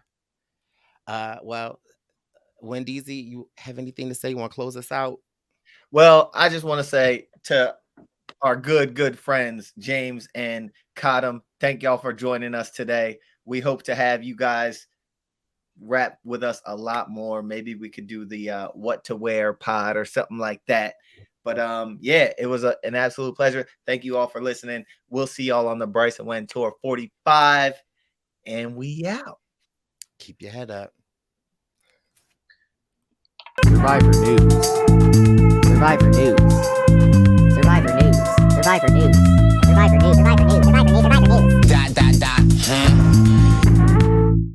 Well, Wendy, you have anything to say? You want to close us out? Well, I just want to say to our good friends, James and Cottom, thank y'all for joining us today. We hope to have you guys rap with us a lot more. Maybe we could do the what to wear pod or something like that. But yeah, it was an absolute pleasure. Thank you all for listening. We'll see y'all on the Brice and Wen Tour 45, and we out. Keep your head up. Survivor News. Survivor News.